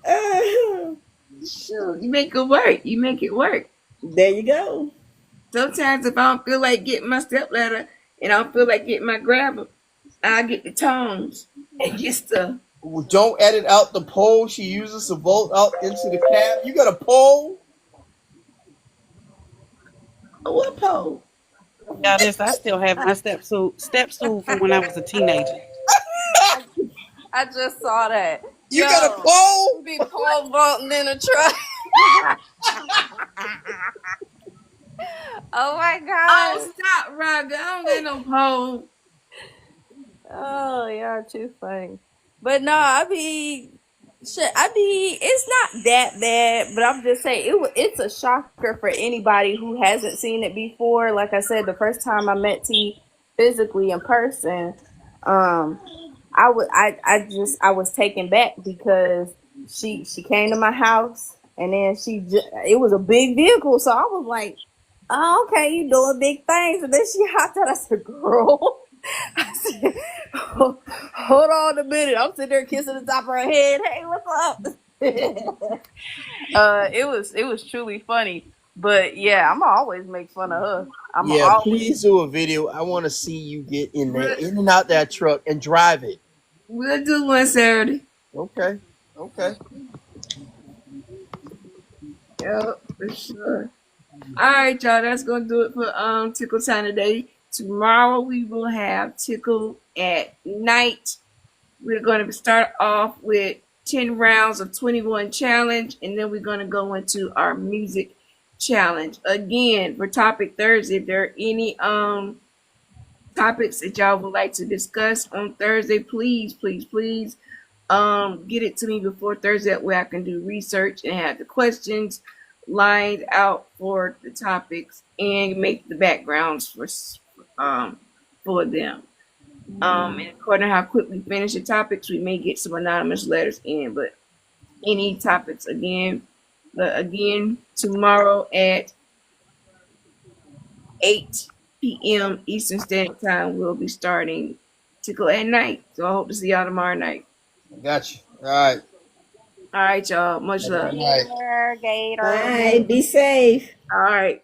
A: damn.
B: Sure, you make it work. You make it work.
J: There you go.
B: Sometimes if I don't feel like getting my stepladder and I don't feel like getting my grabber, I get the tongs and get stuff.
A: Don't edit out the pole she uses to vault out into the cab. You got a pole?
B: What pole?
E: Yeah, I still have my step stool from when I was a teenager.
C: I just saw that.
A: You got a pole?
C: Be pole vaulting in a truck. Oh my god.
B: Oh, stop, Roger. I don't got no pole.
C: Oh, y'all too funny. But no, it's not that bad, but I'm just saying it's a shocker for anybody who hasn't seen it before. Like I said, the first time I met T physically in person, I was taken back because she came to my house and then it was a big vehicle, so I was like, "Oh, okay, you doing big things," and then she hopped out. I said, "Girl." I said, hold on a minute. I'm sitting there kissing the top of her head. Hey, what's up? It was truly funny. But yeah, I'm gonna always make fun of her.
A: Please do a video. I want to see you get in there, in and out that truck, and drive it.
B: We'll do one Saturday.
A: Okay.
B: Yep, for sure. All right, y'all. That's gonna do it for Tickle Time today. Tomorrow we will have Tickle at Night. We're going to start off with 10 rounds of 21 challenge, and then we're going to go into our music challenge. Again, for Topic Thursday, if there are any topics that y'all would like to discuss on Thursday, please get it to me before Thursday. That way I can do research and have the questions lined out for the topics and make the backgrounds for them. And according to how quick we finish the topics, we may get some anonymous letters in. But any topics again tomorrow at 8 p.m. Eastern Standard Time, we'll be starting Tickle at Night. So I hope to see y'all tomorrow night.
A: Got you. All right.
B: All right, y'all. Much love.
A: Good night.
C: Gator.
J: Bye. Be safe.
B: All right.